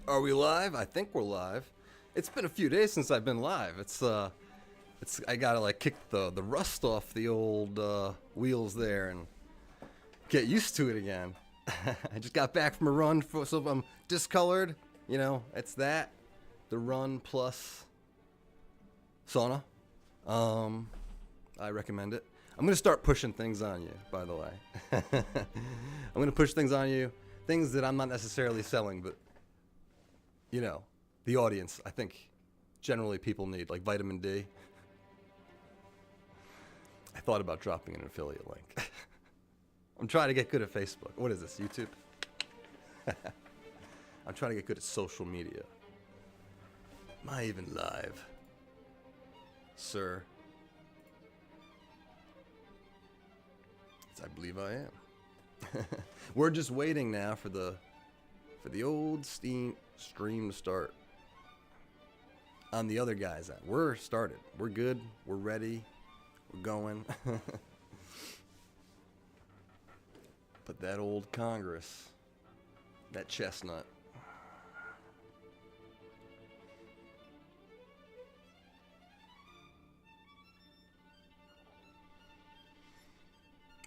Are we live? I think we're live. It's been a few days since I've been live. It's I gotta like kick the rust off the old wheels there and get used to it again. I just got back from a run, so I'm discolored. You know, it's that. The run plus sauna. I recommend it. I'm gonna start pushing things on you, by the way. I'm gonna push things on you, things that I'm not necessarily selling, but you know, the audience, I think generally people need, like vitamin D. I thought about dropping an affiliate link. I'm trying to get good at Facebook. What is this, YouTube? I'm trying to get good at social media. Am I even live? Sir? I believe I am. We're just waiting now for the old stream to start. On the other guys, we're started. We're good. We're ready. We're going. But that old Congress, that chestnut.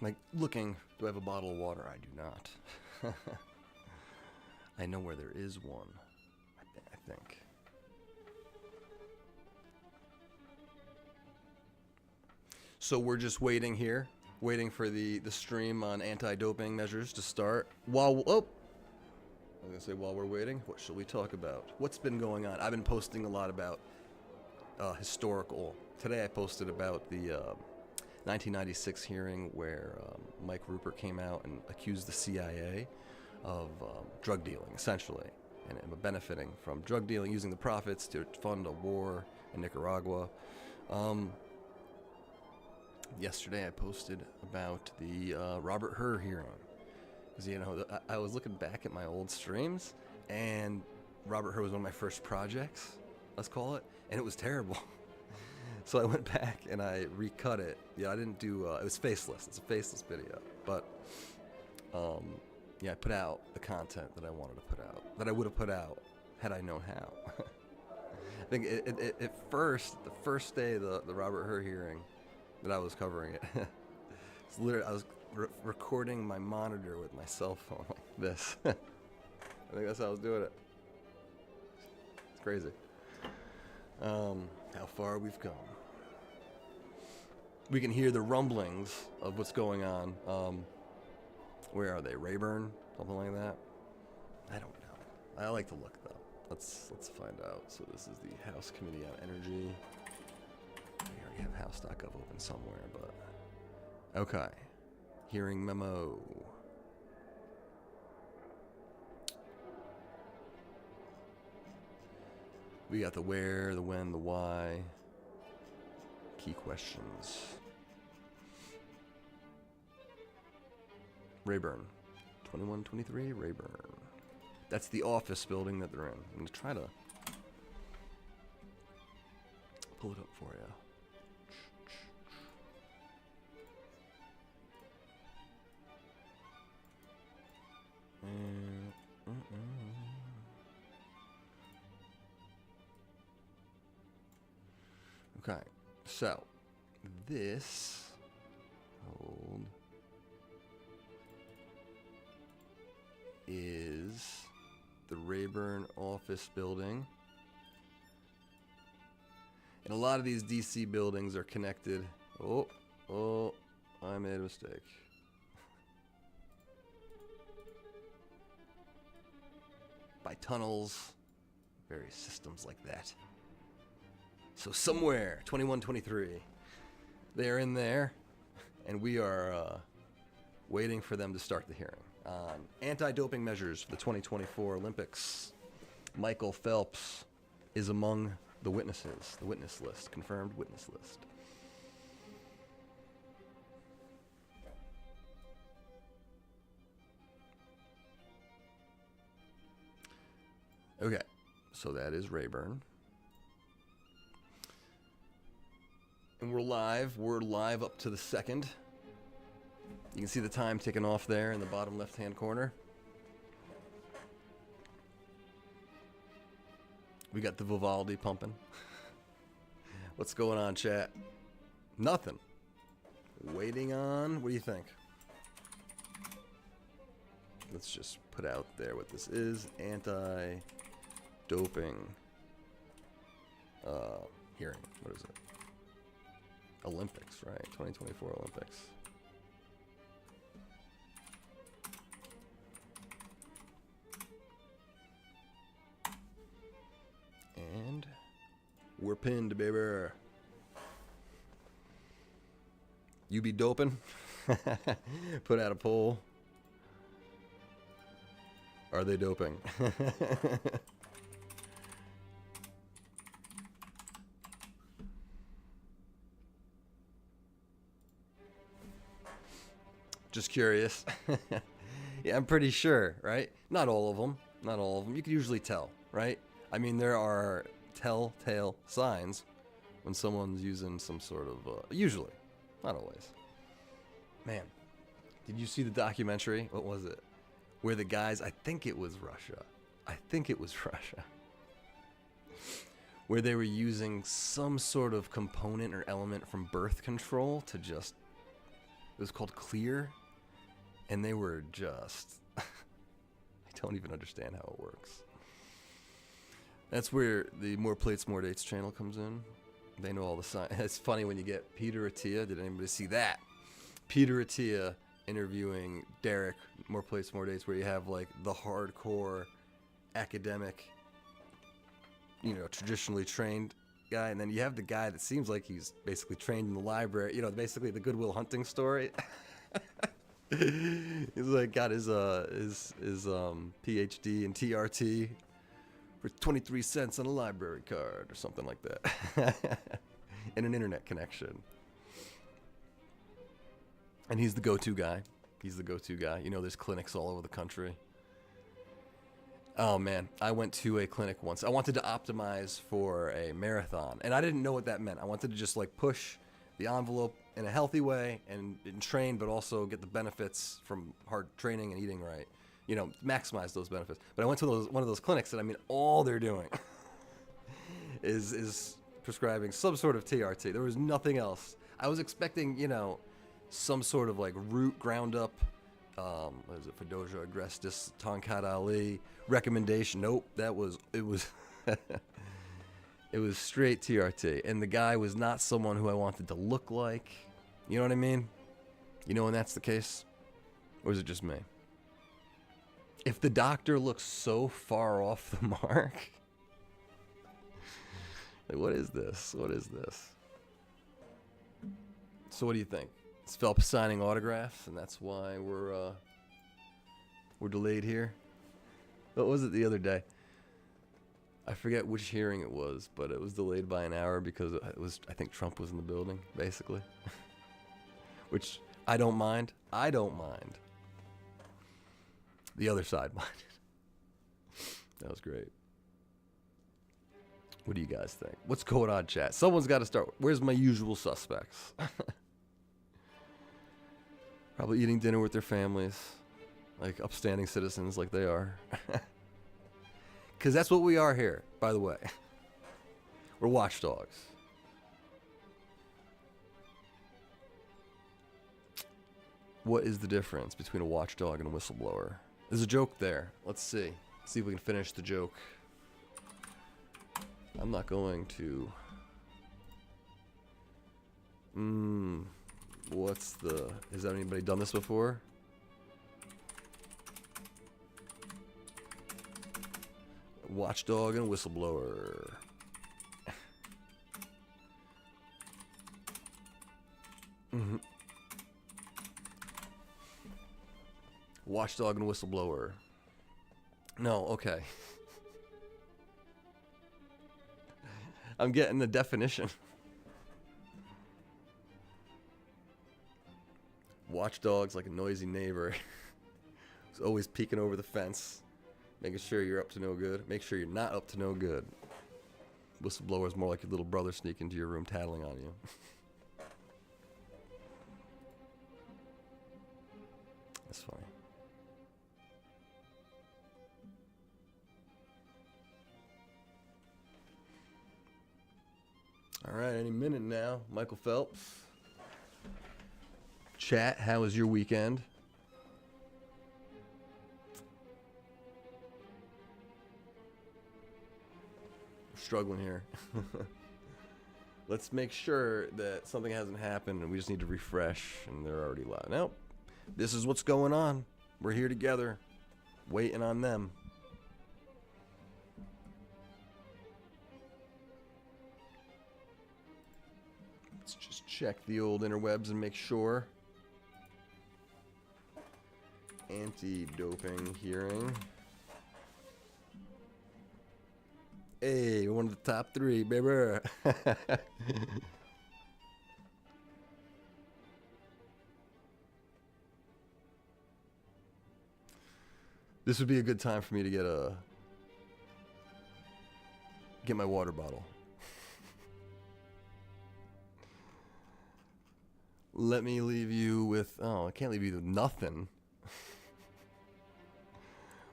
Like, looking, do I have a bottle of water? I do not. I know where there is one, I think. So we're just waiting here, waiting for the stream on anti-doping measures to start. I was gonna say while we're waiting, what should we talk about? What's been going on? I've been posting a lot about historical. Today I posted about the 1996 hearing where Mike Rupert came out and accused the CIA of drug dealing, essentially, and benefiting from drug dealing, using the profits to fund a war in Nicaragua. Yesterday I posted about the Robert Hur hearing. Because, you know, I was looking back at my old streams, and Robert Hur was one of my first projects, let's call it, and it was terrible. So I went back and I recut it. Yeah, I didn't do, it was faceless. It's a faceless video. But, yeah, I put out the content that I wanted to put out, that I would have put out had I known how. I think at first, the first day of the Robert Hur hearing that I was covering it, it's literally, I was recording my monitor with my cell phone like this. I think that's how I was doing it. It's crazy. How far we've come. We can hear the rumblings of what's going on. Where are they? Rayburn? Something like that? I don't know. I like to look though. Let's find out. So this is the House Committee on Energy. We already have House.gov open somewhere, but okay. Hearing memo. We got the where, the when, the why. Key questions. Rayburn. 2123 Rayburn. That's the office building that they're in. I'm going to try to pull it up for you. Okay, so this is the Rayburn office building. And a lot of these DC buildings are connected. Oh, I made a mistake. By tunnels, various systems like that. So somewhere, 2123, they're in there, and we are waiting for them to start the hearing on anti-doping measures for the 2024 Olympics. Michael Phelps is among the witnesses, the witness list, confirmed witness list. Okay, so that is Rayburn. And we're live. We're live up to the second. You can see the time ticking off there in the bottom left-hand corner. We got the Vivaldi pumping. What's going on, chat? Nothing. Waiting on... What do you think? Let's just put out there what this is. Anti-doping hearing. What is it? Olympics, right? 2024 Olympics. And we're pinned, baby. You be doping? Put out a poll. Are they doping? Just curious. Yeah, I'm pretty sure, right? Not all of them. Not all of them. You can usually tell, right? I mean, there are telltale signs when someone's using some sort of... usually. Not always. Man, did you see the documentary? What was it? Where the guys... I think it was Russia. Where they were using some sort of component or element from birth control to just... It was called Clear. And they were just... I don't even understand how it works. That's where the More Plates, More Dates channel comes in. They know all the science. It's funny when you get Peter Attia. Did anybody see that? Peter Attia interviewing Derek, More Plates, More Dates, where you have like the hardcore academic, you know, traditionally trained guy. And then you have the guy that seems like he's basically trained in the library. You know, basically the Good Will Hunting story. He's like got his PhD in TRT for 23 cents on a library card or something like that. And an internet connection. And he's the go-to guy. You know, there's clinics all over the country. Oh man, I went to a clinic once. I wanted to optimize for a marathon, and I didn't know what that meant. I wanted to just like push the envelope in a healthy way and train, but also get the benefits from hard training and eating right. You know, maximize those benefits. But I went to one of those clinics, and I mean, all they're doing is prescribing some sort of TRT. There was nothing else. I was expecting, you know, some sort of like root ground up, what is it, Fedoja agrestis, Tonkat Ali recommendation. Nope, it was it was straight TRT, and the guy was not someone who I wanted to look like. You know what I mean? You know when that's the case? Or is it just me? If the doctor looks so far off the mark, like what is this? So what do you think? It's Phelps signing autographs, and that's why we're delayed here. What was it the other day? I forget which hearing it was, but it was delayed by an hour because I think Trump was in the building, basically. Which I don't mind. The other side minded. That was great. What do you guys think? What's going on, chat? Someone's got to start. Where's my usual suspects? Probably eating dinner with their families, like upstanding citizens like they are. Because that's what we are here, by the way. We're watchdogs. What is the difference between a watchdog and a whistleblower? There's a joke there. Let's see. See if we can finish the joke. I'm not going to... Has anybody done this before? Watchdog and whistleblower. Watchdog and whistleblower. No, okay. I'm getting the definition. Watchdog's like a noisy neighbor. Who's always peeking over the fence, making sure you're up to no good. Make sure you're not up to no good. Whistleblower's more like your little brother sneaking into your room tattling on you. That's funny. All right, any minute now. Michael Phelps. Chat, how was your weekend? We're struggling here. Let's make sure that something hasn't happened and we just need to refresh and they're already live. Nope. This is what's going on. We're here together, waiting on them. Let's just check the old interwebs and make sure. Anti-doping hearing. Hey, one of the top 3, baby. This would be a good time for me to get my water bottle. Let me leave you with, I can't leave you with nothing.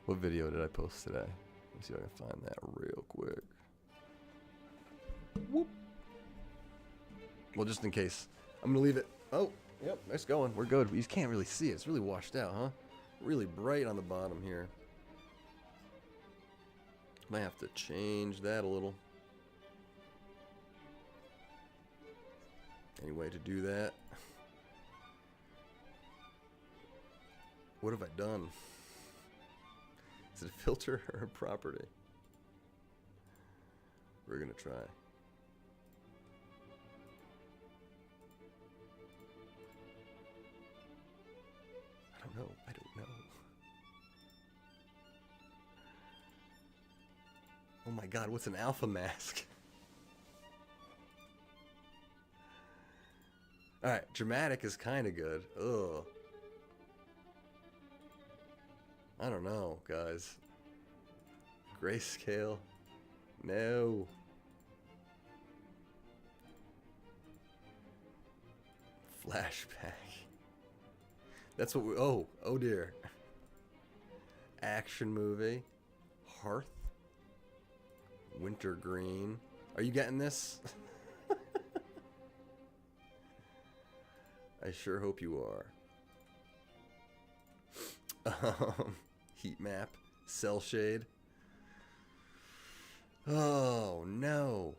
What video did I post today? Let me see if I can find that real quick. Whoop. Well, just in case. I'm going to leave it. Oh, yep, nice going. We're good. You can't really see it. It's really washed out, huh? Really bright on the bottom here. Might have to change that a little. Any way to do that? What have I done? Is it a filter or a property? We're gonna try. I don't know. Oh my god, what's an alpha mask? Alright, dramatic is kind of good. Ugh. I don't know, guys. Grayscale. No. Flashback. That's what we... Oh dear. Action movie. Hearth. Wintergreen. Are you getting this? I sure hope you are. Heat map. Cell shade. Oh no.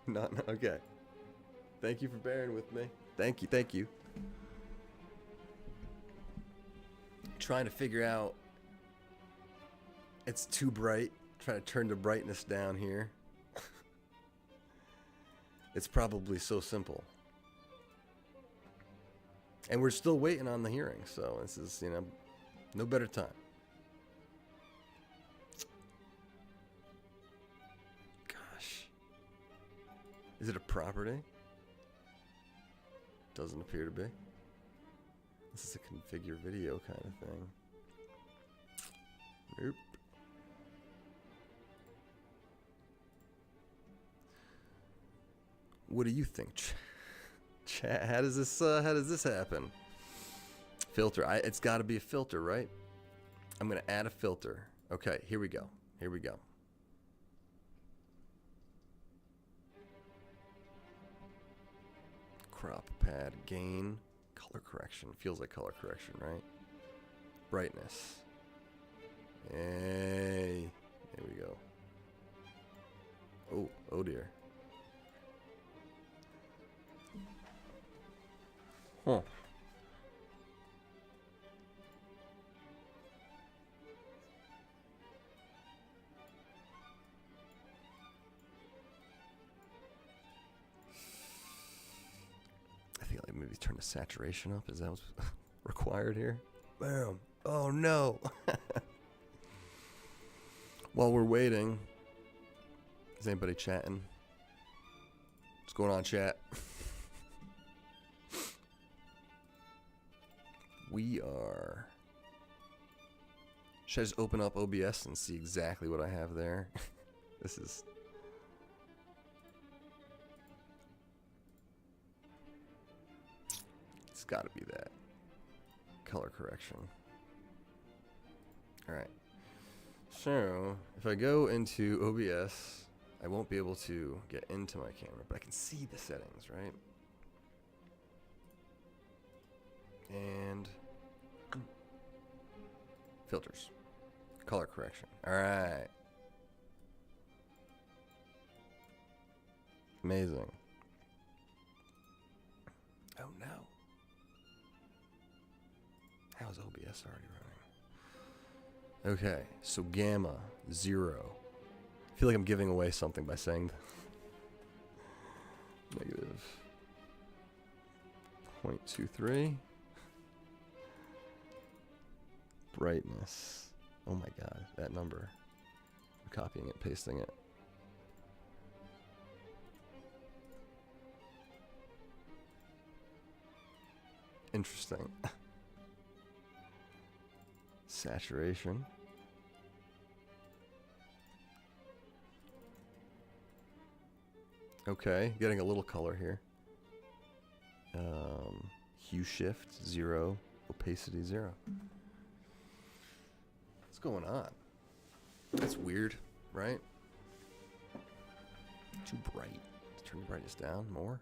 No, okay. Thank you for bearing with me. Thank you. Trying to figure out. It's too bright. Trying to turn the brightness down here. It's probably so simple. And we're still waiting on the hearing, so this is, no better time. Gosh. Is it a property? Doesn't appear to be. This is a configure video kind of thing. Nope. What do you think, chat? How does this happen? Filter. It's got to be a filter, right? I'm gonna add a filter. Okay, here we go. Crop pad gain, color correction. Feels like color correction, right? Brightness. Hey, there we go. Oh dear. Huh. I think like maybe turn the saturation up. Is that what's required here? Bam. Oh no. While we're waiting, is anybody chatting? What's going on, chat? We are... Should I just open up OBS and see exactly what I have there? This is... It's gotta be that. Color correction. Alright. So, if I go into OBS I won't be able to get into my camera, but I can see the settings, right? And filters, color correction. All right. Amazing. Oh no. How's OBS already running? Okay, so gamma 0. I feel like I'm giving away something by saying negative 0.23. Brightness. Oh my god, that number. I'm copying it, pasting it. Interesting. Saturation. Okay, getting a little color here. Hue shift 0, opacity 0. What's going on? That's weird, right? Too bright. Let's turn the brightness down more.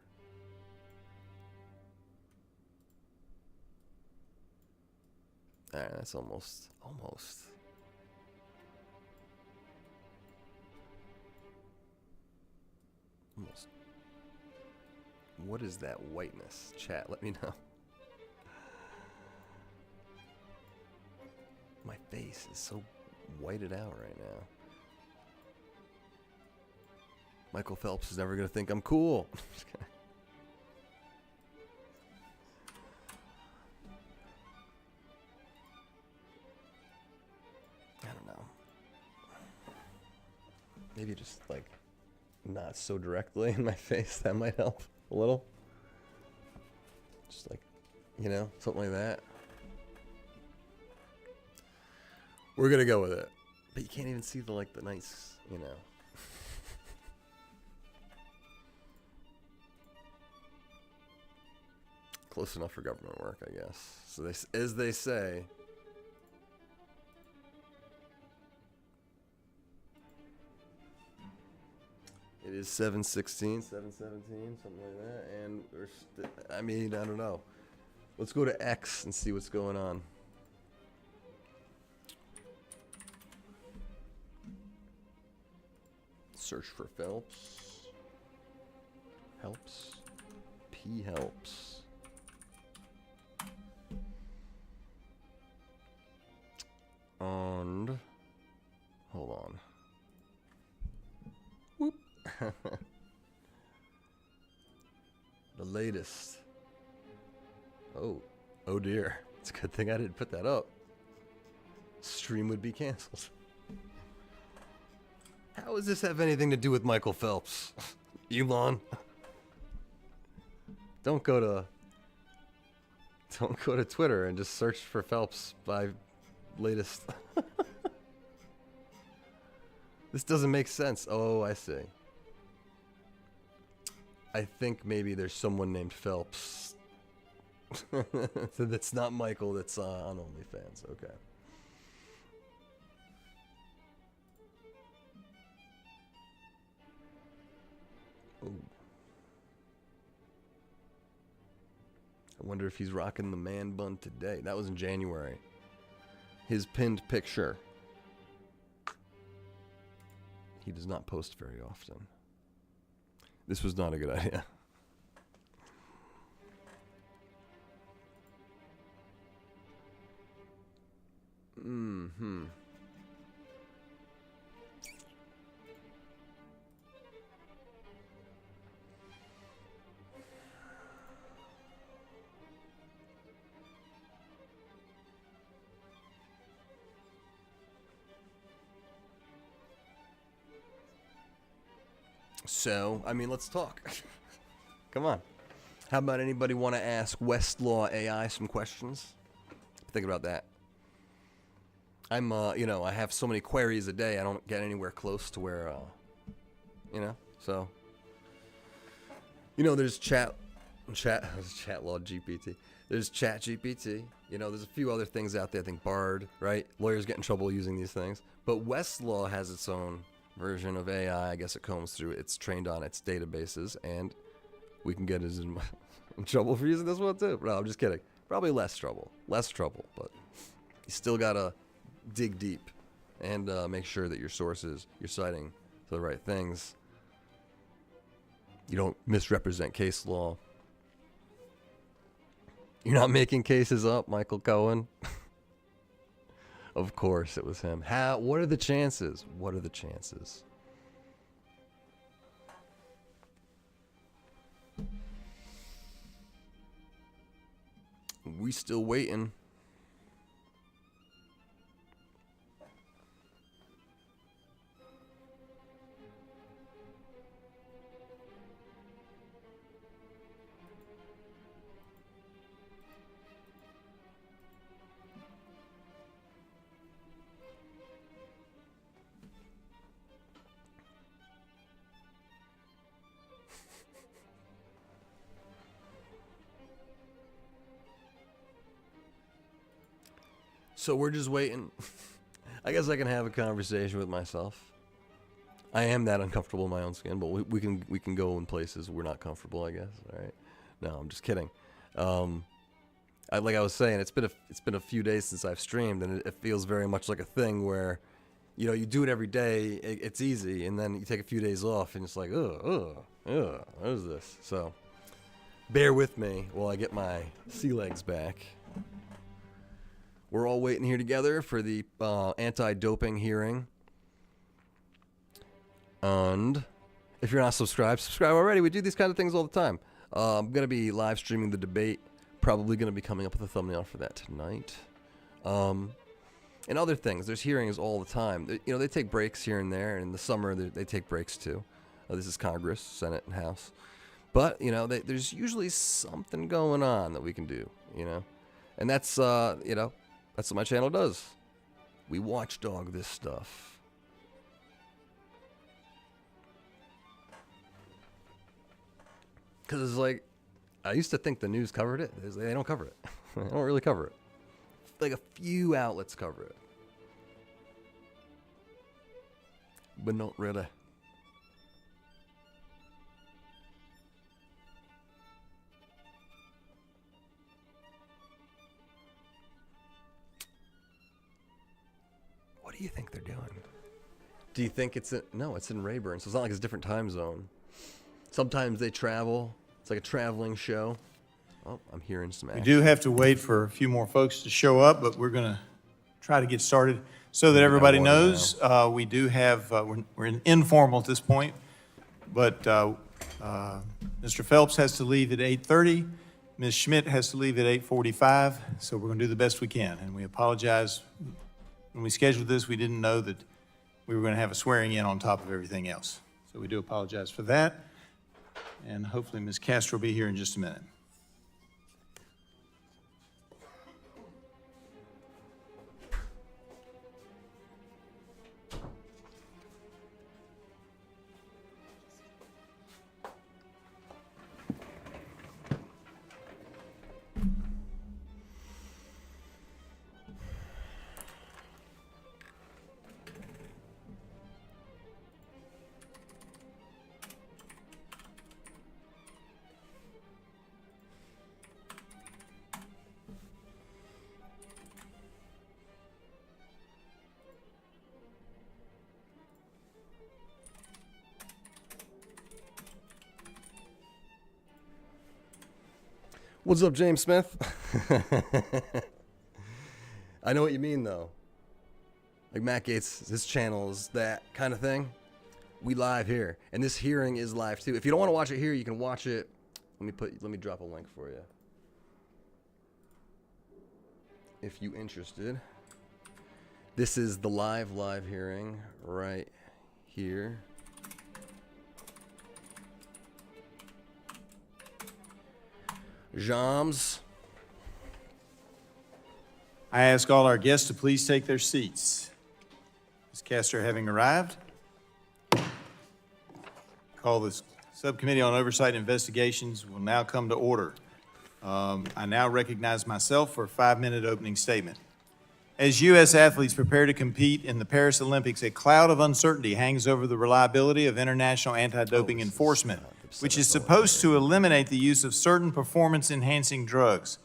Alright, that's almost. What is that whiteness? Chat, let me know. My face is so whited out right now. Michael Phelps is never going to think I'm cool. I don't know. Maybe just like not so directly in my face. That might help a little. Just like, you know, something like that. We're gonna go with it. But you can't even see the like the nice, you know. Close enough for government work, I guess. So they, as they say. It is 7:16, 7:17, something like that, and I mean, I don't know. Let's go to X and see what's going on. Search for Phelps. Helps. P helps. And hold on. Whoop. The latest. Oh dear. It's a good thing I didn't put that up. Stream would be canceled. How does this have anything to do with Michael Phelps? Elon. Don't go to Twitter and just search for Phelps by latest. This doesn't make sense. Oh, I see. I think maybe there's someone named Phelps. So that's not Michael, that's on OnlyFans. Okay. Ooh. I wonder if he's rocking the man bun today. That was in January. His pinned picture. He does not post very often. This was not a good idea. Mm-hmm. So, I mean, let's talk. Come on. How about anybody want to ask Westlaw AI some questions? Think about that. I'm, I have so many queries a day, I don't get anywhere close to where, so. There's chat law GPT. There's chat GPT. There's a few other things out there. I think Bard, right? Lawyers get in trouble using these things. But Westlaw has its own version of AI. I guess it combs through. It's trained on its databases, and we can get us in trouble for using this one too. No, I'm just kidding. Probably less trouble, but you still gotta dig deep and make sure that your sources, you're citing the right things. You don't misrepresent case law. You're not making cases up, Michael Cohen. Of course it was him. What are the chances? What are the chances? We still waiting. So we're just waiting. I guess I can have a conversation with myself. I am that uncomfortable in my own skin, but we can go in places we're not comfortable, I guess. All right. No, I'm just kidding. Like I was saying, it's been a few days since I've streamed, and it feels very much like a thing where, you do it every day. It's easy, and then you take a few days off, and it's like, what is this? So, bear with me while I get my sea legs back. We're all waiting here together for the anti-doping hearing. And if you're not subscribed, subscribe already. We do these kind of things all the time. I'm going to be live streaming the debate. Probably going to be coming up with a thumbnail for that tonight. And other things. There's hearings all the time. They take breaks here and there. In the summer, they take breaks too. This is Congress, Senate, and House. But, there's usually something going on that we can do, And that's, that's what my channel does. We watchdog this stuff. Because it's like, I used to think the news covered it. They don't cover it. They don't really cover it. Like a few outlets cover it. But not really. What do you think they're doing? Do you think it's it's in Rayburn, so it's not like it's a different time zone. Sometimes they travel. It's like a traveling show. Oh, I'm hearing some action. We do have to wait for a few more folks to show up, but we're going to try to get started so that everybody knows. We do have, we're informal at this point, but Mr. Phelps has to leave at 8:30. Ms. Schmitt has to leave at 8:45, so we're going to do the best we can. And we apologize. When we scheduled this, we didn't know that we were going to have a swearing in on top of everything else. So we do apologize for that. And hopefully Ms. Castro will be here in just a minute. What's up, James Smith? I know what you mean, though. Like Matt Gaetz, his channel is that kind of thing. We live here, and this hearing is live too. If you don't want to watch it here, you can watch it. Let me drop a link for you. If you interested, this is the live hearing right here. Jams. I ask all our guests to please take their seats. Ms. Castro having arrived, call this Subcommittee on Oversight and Investigations will now come to order. I now recognize myself for a 5-minute opening statement. As U.S. athletes prepare to compete in the Paris Olympics, a cloud of uncertainty hangs over the reliability of international anti-doping enforcement, which is supposed to eliminate the use of certain performance-enhancing drugs.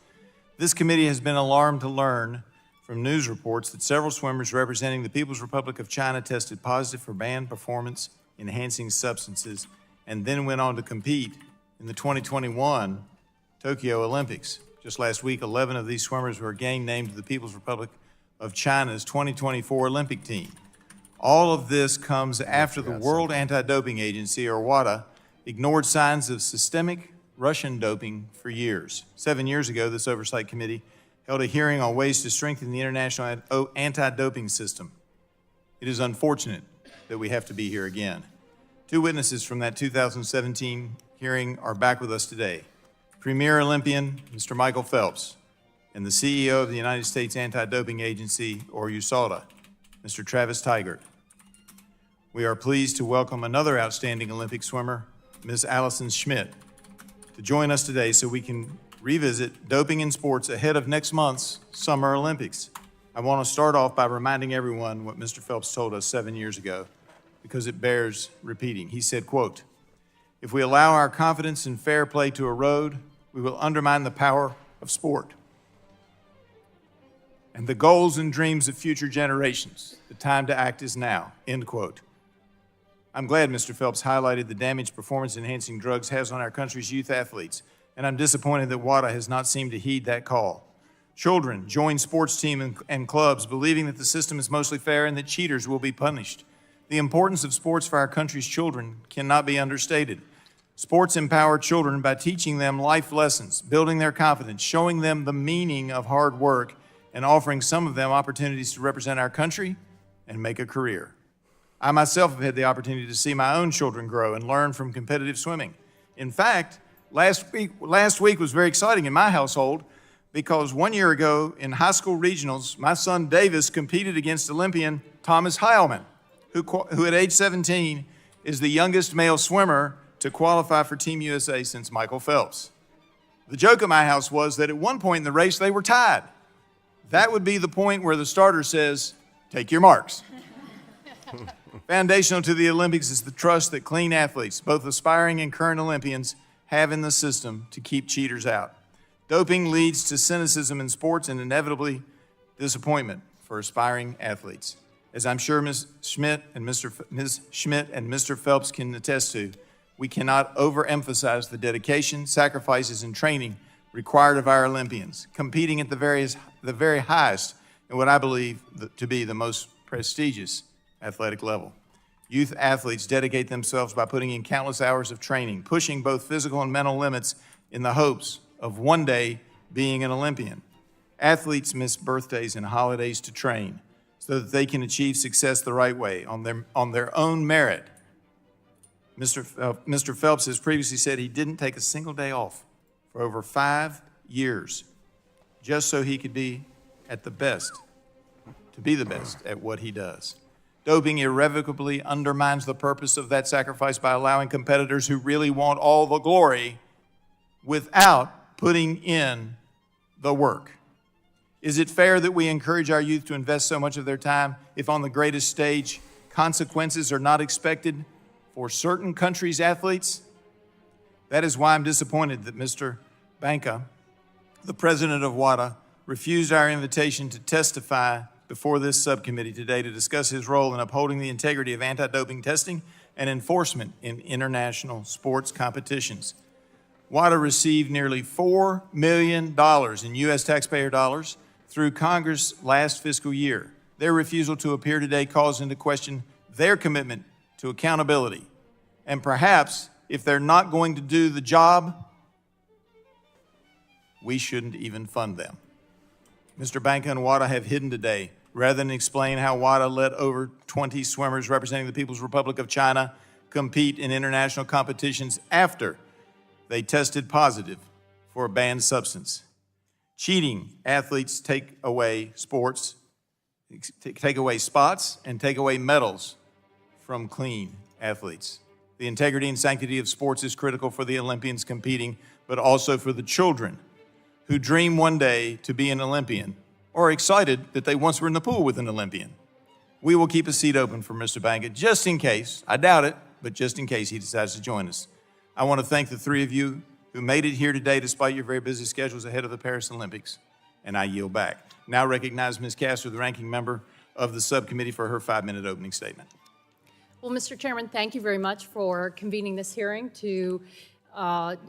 This committee has been alarmed to learn from news reports that several swimmers representing the People's Republic of China tested positive for banned performance-enhancing substances and then went on to compete in the 2021 Tokyo Olympics. Just last week, 11 of these swimmers were again named to the People's Republic of China's 2024 Olympic team. All of this comes after the World Anti-Doping Agency, or WADA, ignored signs of systemic Russian doping for years. 7 years ago, this Oversight Committee held a hearing on ways to strengthen the international anti-doping system. It is unfortunate that we have to be here again. Two witnesses from that 2017 hearing are back with us today. Premier Olympian, Mr. Michael Phelps, and the CEO of the United States Anti-Doping Agency, or USADA, Mr. Travis Tygart. We are pleased to welcome another outstanding Olympic swimmer, Ms. Allison Schmitt, to join us today so we can revisit doping in sports ahead of next month's Summer Olympics. I want to start off by reminding everyone what Mr. Phelps told us 7 years ago, because it bears repeating. He said, quote, "If we allow our confidence in fair play to erode, we will undermine the power of sport and the goals and dreams of future generations. The time to act is now," end quote. I'm glad Mr. Phelps highlighted the damage performance-enhancing drugs has on our country's youth athletes, and I'm disappointed that WADA has not seemed to heed that call. Children join sports teams and clubs believing that the system is mostly fair and that cheaters will be punished. The importance of sports for our country's children cannot be understated. Sports empower children by teaching them life lessons, building their confidence, showing them the meaning of hard work, and offering some of them opportunities to represent our country and make a career. I myself have had the opportunity to see my own children grow and learn from competitive swimming. In fact, last week was very exciting in my household because 1 year ago in high school regionals, my son Davis competed against Olympian Thomas Heilman, who at age 17 is the youngest male swimmer to qualify for Team USA since Michael Phelps. The joke at my house was that at one point in the race they were tied. That would be the point where the starter says, "Take your marks." Foundational to the Olympics is the trust that clean athletes, both aspiring and current Olympians, have in the system to keep cheaters out. Doping leads to cynicism in sports and inevitably disappointment for aspiring athletes. As I'm sure Ms. Schmitt and Mr. Phelps can attest to, we cannot overemphasize the dedication, sacrifices, and training required of our Olympians, competing at the very highest in what I believe to be the most prestigious athletic level. Youth athletes dedicate themselves by putting in countless hours of training, pushing both physical and mental limits in the hopes of one day being an Olympian. Athletes miss birthdays and holidays to train so that they can achieve success the right way, on their own merit. Mr. Phelps has previously said he didn't take a single day off for over 5 years just so he could be at the best, to be the best at what he does. Doping irrevocably undermines the purpose of that sacrifice by allowing competitors who really want all the glory without putting in the work. Is it fair that we encourage our youth to invest so much of their time if on the greatest stage consequences are not expected for certain countries' athletes? That is why I'm disappointed that Mr. Banka, the president of WADA, refused our invitation to testify before this subcommittee today to discuss his role in upholding the integrity of anti-doping testing and enforcement in international sports competitions. WADA received nearly $4 million in U.S. taxpayer dollars through Congress last fiscal year. Their refusal to appear today calls into question their commitment to accountability. And perhaps, if they're not going to do the job, we shouldn't even fund them. Mr. Banka and WADA have hidden today, rather than explain how WADA let over 20 swimmers representing the People's Republic of China compete in international competitions after they tested positive for a banned substance. Cheating athletes take away spots and take away medals from clean athletes. The integrity and sanctity of sports is critical for the Olympians competing, but also for the children who dream one day to be an Olympian or excited that they once were in the pool with an Olympian. We will keep a seat open for Mr. Banka just in case, I doubt it, but just in case he decides to join us. I want to thank the three of you who made it here today despite your very busy schedules ahead of the Paris Olympics, and I yield back. Now recognize Ms. Castor, the ranking member of the subcommittee, for her 5-minute opening statement. Well, Mr. Chairman, thank you very much for convening this hearing to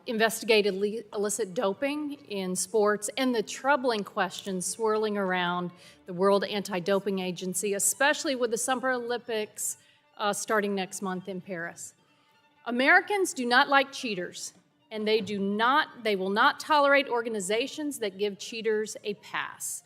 investigate illicit doping in sports and the troubling questions swirling around the World Anti-Doping Agency, especially with the Summer Olympics starting next month in Paris. Americans do not like cheaters, and they will not tolerate organizations that give cheaters a pass.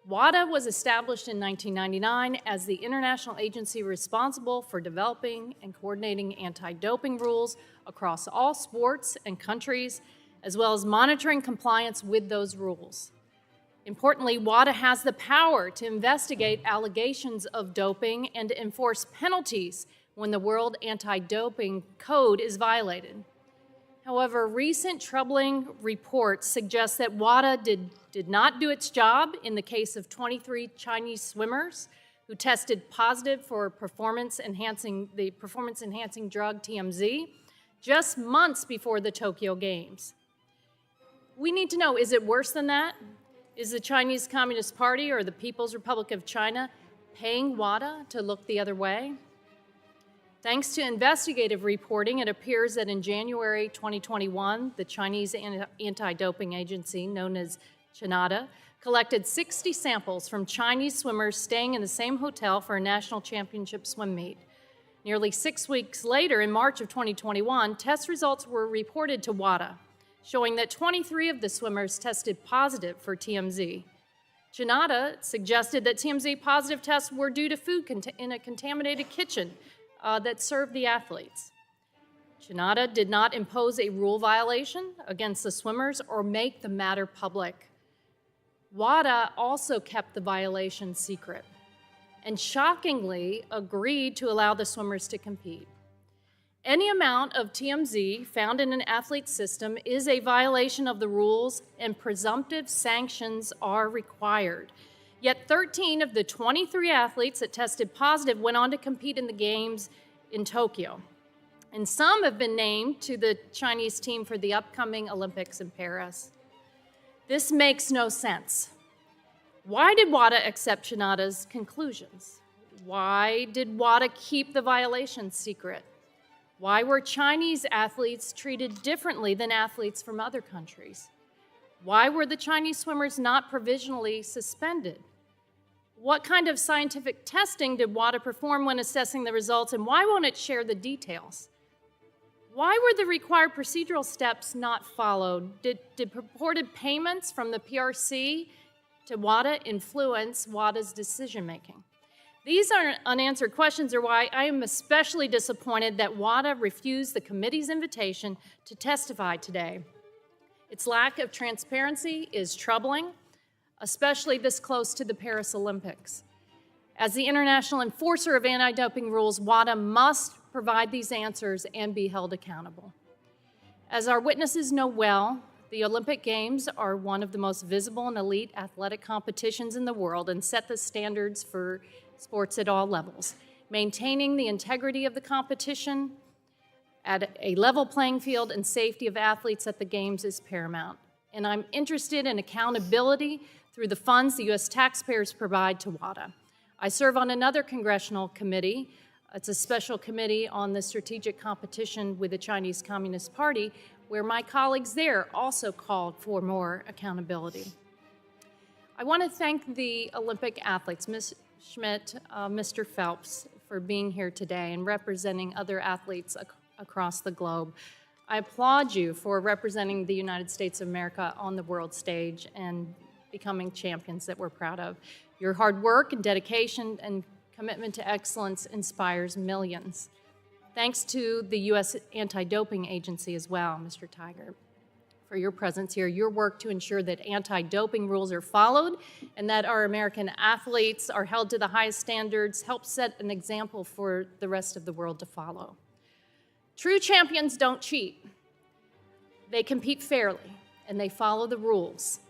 WADA was established in 1999 as the international agency responsible for developing and coordinating anti-doping rules across all sports and countries, as well as monitoring compliance with those rules. Importantly, WADA has the power to investigate allegations of doping and to enforce penalties when the World Anti-Doping Code is violated. However, recent troubling reports suggest that WADA did not do its job in the case of 23 Chinese swimmers who tested positive for performance-enhancing drug TMZ just months before the Tokyo Games. We need to know, is it worse than that? Is the Chinese Communist Party or the People's Republic of China paying WADA to look the other way? Thanks to investigative reporting, it appears that in January 2021, the Chinese anti-doping agency, known as CHINADA, collected 60 samples from Chinese swimmers staying in the same hotel for a national championship swim meet. Nearly 6 weeks later, in March of 2021, test results were reported to WADA, showing that 23 of the swimmers tested positive for TMZ. CHINADA suggested that TMZ positive tests were due to food in a contaminated kitchen that served the athletes. CHINADA did not impose a rule violation against the swimmers or make the matter public. WADA also kept the violation secret and shockingly agreed to allow the swimmers to compete. Any amount of TMZ found in an athlete's system is a violation of the rules, and presumptive sanctions are required. Yet 13 of the 23 athletes that tested positive went on to compete in the Games in Tokyo. And some have been named to the Chinese team for the upcoming Olympics in Paris. This makes no sense. Why did WADA accept CHINADA's conclusions? Why did WADA keep the violations secret? Why were Chinese athletes treated differently than athletes from other countries? Why were the Chinese swimmers not provisionally suspended? What kind of scientific testing did WADA perform when assessing the results, and why won't it share the details? Why were the required procedural steps not followed? Did purported payments from the PRC to WADA influence WADA's decision-making? These unanswered questions are why I am especially disappointed that WADA refused the committee's invitation to testify today. Its lack of transparency is troubling, especially this close to the Paris Olympics. As the international enforcer of anti-doping rules, WADA must provide these answers and be held accountable. As our witnesses know well, the Olympic Games are one of the most visible and elite athletic competitions in the world and set the standards for sports at all levels. Maintaining the integrity of the competition at a level playing field and safety of athletes at the Games is paramount. And I'm interested in accountability through the funds the U.S. taxpayers provide to WADA. I serve on another congressional committee. It's a special committee on the strategic competition with the Chinese Communist Party, where my colleagues there also called for more accountability. I want to thank the Olympic athletes, Ms. Schmitt, Mr. Phelps, for being here today and representing other athletes across the globe. I applaud you for representing the United States of America on the world stage and becoming champions that we're proud of. Your hard work and dedication and commitment to excellence inspires millions. Thanks to the U.S. Anti-Doping Agency as well, Mr. Tygart, for your presence here, your work to ensure that anti-doping rules are followed and that our American athletes are held to the highest standards helps set an example for the rest of the world to follow. True champions don't cheat. They compete fairly and they follow the rules.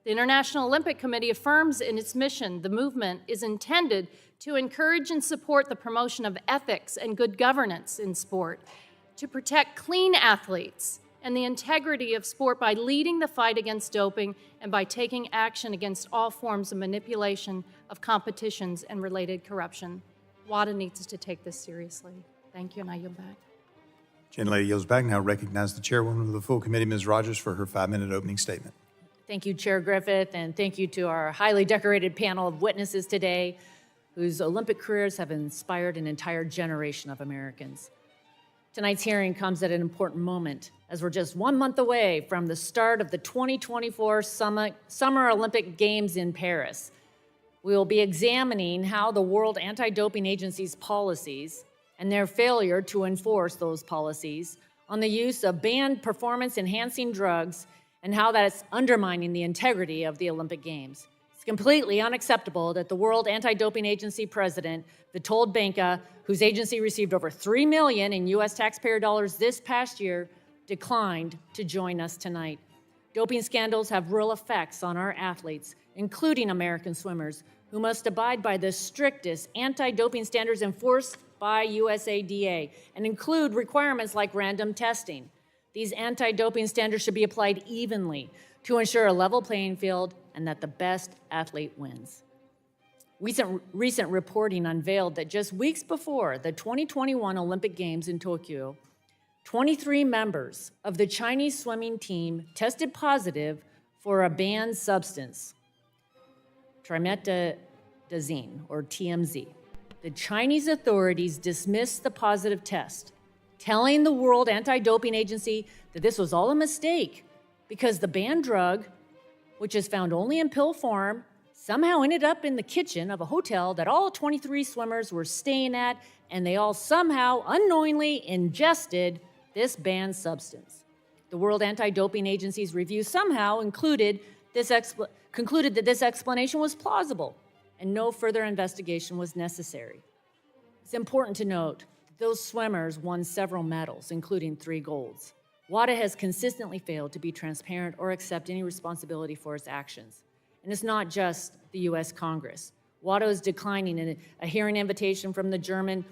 The International Olympic Committee affirms in its mission the movement is intended to encourage and support the promotion of ethics and good governance in sport, to protect clean athletes and the integrity of sport by leading the fight against doping and by taking action against all forms of manipulation of competitions and related corruption. WADA needs to take this seriously. Thank you, and I yield back. Gentlelady yields back. Now recognize the chairwoman of the full committee, Ms. Rogers, for her 5-minute opening statement. Thank you, Chair Griffith, and thank you to our highly decorated panel of witnesses today whose Olympic careers have inspired an entire generation of Americans. Tonight's hearing comes at an important moment as we're just 1 month away from the start of the 2024 Summer Olympic Games in Paris. We will be examining how the World Anti-Doping Agency's policies and their failure to enforce those policies on the use of banned performance-enhancing drugs and how that is undermining the integrity of the Olympic Games. It's completely unacceptable that the World Anti-Doping Agency president, Witold Banka, whose agency received over $3 million in U.S. taxpayer dollars this past year, declined to join us tonight. Doping scandals have real effects on our athletes, including American swimmers, who must abide by the strictest anti-doping standards enforced by USADA and include requirements like random testing. These anti-doping standards should be applied evenly to ensure a level playing field and that the best athlete wins. Recent reporting unveiled that just weeks before the 2021 Olympic Games in Tokyo, 23 members of the Chinese swimming team tested positive for a banned substance, trimetazine, or TMZ. The Chinese authorities dismissed the positive test, telling the World Anti-Doping Agency that this was all a mistake because the banned drug, which is found only in pill form, somehow ended up in the kitchen of a hotel that all 23 swimmers were staying at, and they all somehow unknowingly ingested this banned substance. The World Anti-Doping Agency's review somehow concluded that this explanation was plausible and no further investigation was necessary. It's important to note that those swimmers won several medals, including 3 golds. WADA has consistently failed to be transparent or accept any responsibility for its actions. And it's not just the U.S. Congress. WADA is declining a hearing invitation from the German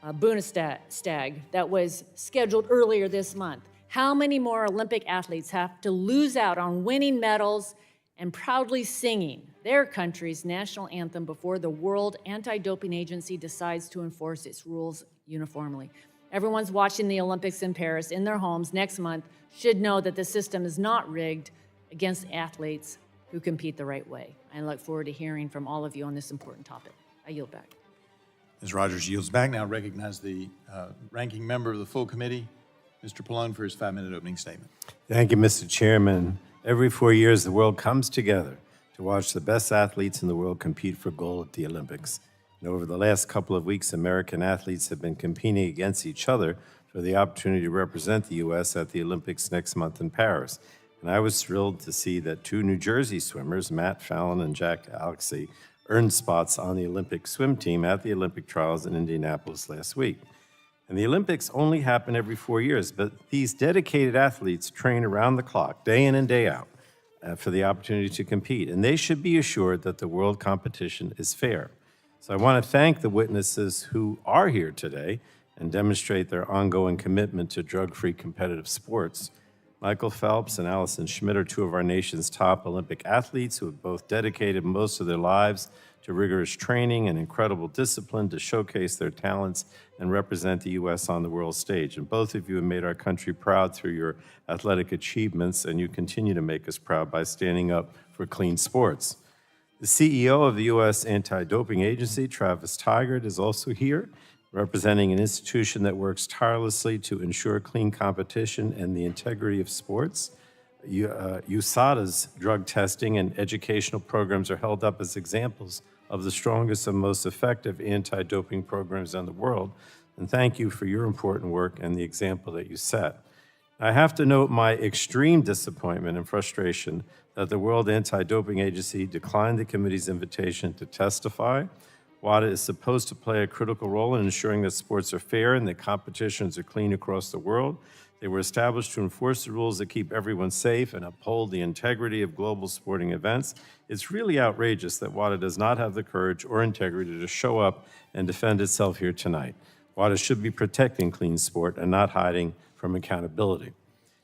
Bundestag that was scheduled earlier this month. How many more Olympic athletes have to lose out on winning medals and proudly singing their country's national anthem before the World Anti-Doping Agency decides to enforce its rules uniformly? Everyone's watching the Olympics in Paris in their homes next month should know that the system is not rigged against athletes who compete the right way. I look forward to hearing from all of you on this important topic. I yield back. Ms. Rogers yields back. Now recognize the ranking member of the full committee, Mr. Pallone, for his 5-minute opening statement. Thank you, Mr. Chairman. Every 4 years, the world comes together to watch the best athletes in the world compete for gold at the Olympics. And over the last couple of weeks, American athletes have been competing against each other for the opportunity to represent the U.S. at the Olympics next month in Paris. And I was thrilled to see that 2 New Jersey swimmers, Matt Fallon and Jack Alexey, earned spots on the Olympic swim team at the Olympic trials in Indianapolis last week. And the Olympics only happen every 4 years, but these dedicated athletes train around the clock, day in and day out, for the opportunity to compete. And they should be assured that the world competition is fair. So I want to thank the witnesses who are here today and demonstrate their ongoing commitment to drug-free competitive sports. Michael Phelps and Allison Schmitt are 2 of our nation's top Olympic athletes who have both dedicated most of their lives to rigorous training and incredible discipline to showcase their talents and represent the U.S. on the world stage. And both of you have made our country proud through your athletic achievements, and you continue to make us proud by standing up for clean sports. The CEO of the U.S. Anti-Doping Agency, Travis Tygart, is also here, representing an institution that works tirelessly to ensure clean competition and the integrity of sports. USADA's drug testing and educational programs are held up as examples of the strongest and most effective anti-doping programs in the world. And thank you for your important work and the example that you set. I have to note my extreme disappointment and frustration that the World Anti-Doping Agency declined the committee's invitation to testify WADA is supposed to play a critical role in ensuring that sports are fair and that competitions are clean across the world. They were established to enforce the rules that keep everyone safe and uphold the integrity of global sporting events. It's really outrageous that WADA does not have the courage or integrity to show up and defend itself here tonight. WADA should be protecting clean sport and not hiding from accountability.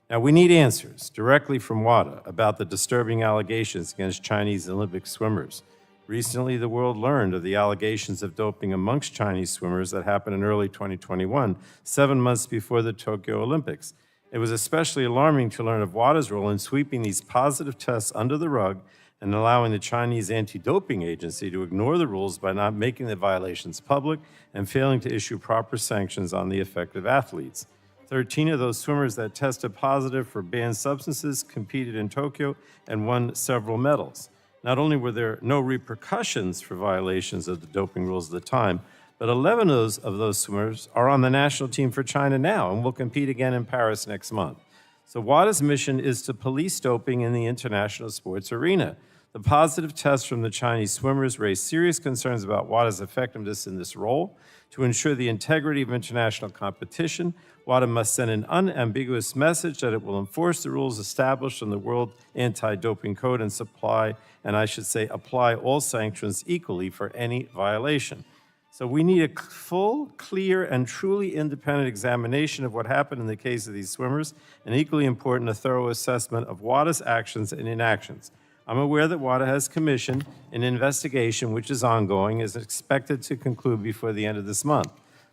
Now, we need answers directly from WADA about the disturbing allegations against Chinese Olympic swimmers. Recently, the world learned of the allegations of doping amongst Chinese swimmers that happened in early 2021, 7 months before the Tokyo Olympics. It was especially alarming to learn of WADA's role in sweeping these positive tests under the rug and allowing the Chinese anti-doping agency to ignore the rules by not making the violations public and failing to issue proper sanctions on the affected athletes. 13 of those swimmers that tested positive for banned substances competed in Tokyo and won several medals. Not only were there no repercussions for violations of the doping rules at the time, but 11 of those swimmers are on the national team for China now and will compete again in Paris next month. So WADA's mission is to police doping in the international sports arena. The positive tests from the Chinese swimmers raise serious concerns about WADA's effectiveness in this role. To ensure the integrity of international competition, WADA must send an unambiguous message that it will enforce the rules established in the World Anti-Doping Code and apply all sanctions equally for any violation. So we need a full, clear, and truly independent examination of what happened in the case of these swimmers, and equally important, a thorough assessment of WADA's actions and inactions. I'm aware that WADA has commissioned an investigation which is ongoing, is expected to conclude before the end of this month.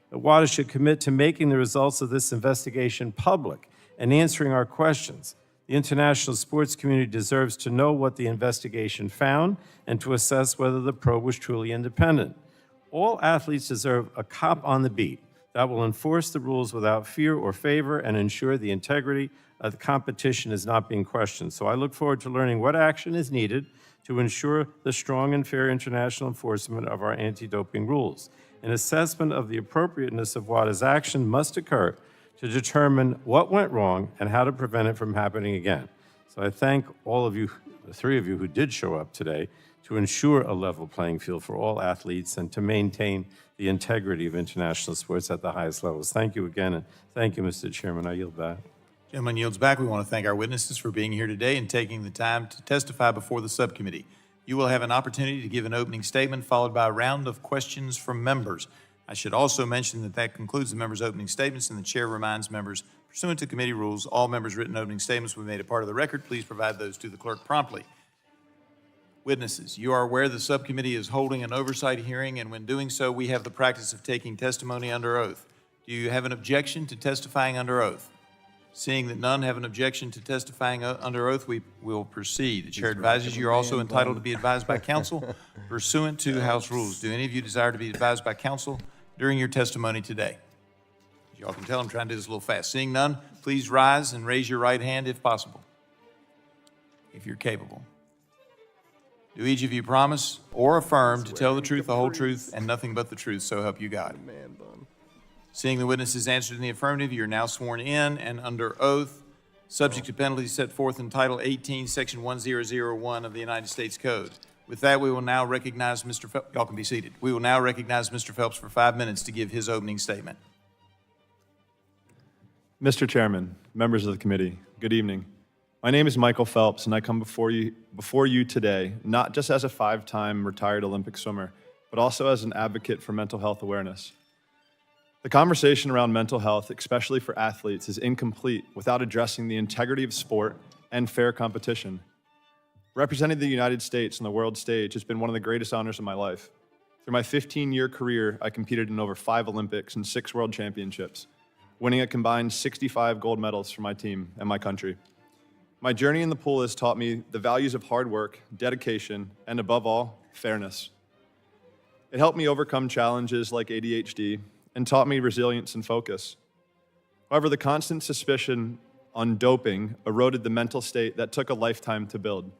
But WADA should commit to making the results of this investigation public and answering our questions. The international sports community deserves to know what the investigation found and to assess whether the probe was truly independent. All athletes deserve a cop on the beat that will enforce the rules without fear or favor and ensure the integrity of the competition is not being questioned. So I look forward to learning what action is needed to ensure the strong and fair international enforcement of our anti-doping rules. An assessment of the appropriateness of WADA's action must occur to determine what went wrong and how to prevent it from happening again. So I thank all of you, the three of you who did show up today, to ensure a level playing field for all athletes and to maintain the integrity of international sports at the highest levels. Thank you again, and thank you, Mr. Chairman. I yield back. Gentleman yields back. We want to thank our witnesses for being here today and taking the time to testify before the subcommittee. You will have an opportunity to give an opening statement followed by a round of questions from members. I should also mention that that concludes the members' opening statements, and the chair reminds members, pursuant to committee rules, all members' written opening statements will be made a part of the record. Please provide those to the clerk promptly. Witnesses, you are aware the subcommittee is holding an oversight hearing, and when doing so, we have the practice of taking testimony under oath. Do you have an objection to testifying under oath? Seeing that none have an objection to testifying under oath, we will proceed. The chair advises you are also entitled to be advised by counsel pursuant to House rules. Do any of you desire to be advised by counsel during your testimony today? As y'all can tell, I'm trying to do this a little fast. Seeing none, please rise and raise your right hand if possible, if you're capable. Do each of you promise or affirm to tell the truth, the whole truth, and nothing but the truth, so help you God? Seeing the witnesses answered in the affirmative, you are now sworn in and under oath, subject to penalties set forth in Title 18, Section 1001 of the United States Code. With that, we will now recognize Mr. Phelps. Y'all can be seated. We will now recognize Mr. Phelps for 5 minutes to give his opening statement. Mr. Chairman, members of the committee, good evening. My name is Michael Phelps, and I come before you today, not just as a 5-time retired Olympic swimmer, but also as an advocate for mental health awareness. The conversation around mental health, especially for athletes, is incomplete without addressing the integrity of sport and fair competition. Representing the United States on the world stage has been one of the greatest honors of my life. Through my 15-year career, I competed in over 5 Olympics and 6 World Championships, winning a combined 65 gold medals for my team and my country. My journey in the pool has taught me the values of hard work, dedication, and above all, fairness. It helped me overcome challenges like ADHD and taught me resilience and focus. However, the constant suspicion on doping eroded the mental state that took a lifetime to build.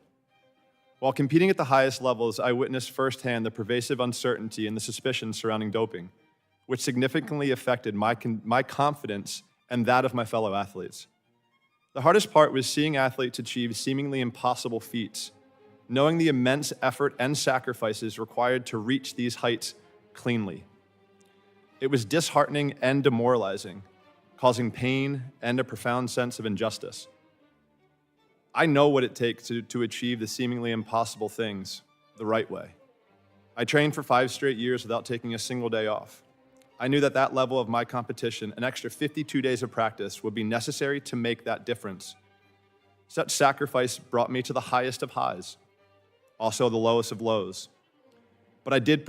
While competing at the highest levels, I witnessed firsthand the pervasive uncertainty and the suspicion surrounding doping, which significantly affected my confidence and that of my fellow athletes. The hardest part was seeing athletes achieve seemingly impossible feats, knowing the immense effort and sacrifices required to reach these heights cleanly. It was disheartening and demoralizing, causing pain and a profound sense of injustice. I know what it takes to achieve the seemingly impossible things the right way. I trained for 5 straight years without taking a single day off. I knew that that level of my competition, an extra 52 days of practice, would be necessary to make that difference. Such sacrifice brought me to the highest of highs, also the lowest of lows. But I did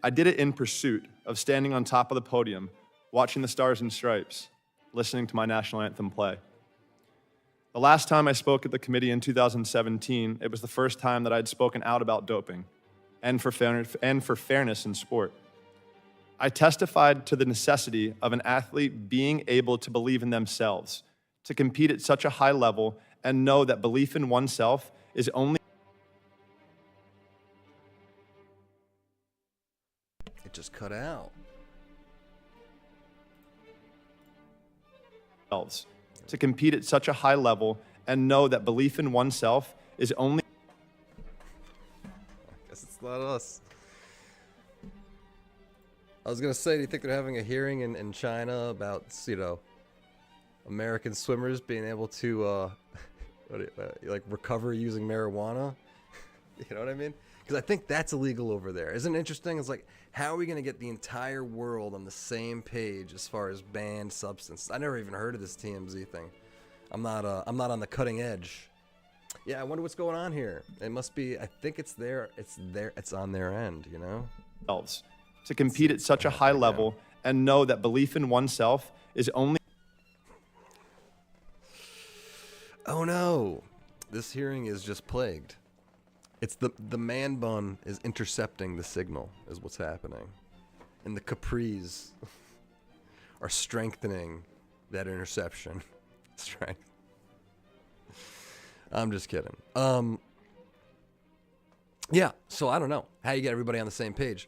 it in pursuit of standing on top of the podium, watching the Stars and Stripes, listening to my national anthem play. The last time I spoke at the committee in 2017, it was the first time that I had spoken out about doping and for fairness in sport. I testified to the necessity of an athlete being able to believe in themselves, to compete at such a high level and know that belief in oneself is only It just cut out. themselves, to compete at such a high level and know that belief in oneself is only Guess it's not us. I was gonna say, do you think they're having a hearing in China about, American swimmers being able to, recover using marijuana? You know what I mean? Because I think that's illegal over there. Isn't it interesting? It's like, how are we gonna get the entire world on the same page as far as banned substances? I never even heard of this TMZ thing. I'm not on the cutting edge. Yeah, I wonder what's going on here. It must be. I think it's on their end. You know. themselves, to compete at such a high level and know that belief in oneself is only Oh no, this hearing is just plagued. It's the man bun is intercepting the signal is what's happening. And the capris are strengthening that interception. Strength. I'm just kidding. Yeah, so I don't know how you get everybody on the same page.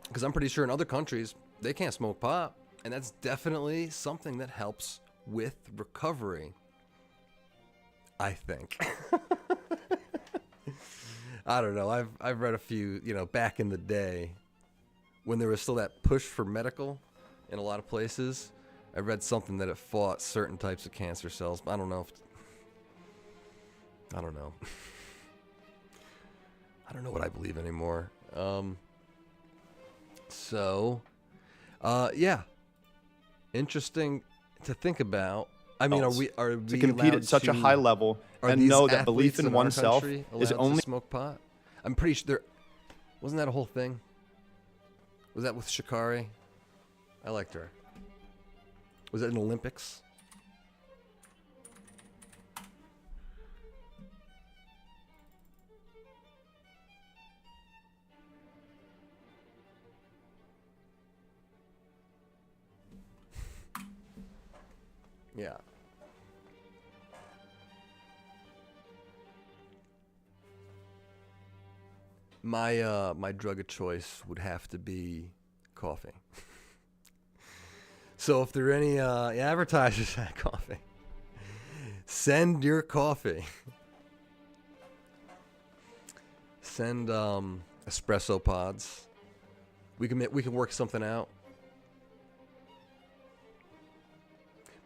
Because I'm pretty sure in other countries, they can't smoke pot. And that's definitely something that helps with recovery, I think. I don't know. I've read a few, back in the day when there was still that push for medical in a lot of places. I read something that it fought certain types of cancer cells. I don't know. I don't know. I don't know what I believe anymore. Yeah. Interesting to think about. I mean, are we to compete at such a high level and know that belief in oneself is only smoke pot? I'm pretty sure wasn't that a whole thing? Was that with Shikari? I liked her. Was that in Olympics? Yeah. My drug of choice would have to be coffee. So if there are any advertisers at coffee, send your coffee. Send espresso pods. We can work something out.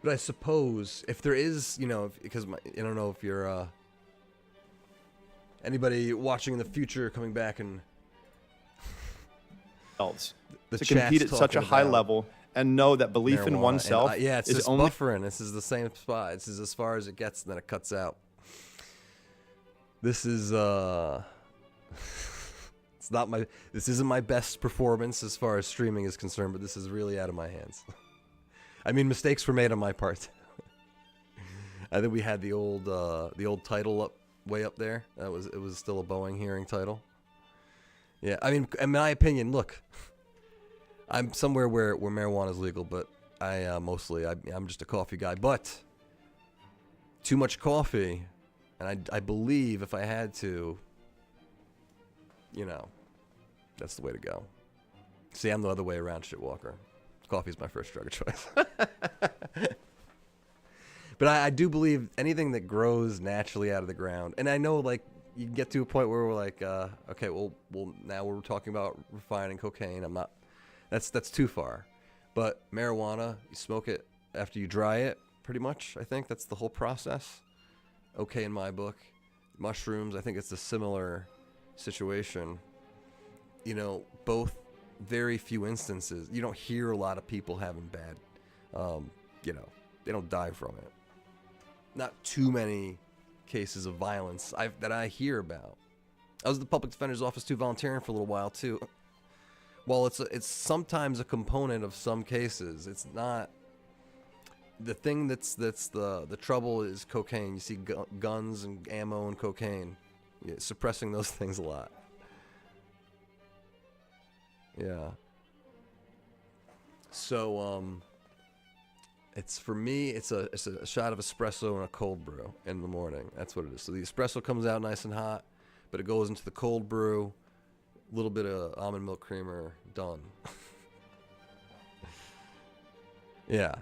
But I suppose if there is, because I don't know if you're anybody watching in the future coming back and to compete at such a high level and know that belief in oneself it's is just only buffering. This is the same spot. This is as far as it gets, and then it cuts out. This is this isn't my best performance as far as streaming is concerned, but this is really out of my hands. I mean, mistakes were made on my part. I think we had the old title way up there. It was still a Boeing hearing title. Yeah, I mean, in my opinion, look, I'm somewhere where marijuana is legal, but I'm just a coffee guy. But too much coffee, and I believe if I had to, that's the way to go. See, I'm the other way around, shitwalker. Coffee's my first drug of choice. But I do believe anything that grows naturally out of the ground, and I know, you get to a point where we're like, okay, well, now we're talking about refining cocaine. I'm not. That's too far. But marijuana, you smoke it after you dry it, pretty much. I think that's the whole process. Okay, in my book. Mushrooms, I think it's a similar situation. You know, both very few instances. You don't hear a lot of people having bad, you know, they don't die from it. Not too many cases of violence that I hear about. I was at the public defender's office too, volunteering for a little while too. While it's sometimes a component of some cases, it's not. The thing that's the trouble is cocaine. You see guns and ammo and cocaine. Yeah, suppressing those things a lot. Yeah. So it's for me. It's a shot of espresso and a cold brew in the morning. That's what it is. So the espresso comes out nice and hot, but it goes into the cold brew. A little bit of almond milk creamer. Done. Yeah.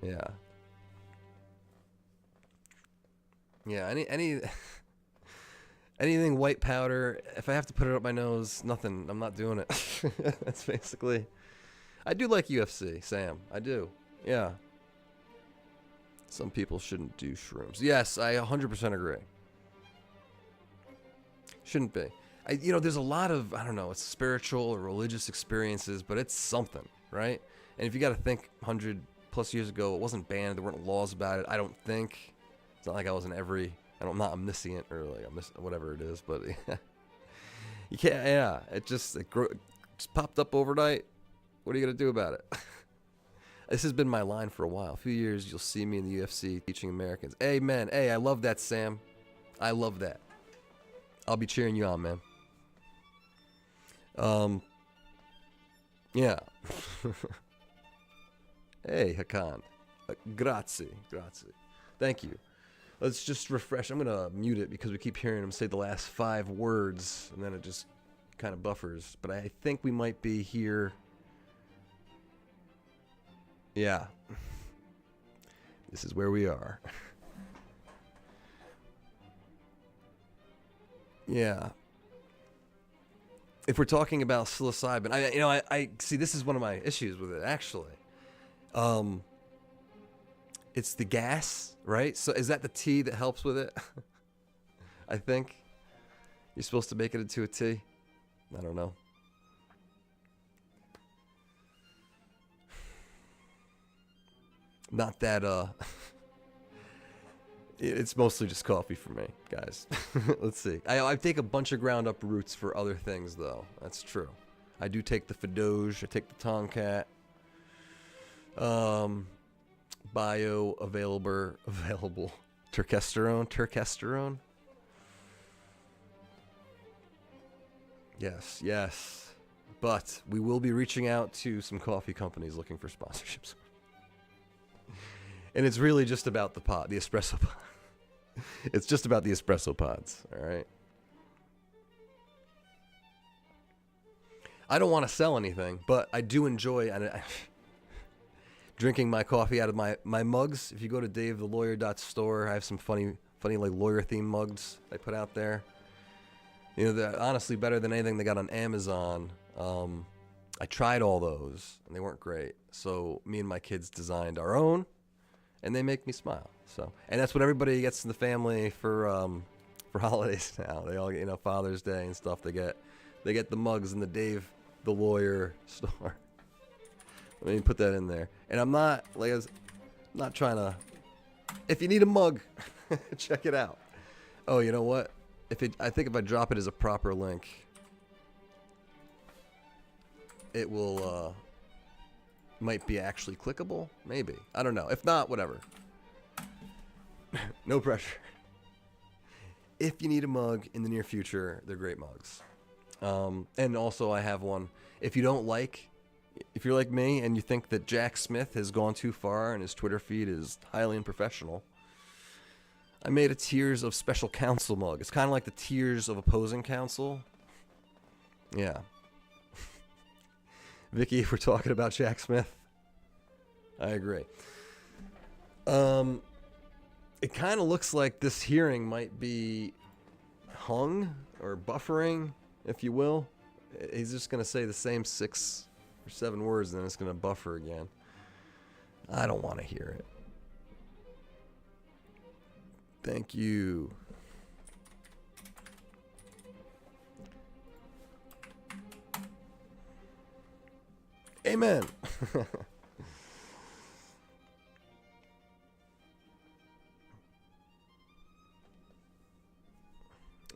Yeah. Yeah. Anything white powder. If I have to put it up my nose, nothing. I'm not doing it. That's basically. I do like UFC, Sam. I do. Yeah. Some people shouldn't do shrooms. Yes, I 100% agree. Shouldn't be. There's a lot of, I don't know, it's spiritual or religious experiences, but it's something, right? And if you got to think 100 plus years ago, it wasn't banned. There weren't laws about it. I don't think. It's not like I was in every. I'm not omniscient or like whatever it is, but you can't. Yeah, it just popped up overnight. What are you gonna do about it? This has been my line for a while. A few years, you'll see me in the UFC teaching Americans. Amen. Hey, I love that, Sam. I love that. I'll be cheering you on, man. Yeah. Hey, Hakan. Grazie. Thank you. Let's just refresh. I'm going to mute it because we keep hearing him say the last 5 words, and then it just kind of buffers. But I think we might be here. Yeah. This is where we are. Yeah. If we're talking about psilocybin, I see this is one of my issues with it, actually. It's the gas, right? So is that the tea that helps with it? I think. You're supposed to make it into a tea? I don't know. Not that, it's mostly just coffee for me, guys. Let's see. I take a bunch of ground up roots for other things, though. That's true. I do take the Fadoge. I take the Tonkat. Available. Turkesterone. Yes. But we will be reaching out to some coffee companies looking for sponsorships. And it's really just about the espresso pod. It's just about the espresso pods, all right? I don't want to sell anything, but I do enjoy drinking my coffee out of my mugs. If you go to davethelawyer.store, I have some funny like lawyer-themed mugs I put out there. They're honestly better than anything they got on Amazon. I tried all those, and they weren't great. So me and my kids designed our own. And they make me smile. And that's what everybody gets in the family for holidays now. They all get, Father's Day and stuff. They get the mugs in the Dave the Lawyer store. Let me put that in there. And I'm not trying to. If you need a mug, check it out. Oh, you know what? I think if I drop it as a proper link, it will. Might be actually clickable, maybe. I don't know. If not, whatever. No pressure. If you need a mug in the near future, they're great mugs. And also I have one. If you're like me and you think that Jack Smith has gone too far and his Twitter feed is highly unprofessional, I made a Tiers of Special Counsel mug. It's kind of like the Tiers of Opposing Counsel. Yeah. Vicky, if we're talking about Jack Smith, I agree. It kind of looks like this hearing might be hung or buffering, if you will. He's just going to say the same 6 or 7 words and then it's going to buffer again. I don't want to hear it. Thank you. Amen.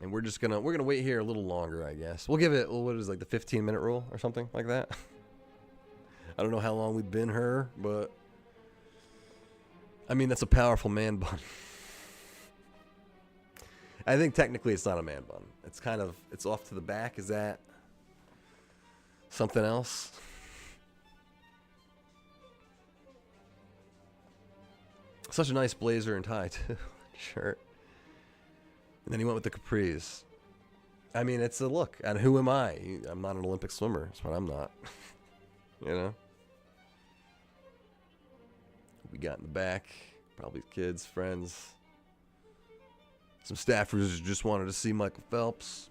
And we're gonna wait here a little longer, I guess. We'll give it, what is it, like the 15-minute rule or something like that? I don't know how long we've been her, but I mean, that's a powerful man bun. I think technically it's not a man bun. It's kind of, it's off to the back. Is that something else? Such a nice blazer and tie, too. Shirt. And then he went with the capris. I mean, it's a look. And who am I? I'm not an Olympic swimmer. That's what I'm not. You know? We got in the back. Probably kids, friends. Some staffers who just wanted to see Michael Phelps.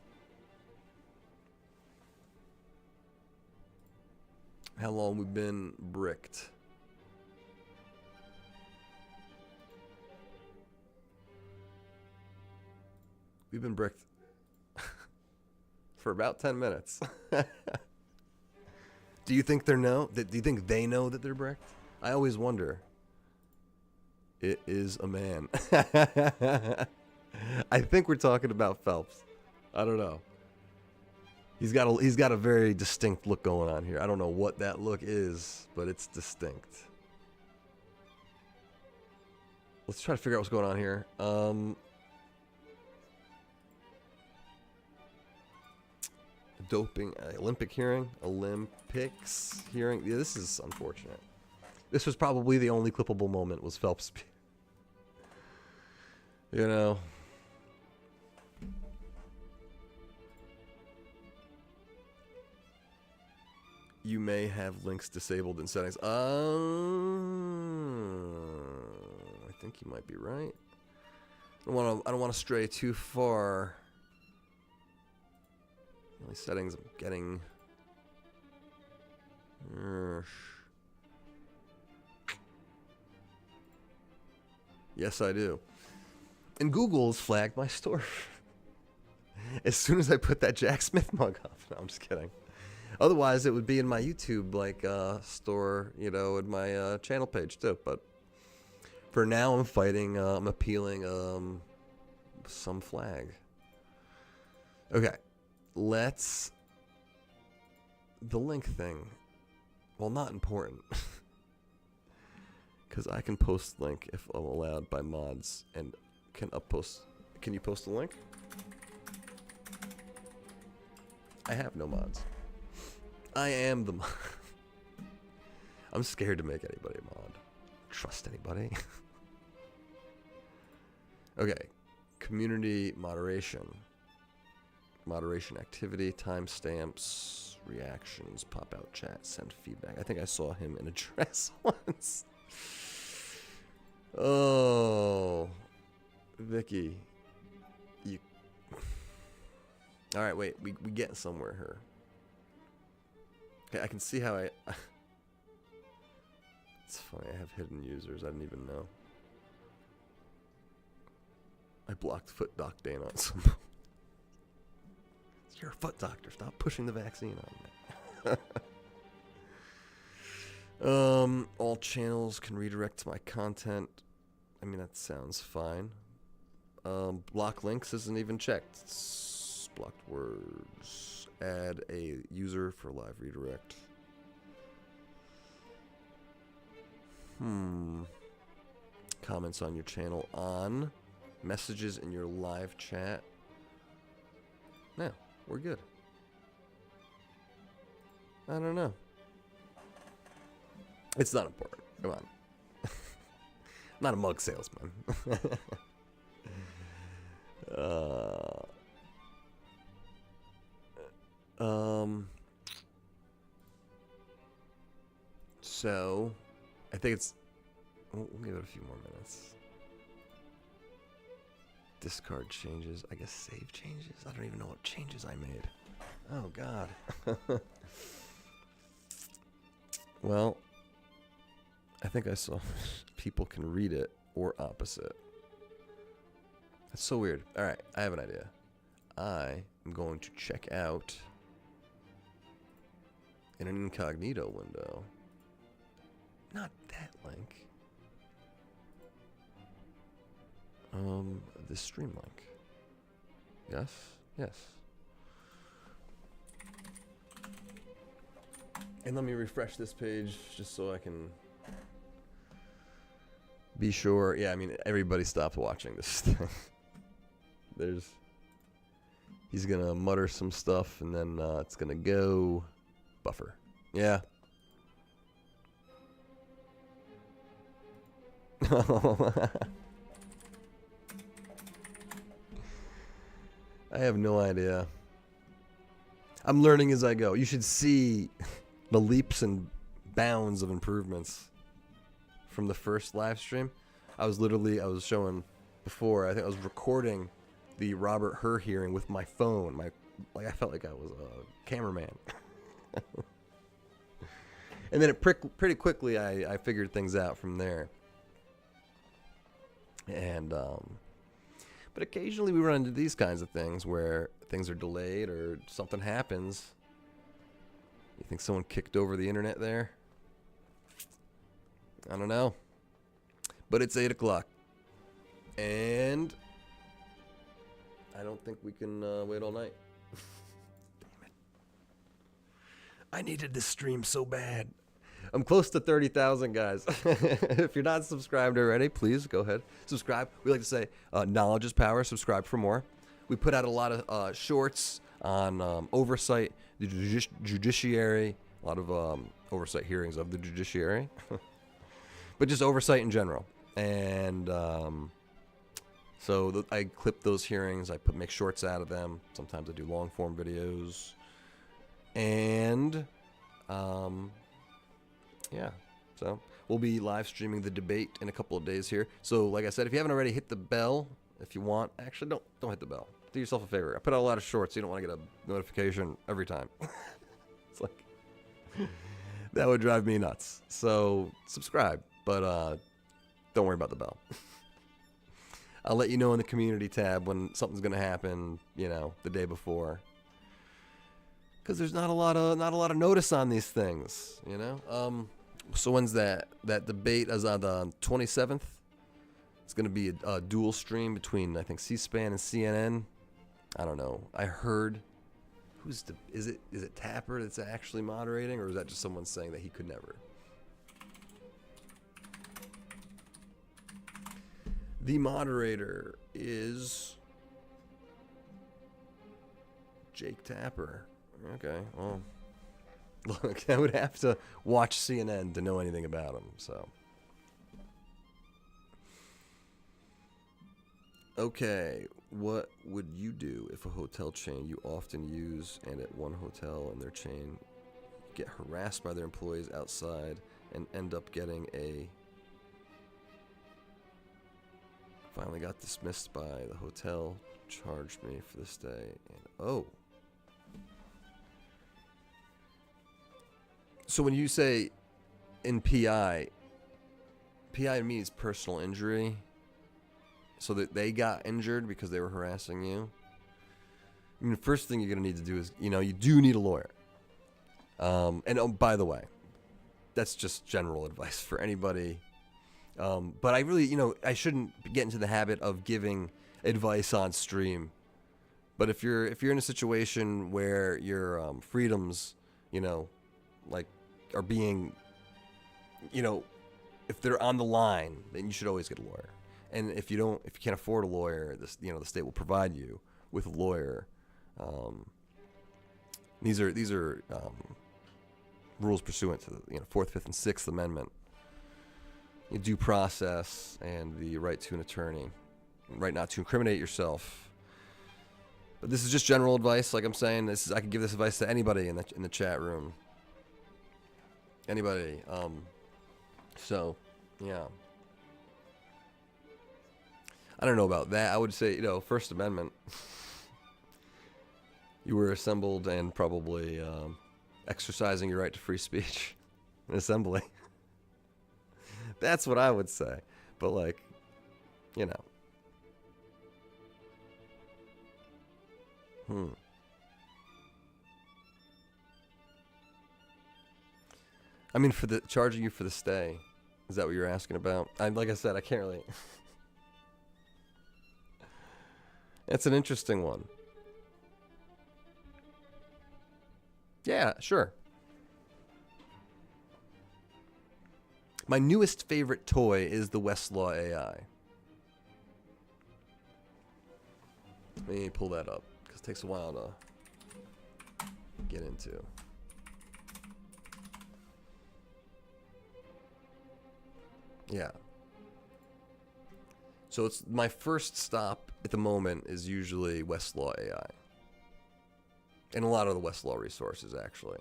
How long we've been bricked. We've been bricked for about 10 minutes. Do you think do you think they know that they're bricked? I always wonder. It is a man. I think we're talking about Phelps. I don't know. He's got a very distinct look going on here. I don't know what that look is, but it's distinct. Let's try to figure out what's going on here. Doping, Olympics hearing. Yeah, this is unfortunate. This was probably the only clippable moment was Phelps. You know. You may have links disabled in settings. I think you might be right. I don't want to stray too far. The only settings I'm getting. Yes, I do. And Google's flagged my store. As soon as I put that Jack Smith mug up. No, I'm just kidding. Otherwise, it would be in my YouTube store, you know, in my channel page too. But for now, I'm fighting. I'm appealing some flag. Okay, let's the link thing. Well, not important. Because I can post link if I'm allowed by mods and can uppost. Can you post a link? I have no mods. I am the mod. I'm scared to make anybody a mod. Trust anybody. Okay. Community moderation. Moderation activity, timestamps, reactions, pop out chat, send feedback. I think I saw him in a dress once. Oh, Vicky, you. All right, wait. We getting somewhere here. Okay, I can see how I. It's funny. I have hidden users. I didn't even know. I blocked Foot Doc Dana on some. You're a foot doctor. Stop pushing the vaccine on me. All channels can redirect to my content. I mean, that sounds fine. Block links isn't even checked. It's blocked words. Add a user for live redirect. Comments on your channel on. Messages in your live chat. No, we're good. I don't know. It's not important. Come on. I'm not a mug salesman. So, I think it's. We'll give it a few more minutes. Discard changes. I guess save changes. I don't even know what changes I made. Oh, God. Well, I think I saw people can read it or opposite. That's so weird. All right, I have an idea. I am going to check out in an incognito window. Not that link. The stream link. Yes? Yes. And let me refresh this page just so I can be sure. Yeah, I mean, everybody stopped watching this thing. He's gonna mutter some stuff and then it's gonna go buffer. Yeah. I have no idea. I'm learning as I go. You should see the leaps and bounds of improvements from the first live stream. I was showing before, I think I was recording the Robert Herr hearing with my phone. I felt like I was a cameraman. And then pretty quickly I figured things out from there. And but occasionally we run into these kinds of things where things are delayed or something happens. You think someone kicked over the internet there? I don't know. But it's 8 o'clock. And I don't think we can wait all night. Damn it. I needed this stream so bad. I'm close to 30,000, guys. If you're not subscribed already, please go ahead. Subscribe. We like to say knowledge is power. Subscribe for more. We put out a lot of shorts on oversight, the judiciary, a lot of oversight hearings of the judiciary. But just oversight in general. And so I clip those hearings. I make shorts out of them. Sometimes I do long form videos. And yeah, so we'll be live streaming the debate in a couple of days here. So like I said, if you haven't already, hit the bell if you want. Actually, don't hit the bell. Do yourself a favor. I put out a lot of shorts, so you don't want to get a notification every time. It's like, that would drive me nuts. So subscribe, but don't worry about the bell. I'll let you know in the community tab when something's going to happen, the day before. Because there's not a lot of notice on these things, So when's that? That debate is on the 27th. It's going to be a dual stream between, I think, C-SPAN and CNN. I don't know. I heard. Is it Tapper that's actually moderating, or is that just someone saying that he could never? The moderator is Jake Tapper. Okay, well, look, I would have to watch CNN to know anything about him, so. Okay, what would you do if a hotel chain you often use and at one hotel in their chain get harassed by their employees outside and end up getting finally got dismissed by the hotel, charged me for this day, and So when you say in PI means personal injury, so that they got injured because they were harassing you. I mean, the first thing you're going to need to do is, you do need a lawyer. And by the way, that's just general advice for anybody. But I really, I shouldn't get into the habit of giving advice on stream. But if you're in a situation where your freedoms, are being, if they're on the line, then you should always get a lawyer. And if you can't afford a lawyer, the state will provide you with a lawyer. These are rules pursuant to the 4th, 5th, and 6th Amendment. Due process and the right to an attorney, right not to incriminate yourself. But this is just general advice, like I'm saying. I could give this advice to anybody in the chat room. Anybody. So, yeah. I don't know about that. I would say, First Amendment. You were assembled and probably exercising your right to free speech in assembly. That's what I would say. But, like, I mean, for the charging you for the stay, is that what you're asking about? Like I said, I can't really. It's an interesting one. Yeah, sure. My newest favorite toy is the Westlaw AI. Let me pull that up, because it takes a while to get into. Yeah. So it's my first stop at the moment is usually Westlaw AI. And a lot of the Westlaw resources, actually.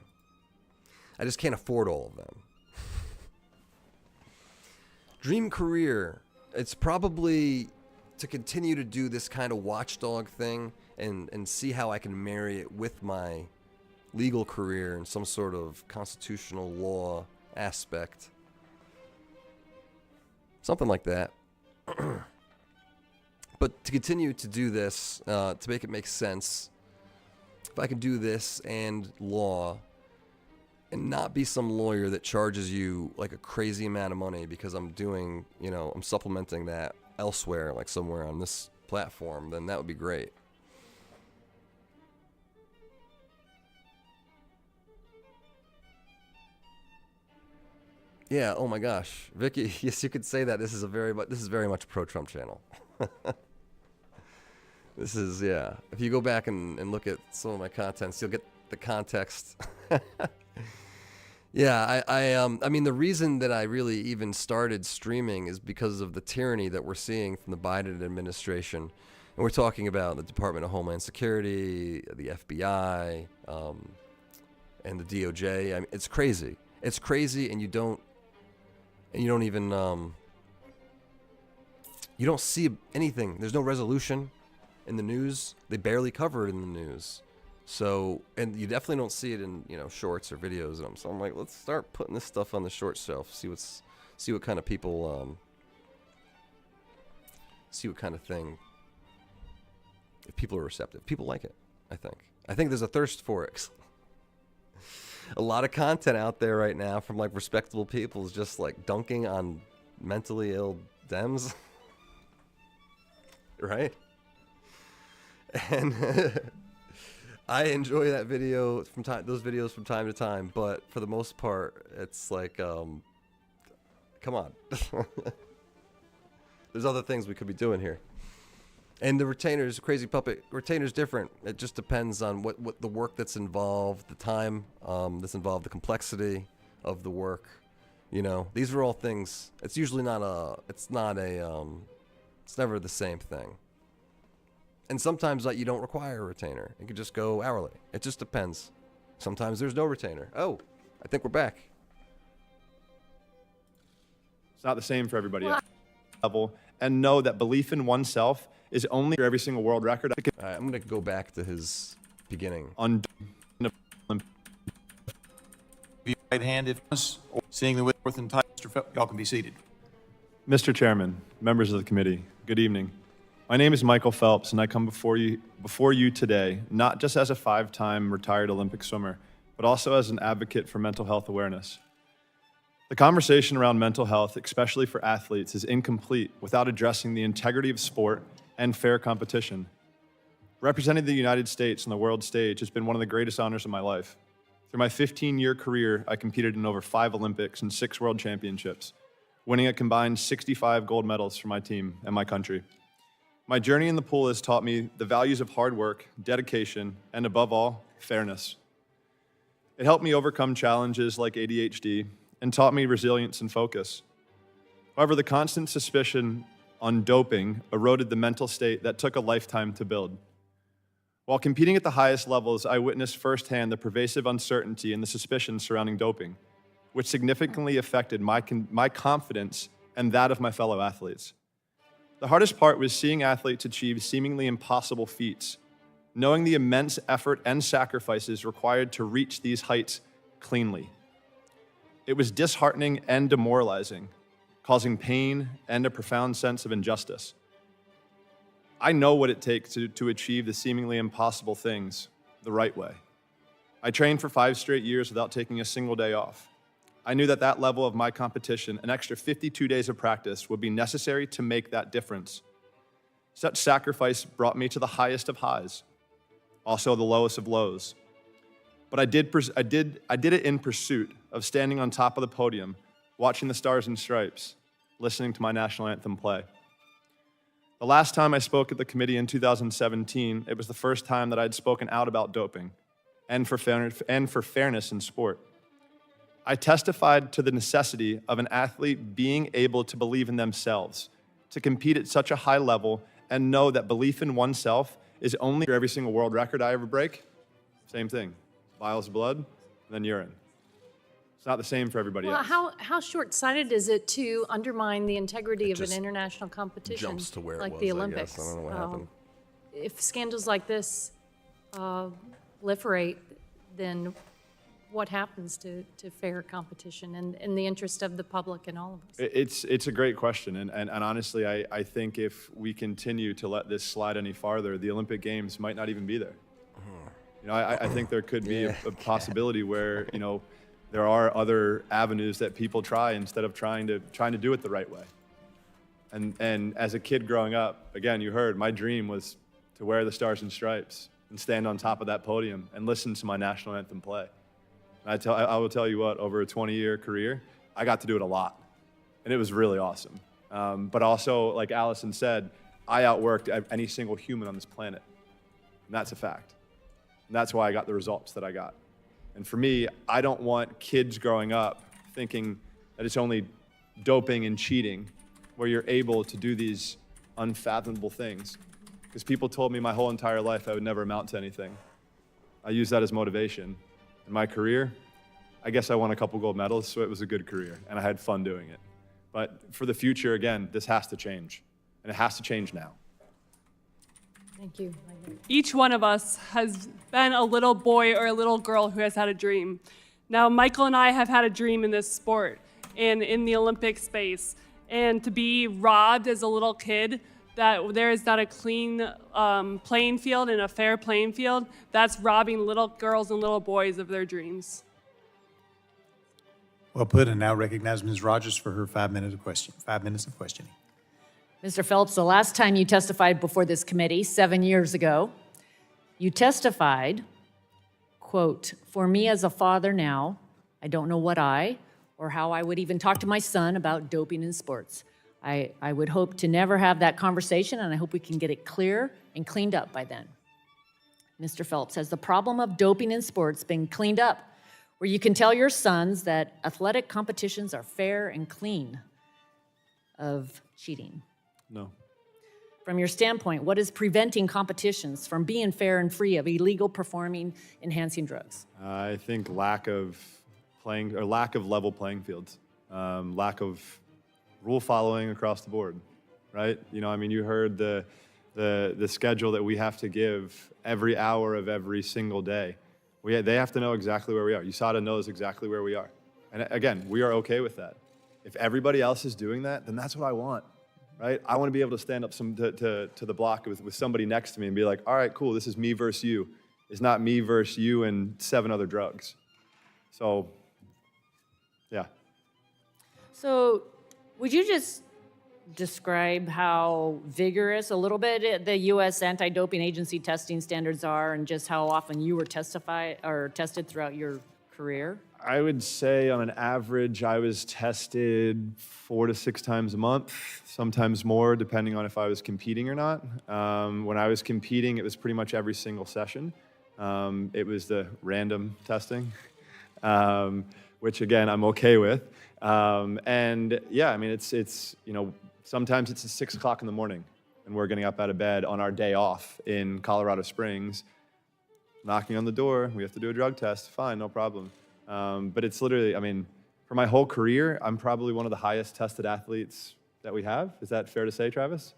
I just can't afford all of them. Dream career. It's probably to continue to do this kind of watchdog thing and see how I can marry it with my legal career in some sort of constitutional law aspect. Something like that. But to continue to do this, to make it make sense, if I can do this and law and not be some lawyer that charges you like a crazy amount of money because I'm doing, I'm supplementing that elsewhere, like somewhere on this platform, then that would be great. Yeah, oh my gosh. Vicky, yes, you could say that. This is very much a pro-Trump channel. This is, yeah. If you go back and look at some of my contents, you'll get the context. Yeah, I mean, the reason that I really even started streaming is because of the tyranny that we're seeing from the Biden administration. And we're talking about the Department of Homeland Security, the FBI, and the DOJ. I mean, it's crazy. It's crazy, and you don't even you don't see anything. There's no resolution in the news. They barely cover it in the news. So, and you definitely don't see it in, shorts or videos. So I'm like, let's start putting this stuff on the short shelf. See what kind of people, see what kind of thing. If people are receptive, people like it. I think there's a thirst for it. A lot of content out there right now from like respectable people is just like dunking on mentally ill Dems, right? And I enjoy those videos from time to time, but for the most part, it's like, come on. There's other things we could be doing here. And the retainers, crazy puppet, retainer's different. It just depends on what the work that's involved, the time that's involved, the complexity of the work. These are all things. It's usually it's never the same thing. And sometimes you don't require a retainer. You can just go hourly. It just depends. Sometimes there's no retainer. Oh, I think we're back. It's not the same for everybody at level. And know that belief in oneself is only every single world record. All right, I'm going to go back to his beginning. On right hand, if seeing the Whitworth and Mr. Phelps, y'all can be seated. Mr. Chairman, members of the committee, good evening. My name is Michael Phelps, and I come before you today, not just as a 5-time retired Olympic swimmer, but also as an advocate for mental health awareness. The conversation around mental health, especially for athletes, is incomplete without addressing the integrity of sport and fair competition. Representing the United States on the world stage has been one of the greatest honors of my life. Through my 15-year career, I competed in over 5 Olympics and 6 World Championships, winning a combined 65 gold medals for my team and my country. My journey in the pool has taught me the values of hard work, dedication, and above all, fairness. It helped me overcome challenges like ADHD and taught me resilience and focus. However, the constant suspicion on doping eroded the mental state that took a lifetime to build. While competing at the highest levels, I witnessed firsthand the pervasive uncertainty and the suspicion surrounding doping, which significantly affected my confidence and that of my fellow athletes. The hardest part was seeing athletes achieve seemingly impossible feats, knowing the immense effort and sacrifices required to reach these heights cleanly. It was disheartening and demoralizing, causing pain and a profound sense of injustice. I know what it takes to achieve the seemingly impossible things the right way. I trained for 5 straight years without taking a single day off. I knew that that level of my competition, an extra 52 days of practice, would be necessary to make that difference. Such sacrifice brought me to the highest of highs, also the lowest of lows. But I did it in pursuit of standing on top of the podium, watching the Stars and Stripes, listening to my national anthem play. The last time I spoke at the committee in 2017, it was the first time that I'd spoken out about doping and for fairness in sport. I testified to the necessity of an athlete being able to believe in themselves, to compete at such a high level and know that belief in oneself is only every single world record I ever break. Same thing, vials of blood, and then urine. It's not the same for everybody Well, else. how short-sighted is it to undermine the integrity of an just international competition Jumps to where it like was, the I guess. Olympics? I don't know what happened. If scandals like this proliferate, then what happens to fair competition and in the interest of the public and all of us? It's a great question, and honestly, I think if we continue to let this slide any farther, the Olympic Games might not even be there. You know, I think there could be a possibility where, you know, there are other avenues that people try instead of trying to do it the right way. And as a kid growing up, again, you heard my dream was to wear the Stars and Stripes and stand on top of that podium and listen to my national anthem play. And I will tell you what, over a 20-year career, I got to do it a lot, and it was really awesome. But also, like Allison said, I outworked any single human on this planet, and that's a fact. And that's why I got the results that I got. And for me, I don't want kids growing up thinking that it's only doping and cheating where you're able to do these unfathomable things. Because people told me my whole entire life I would never amount to anything. I used that as motivation. In my career, I guess I won a couple gold medals, so it was a good career, and I had fun doing it. But for the future, again, this has to change, and it has to change now. Thank you. Each one of us has been a little boy or a little girl who has had a dream. Now, Michael and I have had a dream in this sport and in the Olympic space. And to be robbed as a little kid, that there is not a clean playing field and a fair playing field, that's robbing little girls and little boys of their dreams. Well put, and now recognize Ms. Rogers for her 5 minutes of questioning. Mr. Phelps, the last time you testified before this committee, 7 years ago, you testified, quote, "For me as a father now, I don't know what or how I would even talk to my son about doping in sports. I would hope to never have that conversation, and I hope we can get it clear and cleaned up by then." Mr. Phelps, has the problem of doping in sports been cleaned up, where you can tell your sons that athletic competitions are fair and clean of cheating? No. From your standpoint, what is preventing competitions from being fair and free of illegal performing enhancing drugs? I think lack of level playing fields, lack of rule following across the board, right? You know, I mean, you heard the schedule that we have to give every hour of every single day. They have to know exactly where we are. USADA knows exactly where we are. And again, we are okay with that. If everybody else is doing that, then that's what I want, right? I want to be able to stand up to the block with somebody next to me and be like, all right, cool, this is me versus you. It's not me versus you and 7 other drugs. So, yeah. So would you just describe how vigorous a little bit the U.S. anti-doping agency testing standards are and just how often you were tested throughout your career? I would say on an average, I was tested 4 to 6 times a month, sometimes more, depending on if I was competing or not. When I was competing, it was pretty much every single session. It was the random testing, which again, I'm okay with. And yeah, I mean, it's you know, sometimes it's 6 o'clock in the morning and we're getting up out of bed on our day off in Colorado Springs, knocking on the door, we have to do a drug test, fine, no problem. But it's literally, I mean, for my whole career, I'm probably one of the highest tested athletes that we have. Is that fair to say, Travis?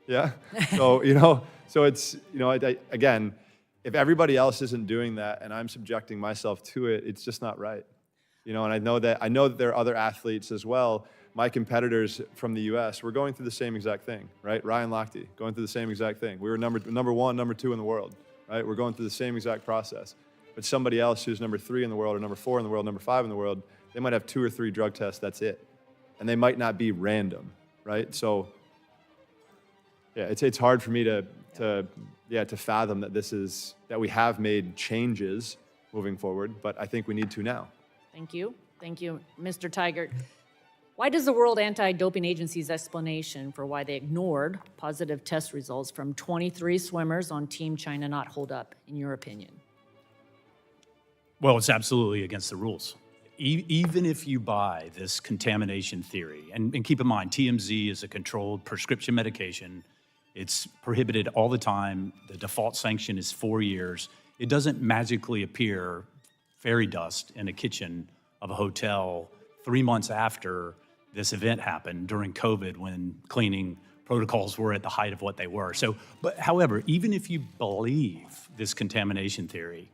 Yeah. So, so it's, again, if everybody else isn't doing that and I'm subjecting myself to it, it's just not right. And I know that there are other athletes as well. My competitors from the U.S. were going through the same exact thing, right? Ryan Lochte going through the same exact thing. We were number one, number two in the world, right? We're going through the same exact process. But somebody else who's number 3 in the world or number 4 in the world, number 5 in the world, they might have 2 or 3 drug tests, that's it. And they might not be random, right? So, yeah, it's hard for me to fathom that we have made changes moving forward, but I think we need to now. Thank you. Thank you, Mr. Tygart. Why does the World Anti-Doping Agency's explanation for why they ignored positive test results from 23 swimmers on Team China not hold up, in your opinion? Well, it's absolutely against the rules. Even if you buy this contamination theory, and keep in mind, TMZ is a controlled prescription medication. It's prohibited all the time. The default sanction is 4 years. It doesn't magically appear fairy dust in a kitchen of a hotel 3 months after this event happened during COVID when cleaning protocols were at the height of what they were. However, even if you believe this contamination theory,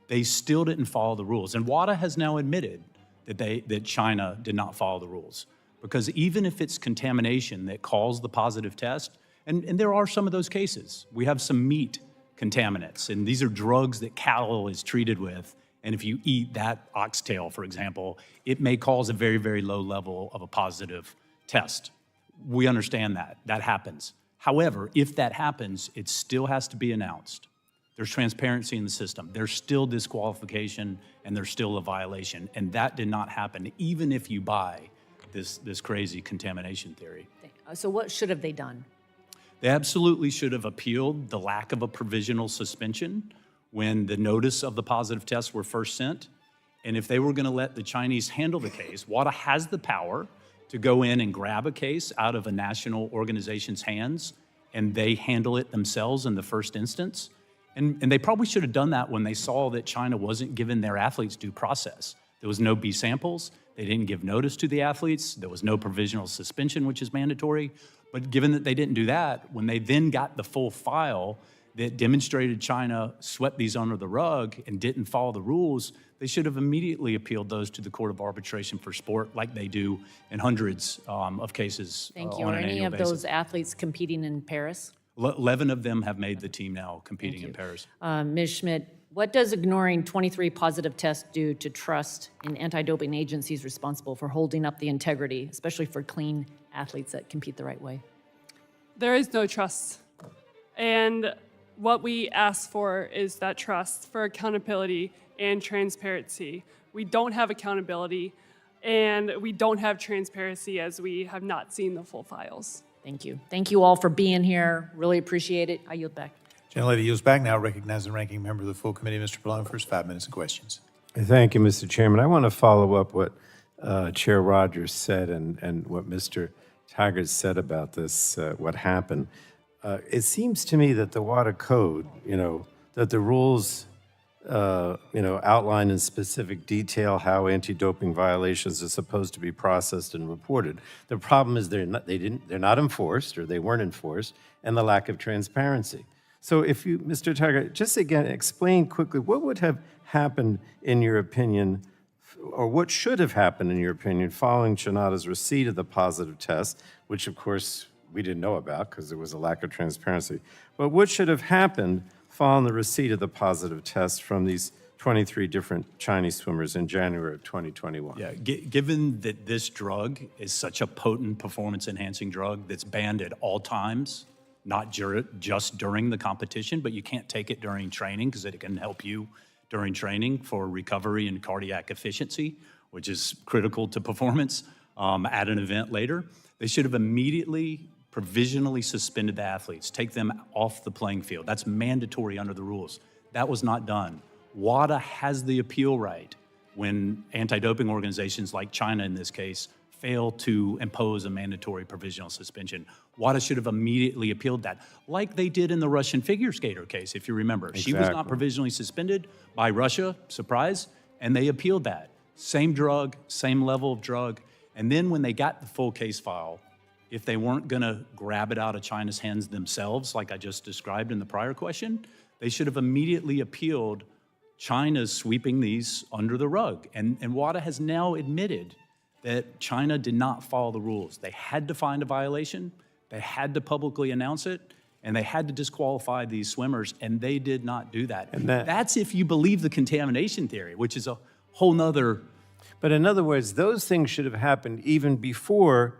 they still didn't follow the rules. And WADA has now admitted that China did not follow the rules. Because even if it's contamination that caused the positive test, and there are some of those cases. We have some meat contaminants, and these are drugs that cattle is treated with. And if you eat that oxtail, for example, it may cause a very, very low level of a positive test. We understand that. That happens. However, if that happens, it still has to be announced. There's transparency in the system. There's still disqualification, and there's still a violation. And that did not happen, even if you buy this crazy contamination theory. So what should have they done? They absolutely should have appealed the lack of a provisional suspension when the notice of the positive tests were first sent. And if they were going to let the Chinese handle the case, WADA has the power to go in and grab a case out of a national organization's hands, and they handle it themselves in the first instance. And they probably should have done that when they saw that China wasn't giving their athletes due process. There was no B samples. They didn't give notice to the athletes. There was no provisional suspension, which is mandatory. But given that they didn't do that, when they then got the full file that demonstrated China swept these under the rug and didn't follow the rules, they should have immediately appealed those to the Court of Arbitration for Sport, like they do in hundreds of cases Thank you. on Are an any annual of basis. those athletes competing in Paris? 11 of them have made the team now competing in Paris. Ms. Schmitt, what does ignoring 23 positive tests do to trust in anti-doping agencies responsible for holding up the integrity, especially for clean athletes that compete the right way? There is no trust. And what we ask for is that trust for accountability and transparency. We don't have accountability, and we don't have transparency as we have not seen the full files. Thank you. Thank you all for being here. Really appreciate it. I yield back. Gentlelady yields back now, recognizing the ranking member of the full committee, Mr. Pallone, for his 5 minutes of questions. Thank you, Mr. Chairman. I want to follow up what Chair Rogers said and what Mr. Tygart said about this, what happened. It seems to me that the WADA code, that the rules, outline in specific detail how anti-doping violations are supposed to be processed and reported. The problem is they're not enforced, or they weren't enforced, and the lack of transparency. So if you, Mr. Tygart, just again explain quickly what would have happened in your opinion, or what should have happened in your opinion, following Shinada's receipt of the positive test, which of course we didn't know about because there was a lack of transparency. But what should have happened following the receipt of the positive test from these 23 different Chinese swimmers in January of 2021? Yeah, given that this drug is such a potent performance-enhancing drug that's banned at all times, not just during the competition, but you can't take it during training because it can help you during training for recovery and cardiac efficiency, which is critical to performance at an event later. They should have immediately provisionally suspended the athletes, take them off the playing field. That's mandatory under the rules. That was not done. WADA has the appeal right when anti-doping organizations like China in this case fail to impose a mandatory provisional suspension. WADA should have immediately appealed that, like they did in the Russian figure skater case, if you remember. Exactly. She was not provisionally suspended by Russia, surprise, and they appealed that. Same drug, same level of drug. And then when they got the full case file, if they weren't going to grab it out of China's hands themselves, like I just described in the prior question, they should have immediately appealed China's sweeping these under the rug. And WADA has now admitted that China did not follow the rules. They had to find a violation, they had to publicly announce it, and they had to disqualify these swimmers, and they did not do that. And that's if you believe the contamination theory, which is a whole nother. But in other words, those things should have happened even before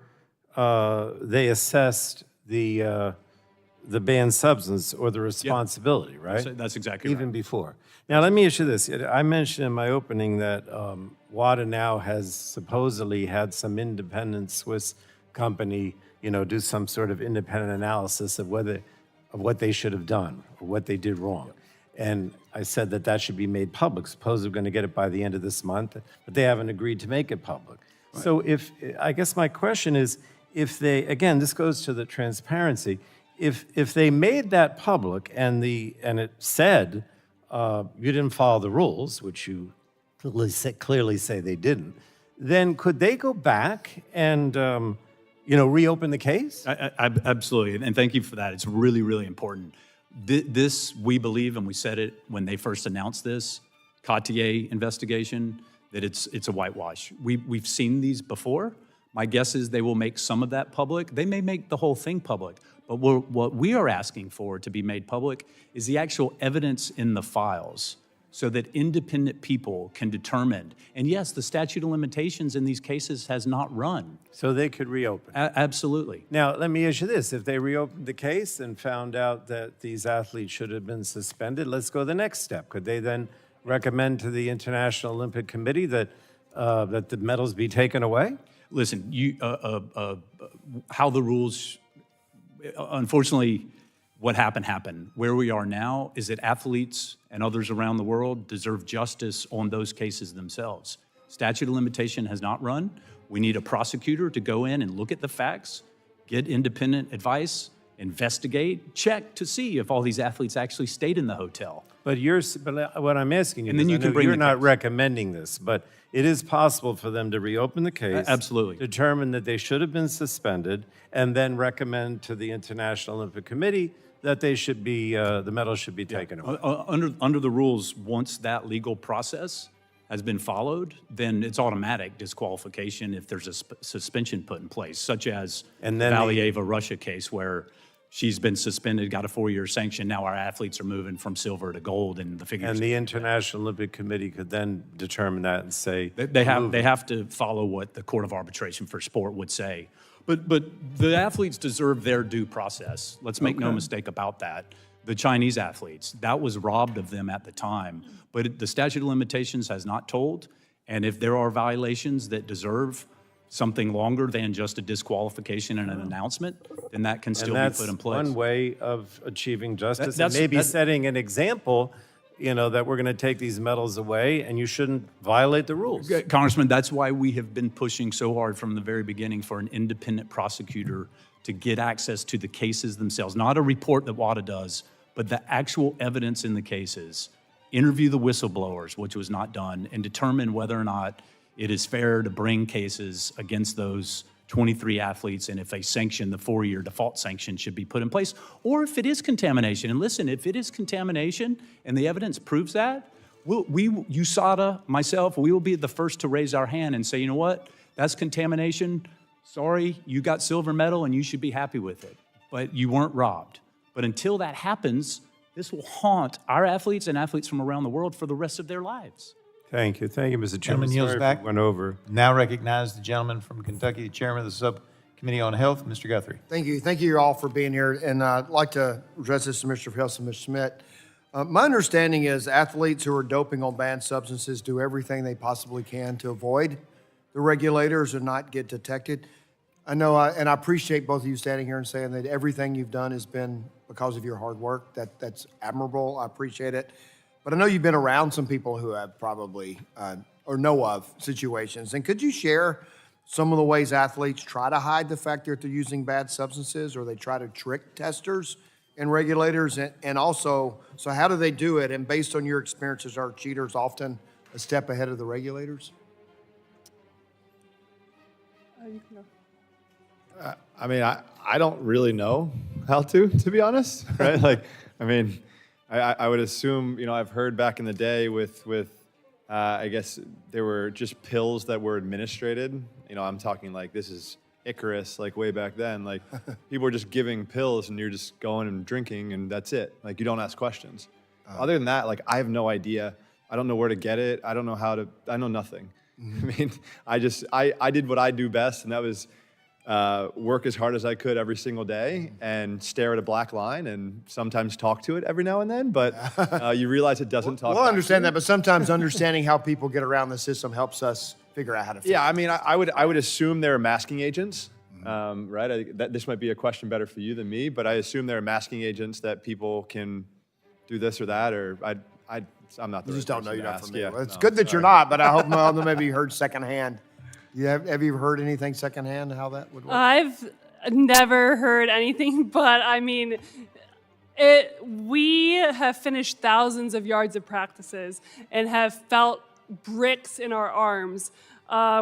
they assessed the banned substance or the responsibility, right? That's exactly Even right. before. Now, let me ask you this. I mentioned in my opening that WADA now has supposedly had some independent Swiss company, do some sort of independent analysis of what they should have done or what they did wrong. And I said that should be made public. Suppose we're going to get it by the end of this month, but they haven't agreed to make it public. Right. So I guess my question is, if they, again, this goes to the transparency, if they made that public and it said you didn't follow the rules, which you clearly say they didn't, then could they go back and reopen the case? Absolutely, and thank you for that. It's really, really important. This, we believe, and we said it when they first announced this Cartier investigation, that it's a whitewash. We've seen these before. My guess is they will make some of that public. They may make the whole thing public. But what we are asking for to be made public is the actual evidence in the files so that independent people can determine. And yes, the statute of limitations in these cases has not run. So they could reopen. Absolutely. Now, let me ask you this. If they reopened the case and found out that these athletes should have been suspended, let's go the next step. Could they then recommend to the International Olympic Committee that the medals be taken away? Listen, how the rules, unfortunately, what happened. Where we are now is that athletes and others around the world deserve justice on those cases themselves. Statute of limitation has not run. We need a prosecutor to go in and look at the facts, get independent advice, investigate, check to see if all these athletes actually stayed in the hotel. But what I'm asking you, and then you can bring you're not case. Recommending this, but it is possible for them to reopen the case. Absolutely. Determine that they should have been suspended, and then recommend to the International Olympic Committee that they should be, the medals should be taken away. Under the rules, once that legal process has been followed, then it's automatic disqualification if there's a suspension put in place, such as the Valieva Russia case where she's been suspended, got a 4-year sanction. Now our athletes are moving from silver to gold in the figure. And the International Olympic Committee could then determine that and say they have to follow what the Court of Arbitration for Sport would say. But the athletes deserve their due process. Let's make no mistake about that. The Chinese athletes, that was robbed of them at the time. But the statute of limitations has not told. And if there are violations that deserve something longer than just a disqualification and an announcement, then that can still be put in place. That's one way of achieving justice. And maybe setting an example, that we're going to take these medals away and you shouldn't violate the rules. Congressman, that's why we have been pushing so hard from the very beginning for an independent prosecutor to get access to the cases themselves. Not a report that WADA does, but the actual evidence in the cases. Interview the whistleblowers, which was not done, and determine whether or not it is fair to bring cases against those 23 athletes, and if a sanction, the 4-year default sanction, should be put in place, or if it is contamination. And listen, if it is contamination and the evidence proves that, USADA, myself, we will be the first to raise our hand and say, you know what, that's contamination. Sorry, you got silver medal and you should be happy with it, but you weren't robbed. But until that happens, this will haunt our athletes and athletes from around the world for the rest of their lives. Thank you, Mr. Chairman. Gentleman yields Sorry back. if we went over. Now recognize the gentleman from Kentucky, the chairman of the Subcommittee on Health, Mr. Guthrie. Thank you. Thank you all for being here. And I'd like to address this to Mr. Phelps and Ms. Schmitt. My understanding is athletes who are doping on banned substances do everything they possibly can to avoid the regulators and not get detected. I know, and I appreciate both of you standing here and saying that everything you've done has been because of your hard work. That's admirable. I appreciate it. But I know you've been around some people who have probably or know of situations. And could you share some of the ways athletes try to hide the fact that they're using bad substances, or they try to trick testers and regulators? And also, so how do they do it? And based on your experiences, are cheaters often a step ahead of the regulators? You can go. I mean, I don't really know how to be honest, right? Like, I mean, I would assume, I've heard back in the day with I guess there were just pills that were administered. I'm talking like this is Icarus, like way back then. Like people were just giving pills and you're just going and drinking and that's it. Like you don't ask questions. Other than that, like I have no idea. I don't know where to get it. I don't know I know nothing. I mean, I did what I do best, and that was work as hard as I could every single day and stare at a black line and sometimes talk to it every now and then, but you realize it doesn't talk. We'll understand that, but sometimes understanding how people get around the system helps us figure out how to fix it. Yeah, I mean, I would assume they're masking agents, right? This might be a question better for you than me, but I assume they're masking agents that people can do this or that, or I'm not the You right just don't person know, you're to not ask. familiar. Yeah, Well, it's no, good that you're sorry. not, but I hope maybe you heard secondhand. Have you heard anything secondhand how that would work? I've never heard anything, but I mean, we have finished thousands of yards of practices and have felt bricks in our arms.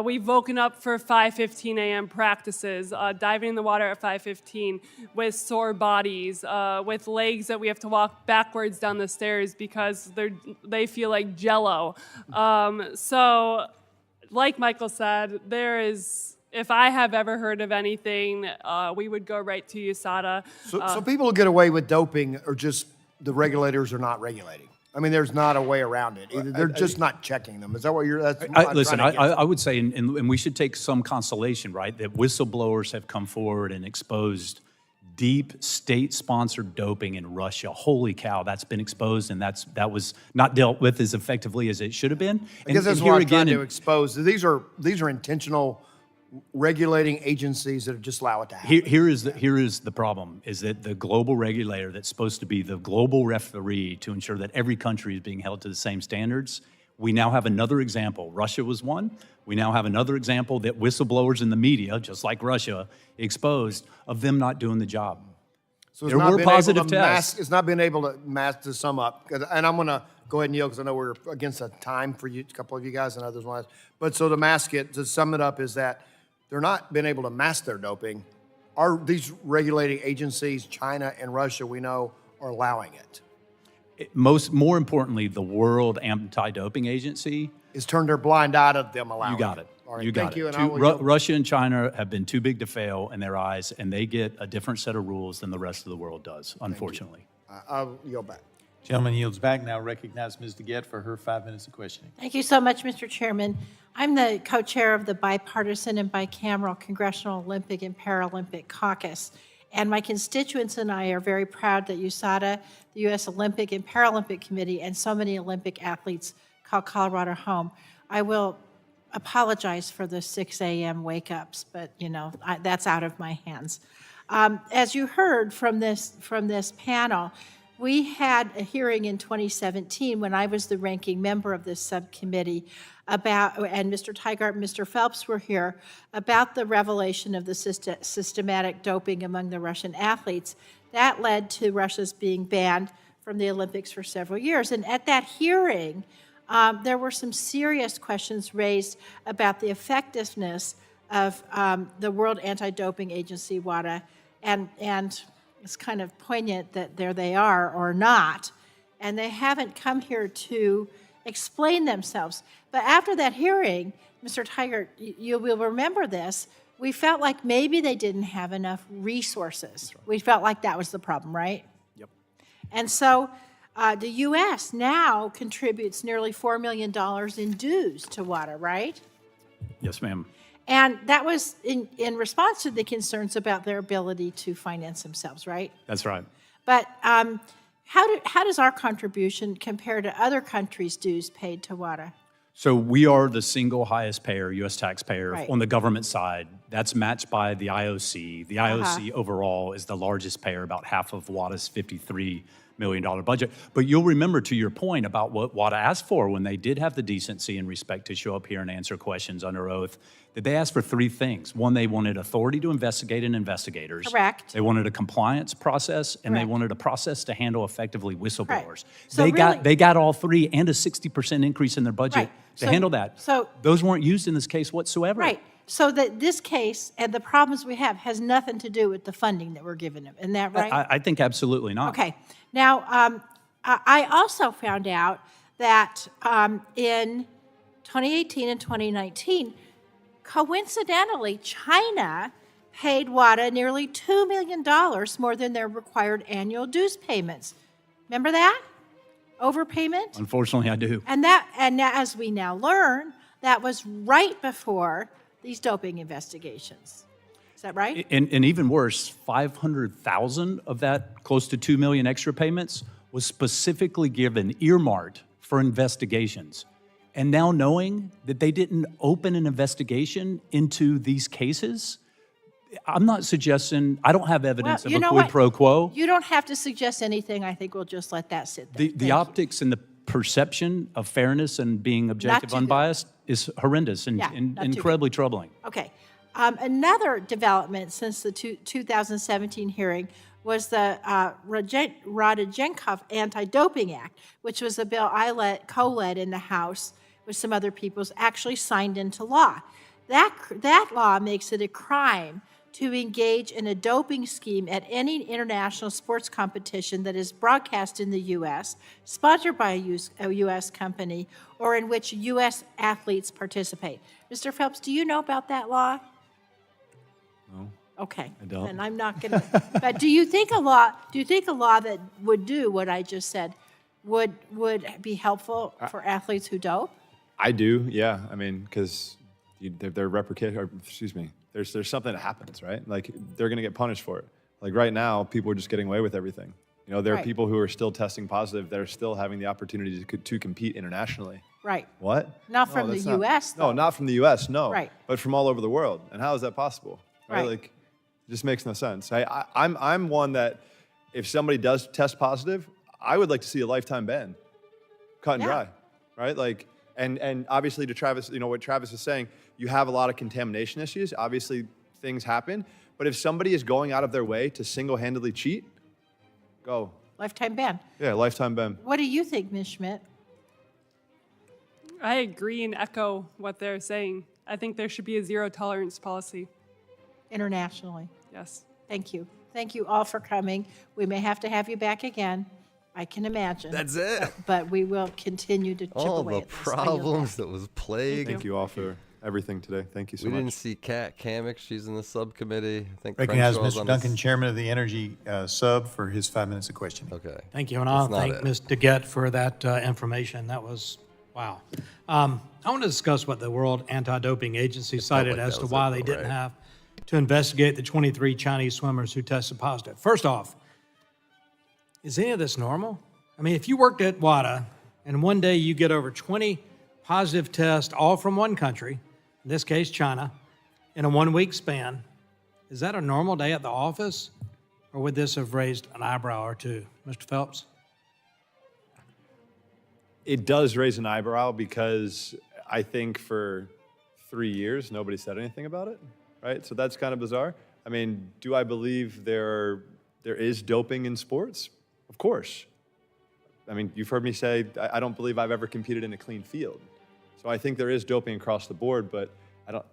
We've woken up for 5:15 a.m. practices, diving in the water at 5:15 with sore bodies, with legs that we have to walk backwards down the stairs because they feel like Jell-O. So, like Michael said, if I have ever heard of anything, we would go right to USADA. So people who get away with doping are just the regulators are not regulating. I mean, there's not a way around it. Either they're just not checking them. Is that what you're? That's what I'm Listen, trying to get to. I would say, and we should take some consolation, right, that whistleblowers have come forward and exposed deep state-sponsored doping in Russia. Holy cow, that's been exposed, and that was not dealt with as effectively as it should have been. I guess that's what I'm trying to expose. These are intentional regulating agencies that just allow it to happen. Here is the problem, is that the global regulator that's supposed to be the global referee to ensure that every country is being held to the same standards, we now have another example. Russia was one. We now have another example that whistleblowers in the media, just like Russia, exposed of them not doing the job. So it's There not were been able positive to tests. It's not been able to to sum up. And I'm going to go ahead and yield because I know we're against a time for you, a couple of you guys and others want to. But so to sum it up is that they're not been able to mask their doping. Are these regulating agencies, China and Russia, we know, are allowing it? More importantly, the World Anti-Doping Agency. Is turned their blind eye to them allowing You got it. All right, You got thank you. it. And I will yield. Russia and China have been too big to fail in their eyes, and they get a different set of rules than the rest of the world does, unfortunately. I'll yield back. Gentleman yields back. Now recognize Ms. DeGette for her 5 minutes of questioning. Thank you so much, Mr. Chairman. I'm the co-chair of the bipartisan and bicameral Congressional Olympic and Paralympic Caucus. And my constituents and I are very proud that USADA, the U.S. Olympic and Paralympic Committee, and so many Olympic athletes call Colorado home. I will apologize for the 6 a.m. wake-ups, but, that's out of my hands. As you heard from this panel, we had a hearing in 2017 when I was the ranking member of this subcommittee and Mr. Tygart and Mr. Phelps were here, about the revelation of the systematic doping among the Russian athletes. That led to Russia's being banned from the Olympics for several years. And at that hearing, there were some serious questions raised about the effectiveness of the World Anti-Doping Agency, WADA, and it's kind of poignant that there they are or not, and they haven't come here to explain themselves. But after that hearing, Mr. Tygart, you will remember this, we felt like maybe they didn't have enough resources. Right. We felt like that was the problem, right? Yep. And so the U.S. now contributes nearly $4 million in dues to WADA, right? Yes, ma'am. And that was in response to the concerns about their ability to finance themselves, right? That's right. But how does our contribution compare to other countries' dues paid to WADA? So we are the single highest payer, U.S. taxpayer, Right. on the government side. That's matched by the IOC. The IOC overall is the largest payer, about half of WADA's $53 million budget. But you'll remember, to your point about what WADA asked for when they did have the decency and respect to show up here and answer questions under oath, that they asked for three things. One, they wanted authority to investigate and investigators. Correct. They wanted a compliance process, and they Correct. wanted a process to handle effectively whistleblowers. So They got all three, and a 60% increase in their budget Right. to So- handle that. so- those weren't used in this case whatsoever. Right. so that this case and the problems we have has nothing to do with the funding that we're giving them. Isn't that right? I think absolutely not. Okay. Now, I also found out that in 2018 and 2019, coincidentally, China paid WADA nearly $2 million more than their required annual dues payments. Remember that? Overpayment? Unfortunately, I do. And now, as we now learn, that was right before these doping investigations. Is that right? And even worse, 500,000 of that close to 2 million extra payments was specifically given, earmarked for investigations. And now knowing that they didn't open an investigation into these cases, I'm not suggesting, I don't have evidence of a quid pro quo. You don't have to suggest anything. I think we'll just let that sit there. The optics and the perception of fairness and being objective, too good. unbiased is horrendous and, Yeah, and not too good. incredibly troubling. Okay. Another development since the 2017 hearing was the Rodchenkov Anti-Doping Act, which was a bill I co-led in the House with some other people, actually signed into law. That law makes it a crime to engage in a doping scheme at any international sports competition that is broadcast in the U.S., sponsored by a U.S. company, or in which U.S. athletes participate. Mr. Phelps, do you know about that law? No. Okay. I don't. And I'm not going to. But do you think a law that would do what I just said would be helpful for athletes who dope? I do, yeah. I mean, because they're replicated, or excuse me, there's something that happens, right? Like, they're going to get punished for it. Like, right now, people are just getting away with everything. You know, there are Right. people who are still testing positive that are still having the opportunity to compete internationally. Right. What? Not from the that's not- U.S., No, though. not from the U.S., no. Right. But from all over the world. And how is that possible? Right. Like, it just makes no sense. I'm one that if somebody does test positive, I would like to see a lifetime ban. Cut and Yeah. dry, right? Like, and obviously to Travis, you know, what Travis is saying, you have a lot of contamination issues. Obviously, things happen. But if somebody is going out of their way to single-handedly cheat, go. Lifetime ban. Yeah, lifetime ban. What do you think, Ms. Schmitt? I agree and echo what they're saying. I think there should be a zero tolerance policy. Internationally. Yes. Thank you. Thank you all for coming. We may have to have you back again. I can imagine. That's it. But we will continue to chip All away the at this. I yield problems back. that was plagued. Thank you all for everything today. Thank you so We much. didn't see Kat Kamek. She's in the subcommittee. I think Recognize Crenshaw's Mr. on Duncan, this- Chairman of the Energy Sub, for his 5 minutes of questioning. Okay. Thank you, and I'll That's not thank it. Ms. Tygart for that information. That was, wow. I want to discuss what the World Anti-Doping Agency cited like as that to was why it, they though, didn't right? have to investigate the 23 Chinese swimmers who tested positive. First off, is any of this normal? I mean, if you worked at WADA and one day you get over 20 positive tests, all from one country, in this case China, in a 1-week span, is that a normal day at the office? Or would this have raised an eyebrow or two? Mr. Phelps? It does raise an eyebrow because I think for 3 years, nobody said anything about it, right? So that's kind of bizarre. I mean, do I believe there is doping in sports? Of course. I mean, you've heard me say, I don't believe I've ever competed in a clean field. So I think there is doping across the board, but I don't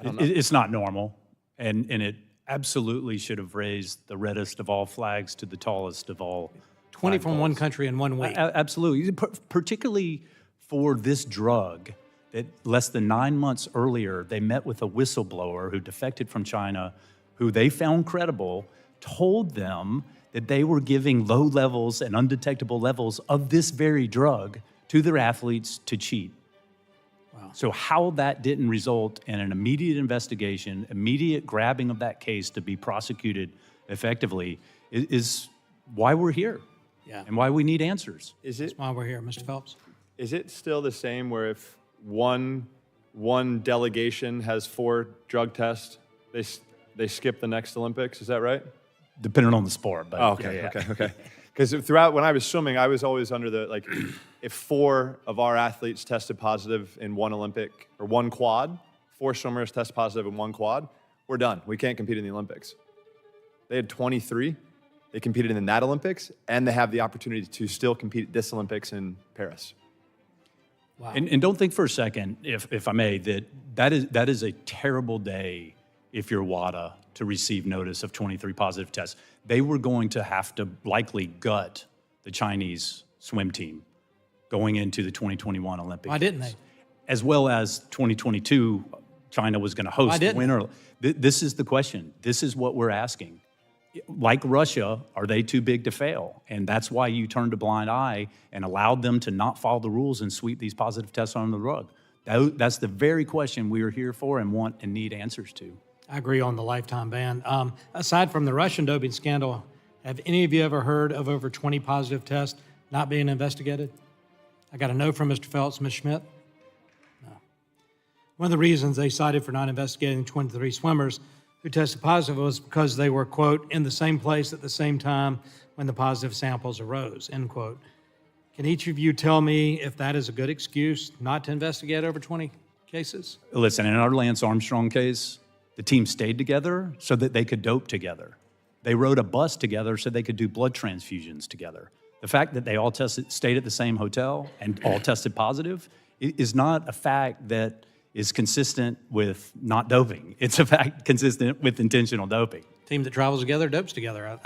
know. It's not normal, and it absolutely should have raised the reddest of all flags to the tallest of all 20 from one flagpoles. country in 1 week. Absolutely, particularly for this drug that less than 9 months earlier, they met with a whistleblower who defected from China, who they found credible, told them that they were giving low levels and undetectable levels of this very drug to their athletes to cheat. Wow. So how that didn't result in an immediate investigation, immediate grabbing of that case to be prosecuted effectively is why we're here. Yeah. And why we need answers. Is That's it why we're here, Mr. Phelps. is it still the same where if one delegation has 4 drug tests, they skip the next Olympics? Is that right? Depending on the sport, but Oh, okay, yeah, yeah. okay. Because throughout, when I was swimming, I was always under the, like, if 4 of our athletes tested positive in one Olympic, or one quad, 4 swimmers test positive in one quad, we're done. We can't compete in the Olympics. They had 23. They competed in that Olympics, and they have the opportunity to still compete at this Olympics in Paris. Wow. And don't think for a second, if I may, that is a terrible day if you're WADA to receive notice of 23 positive tests. They were going to have to likely gut the Chinese swim team going into the 2021 Olympics. Why didn't they? As well as 2022, China was going to host the winter. This is the question. This is what we're asking. Like Russia, are they too big to fail? And that's why you turned a blind eye and allowed them to not follow the rules and sweep these positive tests under the rug. That's the very question we are here for and want and need answers to. I agree on the lifetime ban. Aside from the Russian doping scandal, have any of you ever heard of over 20 positive tests not being investigated? I got a no from Mr. Phelps. Ms. Schmitt? No. One of the reasons they cited for not investigating 23 swimmers who tested positive was because they were, quote, in the same place at the same time when the positive samples arose, end quote. Can each of you tell me if that is a good excuse not to investigate over 20 cases? Listen, in our Lance Armstrong case, the team stayed together so that they could dope together. They rode a bus together so they could do blood transfusions together. The fact that they all stayed at the same hotel and all tested positive is not a fact that is consistent with not doping. It's a fact consistent with intentional doping. Team that travels together, dopes together.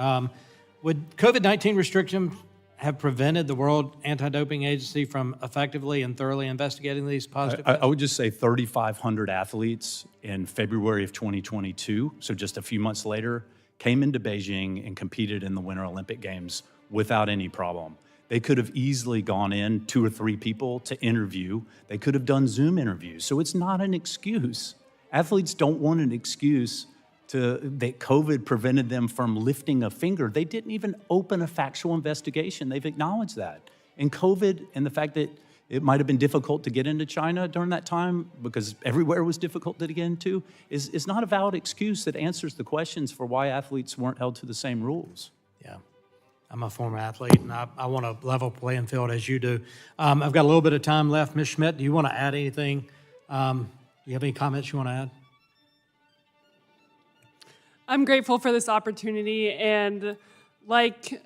Would COVID-19 restrictions have prevented the World Anti-Doping Agency from effectively and thoroughly investigating these positive tests? I would just say 3,500 athletes in February of 2022, so just a few months later, came into Beijing and competed in the Winter Olympic Games without any problem. They could have easily gone in 2 or 3 people to interview. They could have done Zoom interviews. So it's not an excuse. Athletes don't want an excuse that COVID prevented them from lifting a finger. They didn't even open a factual investigation. They've acknowledged that. And COVID and the fact that it might have been difficult to get into China during that time because everywhere was difficult to get into is not a valid excuse that answers the questions for why athletes weren't held to the same rules. Yeah. I'm a former athlete, and I want a level playing field as you do. I've got a little bit of time left. Ms. Schmitt, do you want to add anything? Do you have any comments you want to add? I'm grateful for this opportunity, and like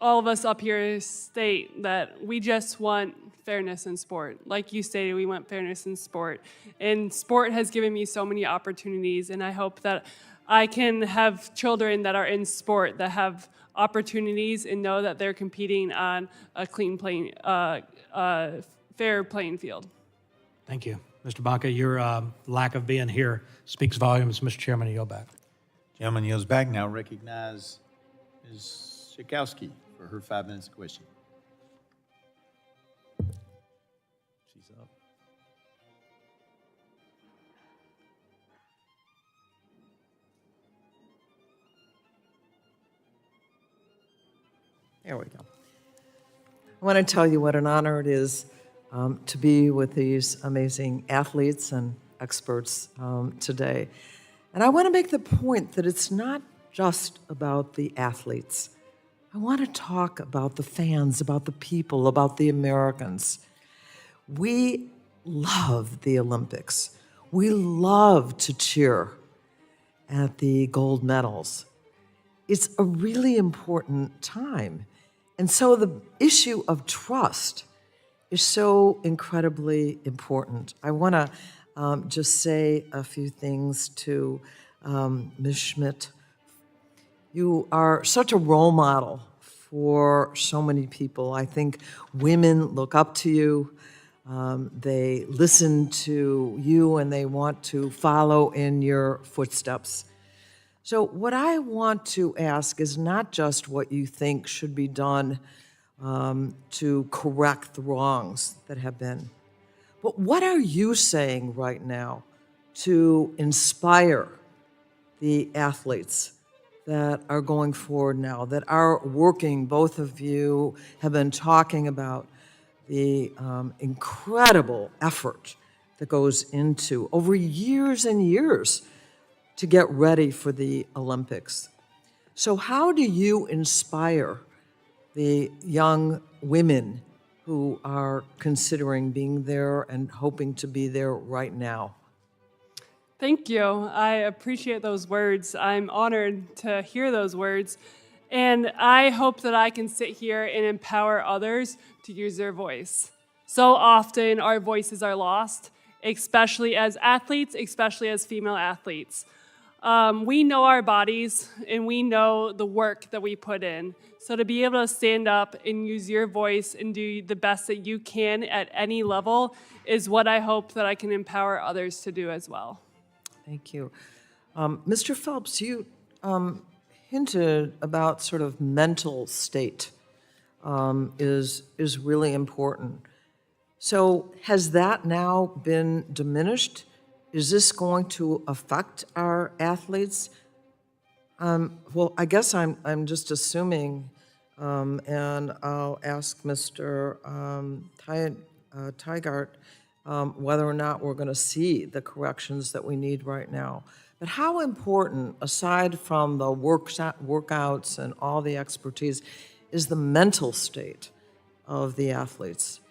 all of us up here state that we just want fairness in sport. Like you stated, we want fairness in sport. And sport has given me so many opportunities, and I hope that I can have children that are in sport that have opportunities and know that they're competing on a fair playing field. Thank you. Mr. Banka, your lack of being here speaks volumes. Mr. Chairman, you go back. Gentleman yields back. Now recognize Ms. Schakowsky for her 5 minutes of question. She's up. There we go. I want to tell you what an honor it is to be with these amazing athletes and experts today. And I want to make the point that it's not just about the athletes. I want to talk about the fans, about the people, about the Americans. We love the Olympics. We love to cheer at the gold medals. It's a really important time. And so the issue of trust is so incredibly important. I want to just say a few things to Ms. Schmitt. You are such a role model for so many people. I think women look up to you. They listen to you and they want to follow in your footsteps. So what I want to ask is not just what you think should be done to correct the wrongs that have been, but what are you saying right now to inspire the athletes that are going forward now, that are working? Both of you have been talking about the incredible effort that goes into over years and years to get ready for the Olympics. So how do you inspire the young women who are considering being there and hoping to be there right now? Thank you. I appreciate those words. I'm honored to hear those words. And I hope that I can sit here and empower others to use their voice. So often our voices are lost, especially as athletes, especially as female athletes. We know our bodies and we know the work that we put in. So to be able to stand up and use your voice and do the best that you can at any level is what I hope that I can empower others to do as well. Thank you. Mr. Phelps, you hinted about sort of mental state is really important. So has that now been diminished? Is this going to affect our athletes? Well, I guess I'm just assuming, and I'll ask Mr. Tygart whether or not we're going to see the corrections that we need right now. But how important, aside from the workouts and all the expertise, is the mental state of the athletes?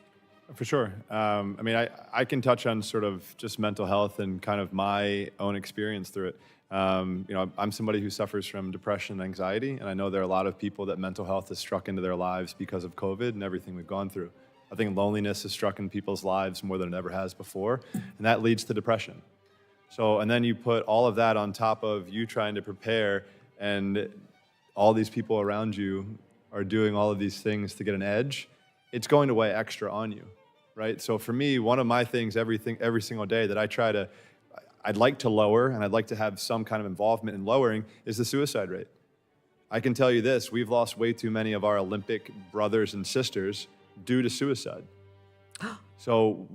For sure. I mean, I can touch on sort of just mental health and kind of my own experience through it. You know, I'm somebody who suffers from depression and anxiety, and I know there are a lot of people that mental health has struck into their lives because of COVID and everything we've gone through. I think loneliness has struck in people's lives more than it ever has before, and that leads to depression. So, and then you put all of that on top of you trying to prepare, and all these people around you are doing all of these things to get an edge. It's going to weigh extra on you, right? So for me, one of my things every single day that I'd like to lower, and I'd like to have some kind of involvement in lowering, is the suicide rate. I can tell you this, we've lost way too many of our Olympic brothers and sisters due to suicide. So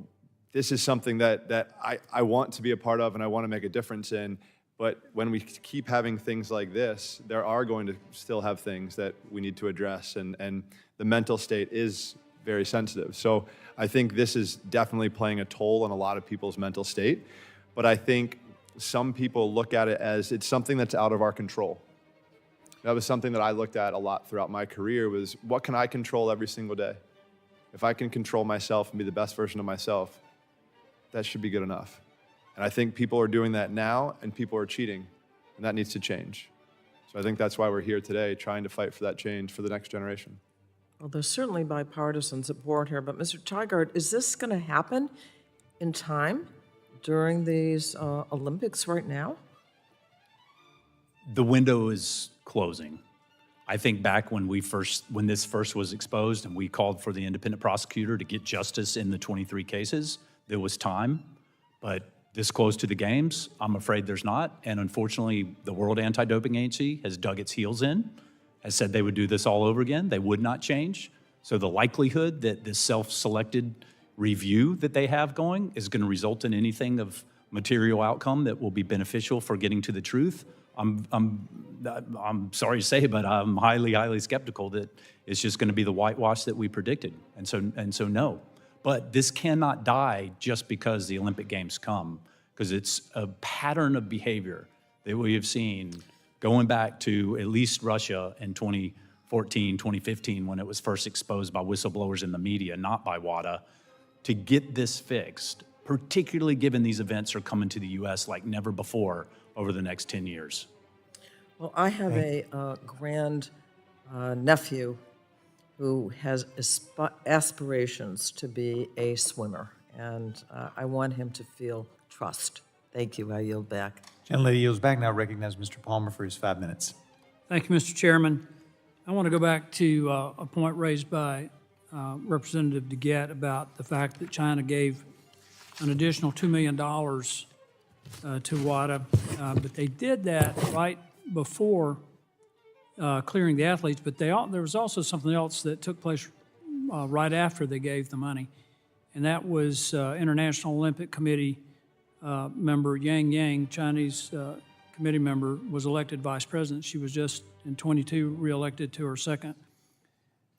this is something that I want to be a part of and I want to make a difference in. But when we keep having things like this, there are going to still have things that we need to address, and the mental state is very sensitive. So I think this is definitely playing a toll on a lot of people's mental state. But I think some people look at it as it's something that's out of our control. That was something that I looked at a lot throughout my career, was what can I control every single day? If I can control myself and be the best version of myself, that should be good enough. And I think people are doing that now, and people are cheating, and that needs to change. So I think that's why we're here today, trying to fight for that change for the next generation. Well, there's certainly bipartisan support here, but Mr. Tygart, is this going to happen in time during these Olympics right now? The window is closing. I think back when this first was exposed and we called for the independent prosecutor to get justice in the 23 cases, there was time. But this close to the games, I'm afraid there's not. And unfortunately, the World Anti-Doping Agency has dug its heels in, has said they would do this all over again. They would not change. So the likelihood that this self-selected review that they have going is going to result in anything of material outcome that will be beneficial for getting to the truth, I'm sorry to say, but I'm highly skeptical that it's just going to be the whitewash that we predicted. And so no. But this cannot die just because the Olympic Games come, because it's a pattern of behavior that we have seen going back to at least Russia in 2014, 2015, when it was first exposed by whistleblowers in the media, not by WADA, to get this fixed, particularly given these events are coming to the U.S. like never before over the next 10 years. Well, I have a grand nephew who has aspirations to be a swimmer, and I want him to feel trust. Thank you. I yield back. Gentlelady yields back. Now recognize Mr. Palmer for his 5 minutes. Thank you, Mr. Chairman. I want to go back to a point raised by Representative Tygart about the fact that China gave an additional $2 million to WADA, but they did that right before clearing the athletes, but there was also something else that took place right after they gave the money, and that was International Olympic Committee member Yang, Chinese committee member, was elected vice president. She was just in 22 reelected to her second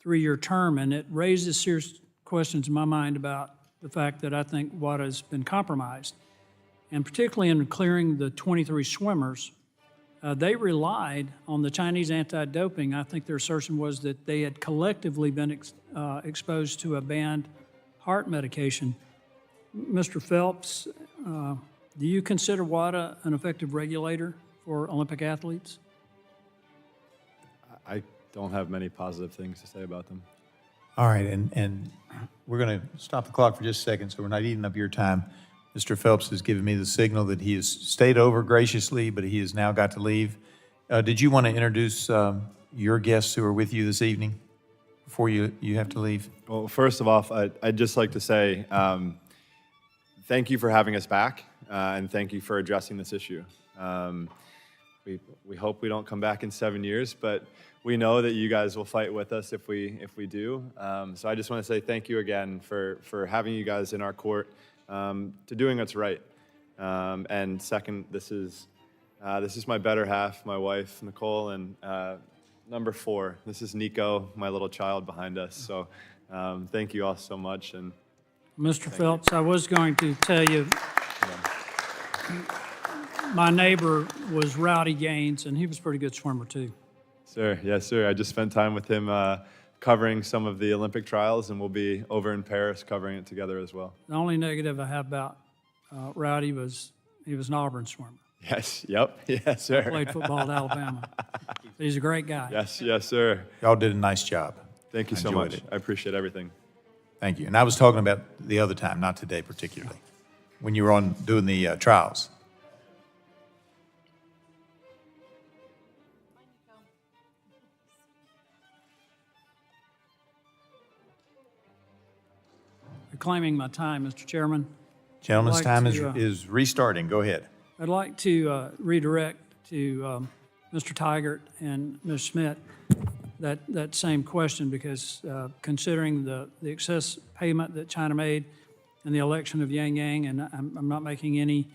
three-year term, and it raises serious questions in my mind about the fact that I think WADA has been compromised. And particularly in clearing the 23 swimmers, they relied on the Chinese anti-doping. I think their assertion was that they had collectively been exposed to a banned heart medication. Mr. Phelps, do you consider WADA an effective regulator for Olympic athletes? I don't have many positive things to say about them. All right, and we're going to stop the clock for just a second, so we're not eating up your time. Mr. Phelps has given me the signal that he has stayed over graciously, but he has now got to leave. Did you want to introduce your guests who are with you this evening before you have to leave? Well, first of all, I'd just like to say thank you for having us back, and thank you for addressing this issue. We hope we don't come back in 7 years, but we know that you guys will fight with us if we do. So I just want to say thank you again for having you guys in our court, to doing what's right. And second, this is my better half, my wife, Nicole, and number 4, this is Nico, my little child behind us. So thank you all so much. And Mr. Phelps, I was going to tell you, my neighbor was Rowdy Gaines, and he was a pretty good swimmer, too. Sir, yes, sir. I just spent time with him covering some of the Olympic trials, and we'll be over in Paris covering it together as well. The only negative I have about Rowdy was he was an Auburn swimmer. Yes, yep, yes, sir. Played football at Alabama. He's a great guy. Yes, yes, sir. Y'all did a nice job. Thank you so enjoyed much. it. I appreciate everything. Thank you. And I was talking about the other time, not today particularly, when you were on doing the trials. Reclaiming my time, Mr. Chairman. Gentleman's I'd like time to, is restarting. Go ahead. I'd like to redirect to Mr. Tygart and Ms. Schmitt that same question, because considering the excess payment that China made in the election of Yang Yang, and I'm not making any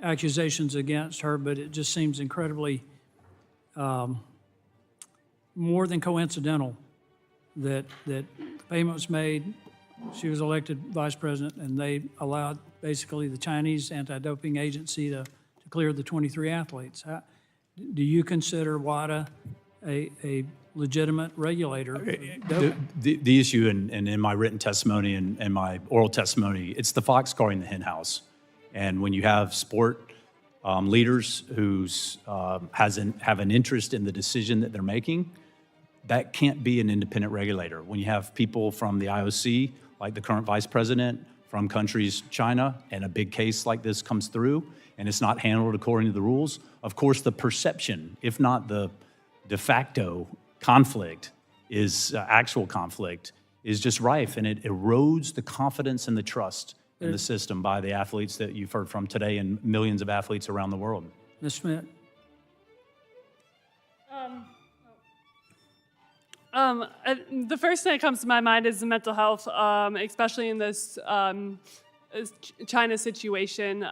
accusations against her, but it just seems incredibly more than coincidental that the payment was made, she was elected vice president, and they allowed basically the Chinese anti-doping agency to clear the 23 athletes. Do you consider WADA a legitimate regulator? The issue, and in my written testimony and my oral testimony, it's the fox guarding the hen house. And when you have sport leaders who have an interest in the decision that they're making, that can't be an independent regulator. When you have people from the IOC, like the current vice president, from countries, China, and a big case like this comes through, and it's not handled according to the rules, of course the perception, if not the de facto conflict, is actual conflict, is just rife, and it erodes the confidence and the trust in the system by the athletes that you've heard from today and millions of athletes around the world. Ms. Schmitt? The first thing that comes to my mind is the mental health, especially in this China situation.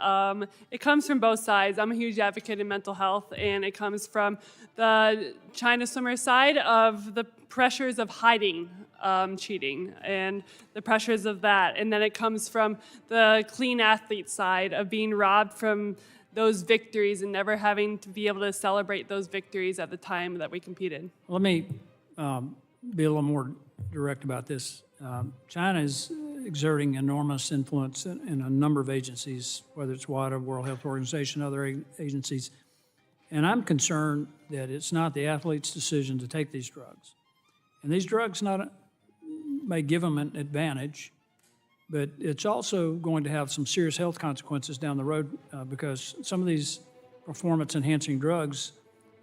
It comes from both sides. I'm a huge advocate in mental health, and it comes from the China swimmer side of the pressures of hiding cheating and the pressures of that. And then it comes from the clean athlete side of being robbed from those victories and never having to be able to celebrate those victories at the time that we competed. Let me be a little more direct about this. China is exerting enormous influence in a number of agencies, whether it's WADA, World Health Organization, other agencies. And I'm concerned that it's not the athlete's decision to take these drugs. And these drugs may give them an advantage, but it's also going to have some serious health consequences down the road because some of these performance-enhancing drugs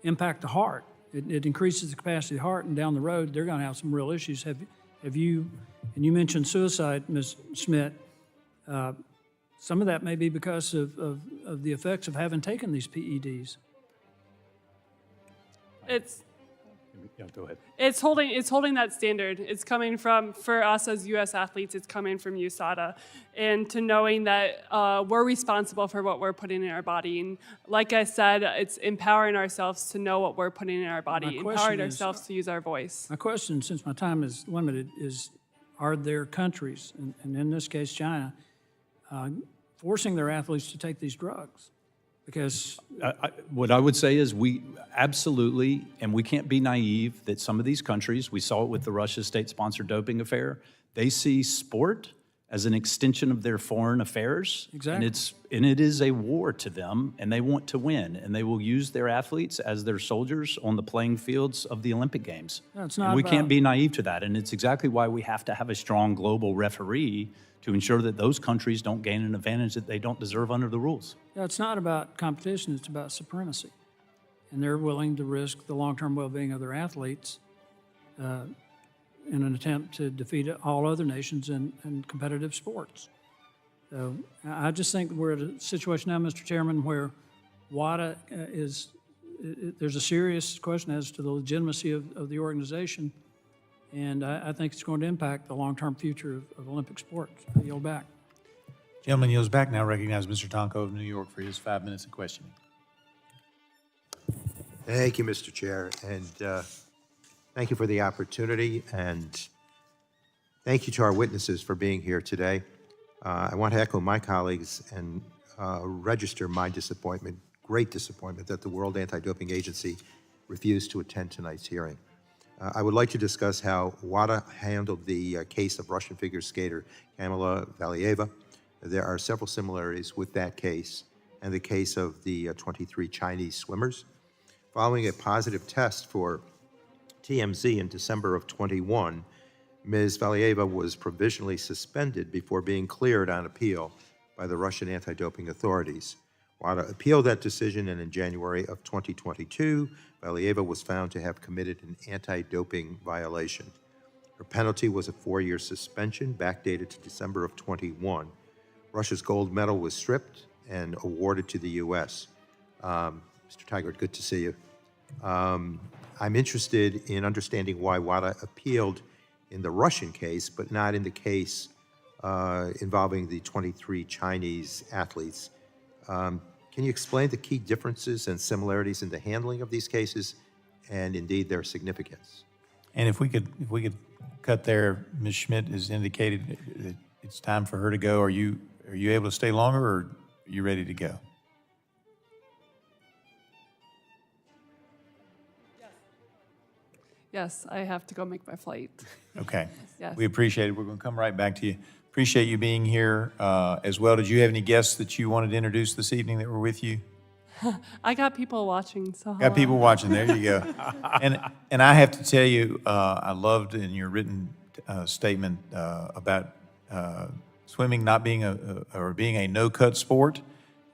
impact the heart. It increases the capacity of the heart, and down the road, they're going to have some real issues. Have you, and you mentioned suicide, Ms. Schmitt, some of that may be because of the effects of having taken these PEDs. Yeah, go ahead. It's holding that standard. It's coming from, for us as U.S. athletes, it's coming from USADA, and to knowing that we're responsible for what we're putting in our body. And like I said, it's empowering ourselves to know what we're putting in our body, empowering ourselves to use our voice. My question, since my time is limited, is are there countries, and in this case China, forcing their athletes to take these drugs? Because what I would say is we absolutely, and we can't be naive that some of these countries, we saw it with the Russia state-sponsored doping affair, they see sport as an extension of their foreign affairs. Exactly. And it is a war to them, and they want to win, and they will use their athletes as their soldiers on the playing fields of the Olympic Games. No, it's And not we can't about- be naive to that, and it's exactly why we have to have a strong global referee to ensure that those countries don't gain an advantage that they don't deserve under the rules. Yeah, it's not about competition, it's about supremacy. And they're willing to risk the long-term well-being of their athletes in an attempt to defeat all other nations in competitive sports. So I just think we're at a situation now, Mr. Chairman, where WADA there's a serious question as to the legitimacy of the organization, and I think it's going to impact the long-term future of Olympic sports. I yield back. Gentleman yields back. Now recognize Mr. Tonko of New York for his 5 minutes of questioning. Thank you, Mr. Chair, and thank you for the opportunity, and thank you to our witnesses for being here today. I want to echo my colleagues and register my disappointment, great disappointment, that the World Anti-Doping Agency refused to attend tonight's hearing. I would like to discuss how WADA handled the case of Russian figure skater Kamila Valieva. There are several similarities with that case and the case of the 23 Chinese swimmers. Following a positive test for TMZ in December of 21, Ms. Valieva was provisionally suspended before being cleared on appeal by the Russian anti-doping authorities. WADA appealed that decision, and in January of 2022, Valieva was found to have committed an anti-doping violation. Her penalty was a 4-year suspension, backdated to December of 21. Russia's gold medal was stripped and awarded to the U.S. Mr. Tygart, good to see you. I'm interested in understanding why WADA appealed in the Russian case, but not in the case involving the 23 Chinese athletes. Can you explain the key differences and similarities in the handling of these cases, and indeed their significance? And if we could cut there, Ms. Schmitt has indicated that it's time for her to go. Are you able to stay longer, or are you ready to go? Yes, I have to go make my flight. Okay. Yes. We appreciate it. We're going to come right back to you. Appreciate you being here as well. Did you have any guests that you wanted to introduce this evening that were with you? I got people watching, so Got people watching. There you go. And I have to tell you, I loved in your written statement about swimming not being being a no-cut sport.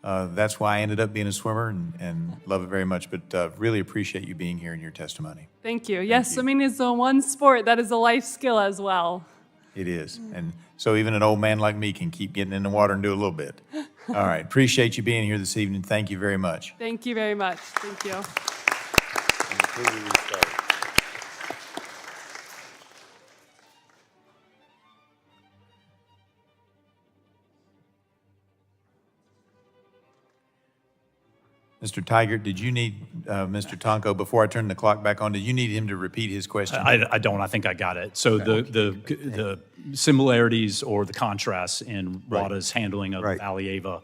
That's why I ended up being a swimmer, and love it very much. But really appreciate you being here and your testimony. Thank you. Yes, swimming is the one sport that is a life skill as well. It is. And so even an old man like me can keep getting in the water and do a little bit. All right. Appreciate you being here this evening. Thank you very much. Thank you very much. Thank you. Mr. Tygart, did you need Mr. Tonko, before I turn the clock back on, did you need him to repeat his question? I don't. I think I got it. So the similarities or the contrasts in WADA's handling of Valieva,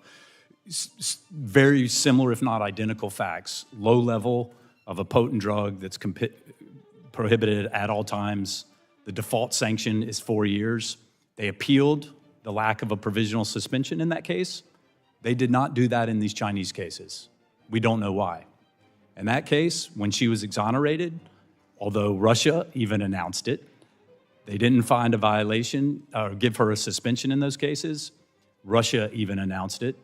very similar, if not identical facts. Low level of a potent drug that's prohibited at all times. The default sanction is 4 years. They appealed the lack of a provisional suspension in that case. They did not do that in these Chinese cases. We don't know why. In that case, when she was exonerated, although Russia even announced it, they didn't find a violation or give her a suspension in those cases. Russia even announced it.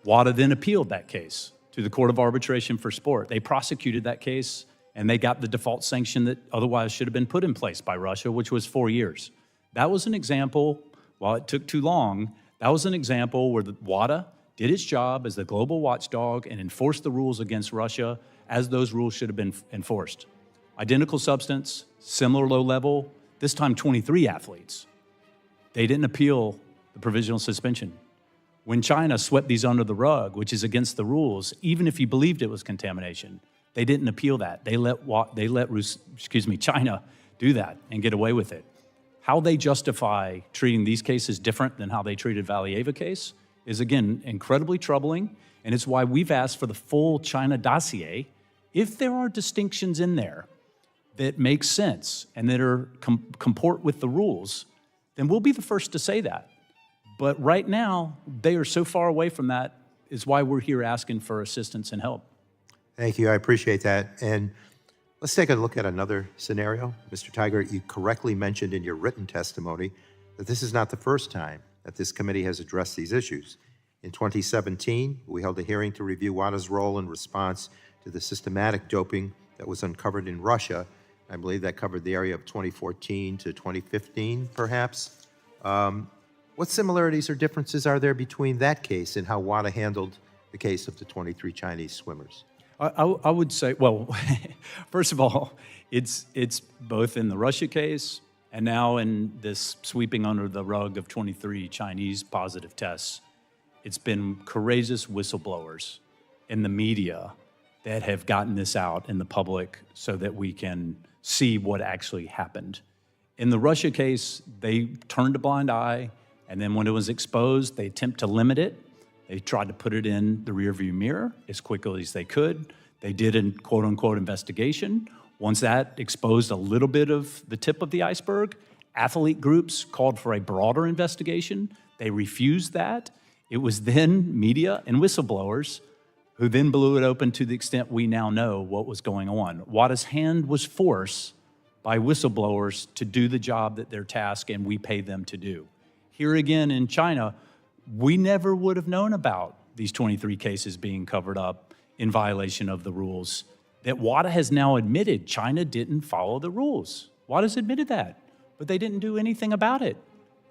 WADA then appealed that case to the Court of Arbitration for Sport. They prosecuted that case, and they got the default sanction that otherwise should have been put in place by Russia, which was 4 years. That was an example, while it took too long, that was an example where the WADA did its job as the global watchdog and enforced the rules against Russia as those rules should have been enforced. Identical substance, similar low level, this time 23 athletes. They didn't appeal the provisional suspension. When China swept these under the rug, which is against the rules, even if you believed it was contamination, they didn't appeal that. They let China do that and get away with it. How they justify treating these cases different than how they treated Valieva case is, again, incredibly troubling, and it's why we've asked for the full China dossier. If there are distinctions in there that make sense and that are comport with the rules, then we'll be the first to say that. But right now, they are so far away from that, is why we're here asking for assistance and help. Thank you. I appreciate that. And let's take a look at another scenario. Mr. Tygart, you correctly mentioned in your written testimony that this is not the first time that this committee has addressed these issues. In 2017, we held a hearing to review WADA's role in response to the systematic doping that was uncovered in Russia. I believe that covered the area of 2014 to 2015, perhaps. What similarities or differences are there between that case and how WADA handled the case of the 23 Chinese swimmers? I would say, well, first of all, it's both in the Russia case and now in this sweeping under the rug of 23 Chinese positive tests. It's been courageous whistleblowers in the media that have gotten this out in the public so that we can see what actually happened. In the Russia case, they turned a blind eye, and then when it was exposed, they attempted to limit it. They tried to put it in the rearview mirror as quickly as they could. They did a quote-unquote investigation. Once that exposed a little bit of the tip of the iceberg, athlete groups called for a broader investigation. They refused that. It was then media and whistleblowers who then blew it open to the extent we now know what was going on. WADA's hand was forced by whistleblowers to do the job that they're tasked and we pay them to do. Here again in China, we never would have known about these 23 cases being covered up in violation of the rules that WADA has now admitted China didn't follow the rules. WADA's admitted that, but they didn't do anything about it.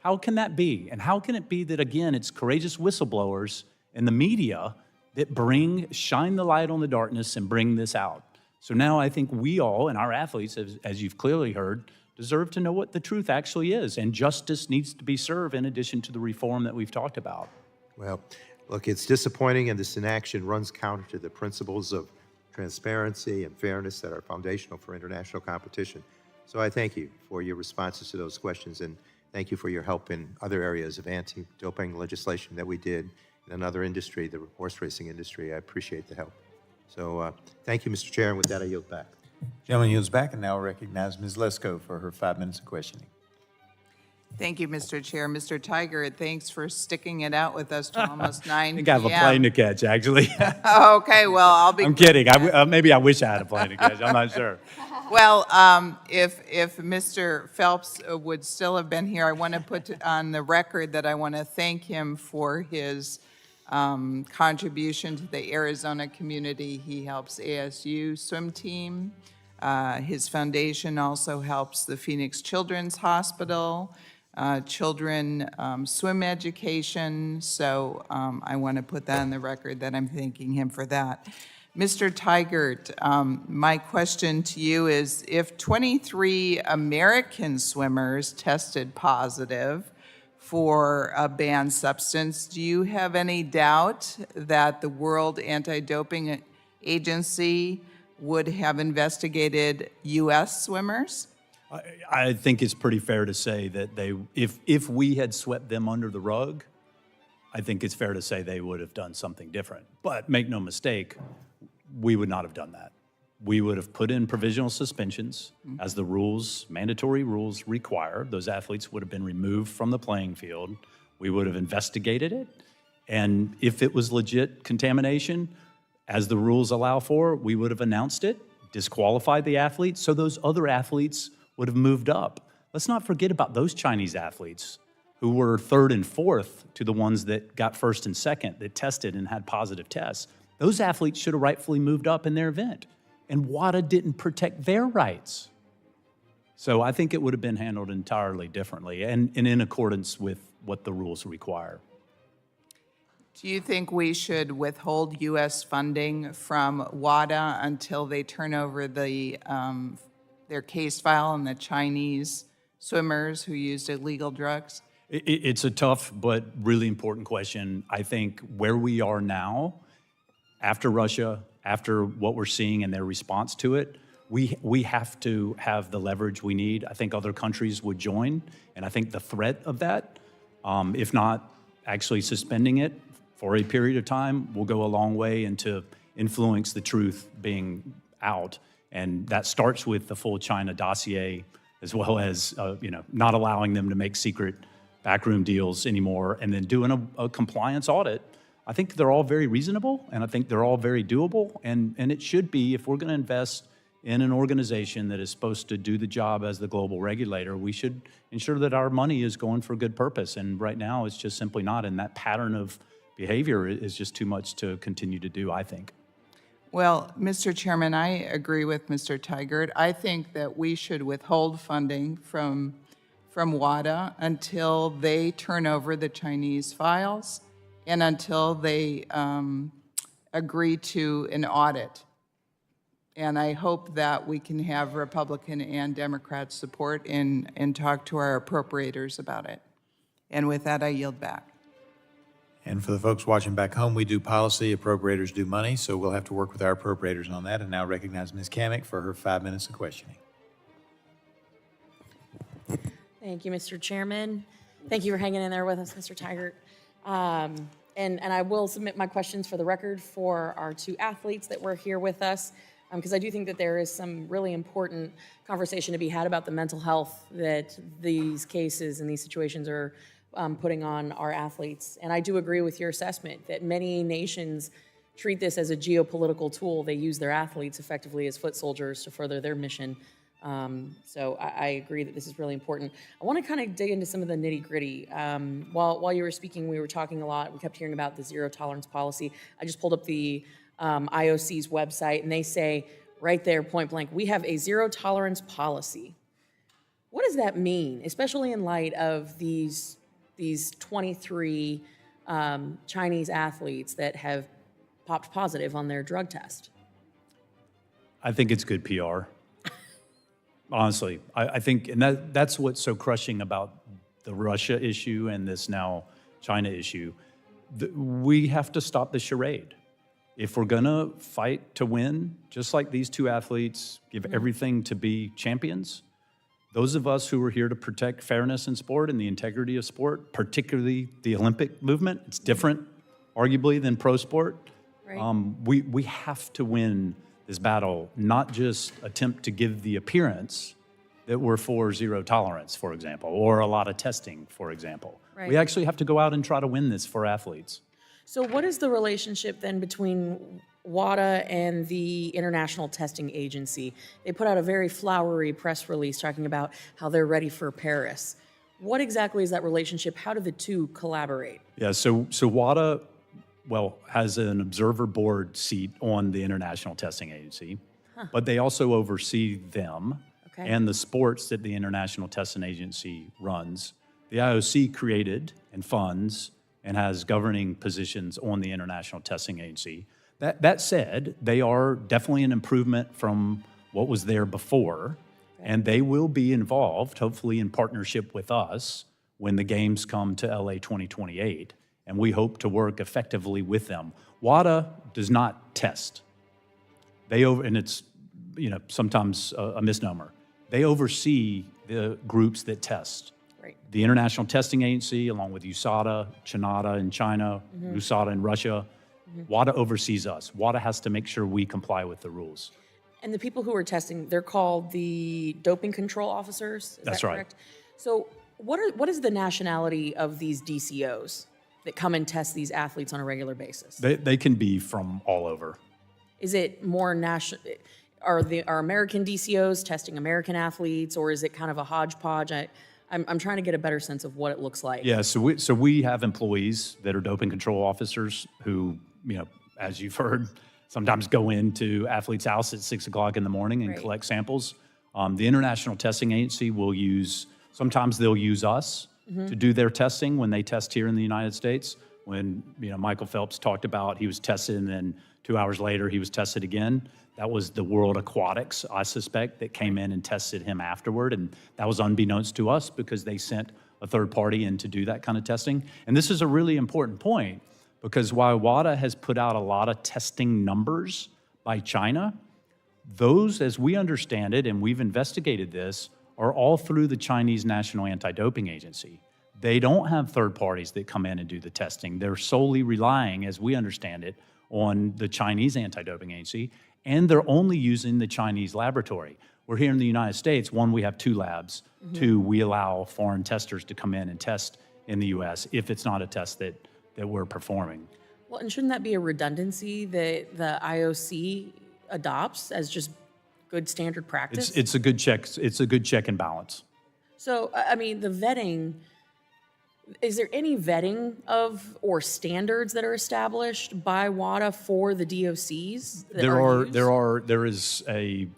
How can that be? And how can it be that, again, it's courageous whistleblowers and the media that shine the light on the darkness and bring this out? So now I think we all, and our athletes, as you've clearly heard, deserve to know what the truth actually is, and justice needs to be served in addition to the reform that we've talked about. Well, look, it's disappointing, and this inaction runs counter to the principles of transparency and fairness that are foundational for international competition. So I thank you for your responses to those questions, and thank you for your help in other areas of anti-doping legislation that we did in another industry, the horse racing industry. I appreciate the help. So thank you, Mr. Chair, and with that, I yield back. Gentleman yields back, and now recognize Ms. Lesko for her 5 minutes of questioning. Thank you, Mr. Chair. Mr. Tygart, thanks for sticking it out with us till almost 9 I think I have a plane to catch, actually. Okay, well, I'll be... I'm kidding. Maybe I wish I had a plane to catch. I'm not sure. Well, if Mr. Phelps would still have been here, I want to put on the record that I want to thank him for his contribution to the Arizona community. He helps ASU swim team. His foundation also helps the Phoenix Children's Hospital, children swim education. So I want to put that on the record that I'm thanking him for that. Mr. Tygart, my question to you is, if 23 American swimmers tested positive for a banned substance, do you have any doubt that the World Anti-Doping Agency would have investigated U.S. swimmers? I think it's pretty fair to say that if we had swept them under the rug, I think it's fair to say they would have done something different. But make no mistake, we would not have done that. We would have put in provisional suspensions as the rules, mandatory rules require. Those athletes would have been removed from the playing field. We would have investigated it. And if it was legit contamination, as the rules allow for, we would have announced it, disqualified the athletes, so those other athletes would have moved up. Let's not forget about those Chinese athletes who were 3rd and 4th to the ones that got 1st and 2nd that tested and had positive tests. Those athletes should have rightfully moved up in their event. And WADA didn't protect their rights. So I think it would have been handled entirely differently and in accordance with what the rules require. Do you think we should withhold U.S. funding from WADA until they turn over their case file on the Chinese swimmers who used illegal drugs? It's a tough but really important question. I think where we are now, after Russia, after what we're seeing and their response to it, we have to have the leverage we need. I think other countries would join, and I think the threat of that, if not actually suspending it for a period of time, will go a long way into influence the truth being out. And that starts with the full China dossier, as well as not allowing them to make secret backroom deals anymore, and then doing a compliance audit. I think they're all very reasonable, and I think they're all very doable, and it should be, if we're going to invest in an organization that is supposed to do the job as the global regulator, we should ensure that our money is going for a good purpose, and right now it's just simply not, and that pattern of behavior is just too much to continue to do, I think. Well, Mr. Chairman, I agree with Mr. Tygart. I think that we should withhold funding from WADA until they turn over the Chinese files and until they agree to an audit. And I hope that we can have Republican and Democrat support and talk to our appropriators about it. And with that, I yield back. And for the folks watching back home, we do policy, appropriators do money, so we'll have to work with our appropriators on that. And now recognize Ms. Kamick for her 5 minutes of questioning. Thank you, Mr. Chairman. Thank you for hanging in there with us, Mr. Tygart. And I will submit my questions for the record for our two athletes that were here with us, because I do think that there is some really important conversation to be had about the mental health that these cases and these situations are putting on our athletes. And I do agree with your assessment that many nations treat this as a geopolitical tool. They use their athletes effectively as foot soldiers to further their mission. So I agree that this is really important. I want to kind of dig into some of the nitty gritty. While you were speaking, we were talking a lot. We kept hearing about the zero tolerance policy. I just pulled up the IOC's website, and they say right there, point blank, we have a zero tolerance policy. What does that mean, especially in light of these 23 Chinese athletes that have popped positive on their drug test? I think it's good PR. Honestly, I think, and that's what's so crushing about the Russia issue and this now China issue. We have to stop the charade. If we're gonna fight to win, just like these two athletes give everything to be champions, those of us who are here to protect fairness in sport and the integrity of sport, particularly the Olympic movement, it's different, arguably, than pro sport. Right. We have to win this battle, not just attempt to give the appearance that we're for zero tolerance, for example, or a lot of testing, for example. Right. We actually have to go out and try to win this for athletes. So what is the relationship then between WADA and the International Testing Agency? They put out a very flowery press release talking about how they're ready for Paris. What exactly is that relationship? How do the two collaborate? Yeah, so WADA, has an observer board seat on the International Testing Agency, but they also oversee them and the sports that the International Testing Agency runs. The IOC created and funds and has governing positions on the International Testing Agency. That said, they are definitely an improvement from what was there before, and they will be involved, hopefully in partnership with us, when the games come to LA 2028, and we hope to work effectively with them. WADA does not test. And it's sometimes a misnomer. They oversee the groups that test. Right. The International Testing Agency, along with USADA, CHINATA in China, USADA in Russia, WADA oversees us. WADA has to make sure we comply with the rules. And the people who are testing, they're called the doping control officers? That's right. Correct? So what is the nationality of these DCOs that come and test these athletes on a regular basis? They can be from all over. Is it more national? Are American DCOs testing American athletes, or is it kind of a hodgepodge? I'm trying to get a better sense of what it looks like. Yeah, so we have employees that are doping control officers who, as you've heard, sometimes go into athletes' house at 6 o'clock in the morning and collect samples. The International Testing Agency sometimes they'll use us to do their testing when they test here in the United States. When Michael Phelps talked about he was tested and then 2 hours later he was tested again. That was the World Aquatics, I suspect, that came in and tested him afterward. And that was unbeknownst to us because they sent a third party in to do that kind of testing. And this is a really important point because while WADA has put out a lot of testing numbers by China, those, as we understand it, and we've investigated this, are all through the Chinese National Anti-Doping Agency. They don't have third parties that come in and do the testing. They're solely relying, as we understand it, on the Chinese Anti-Doping Agency, and they're only using the Chinese laboratory. We're here in the United States, one, we have 2 labs. 2, we allow foreign testers to come in and test in the U.S. if it's not a test that we're performing. Well, and shouldn't that be a redundancy that the IOC adopts as just good standard practice? It's a good check. It's a good check and balance. So, I mean, the vetting, is there any vetting of or standards that are established by WADA for the DOCs that There is a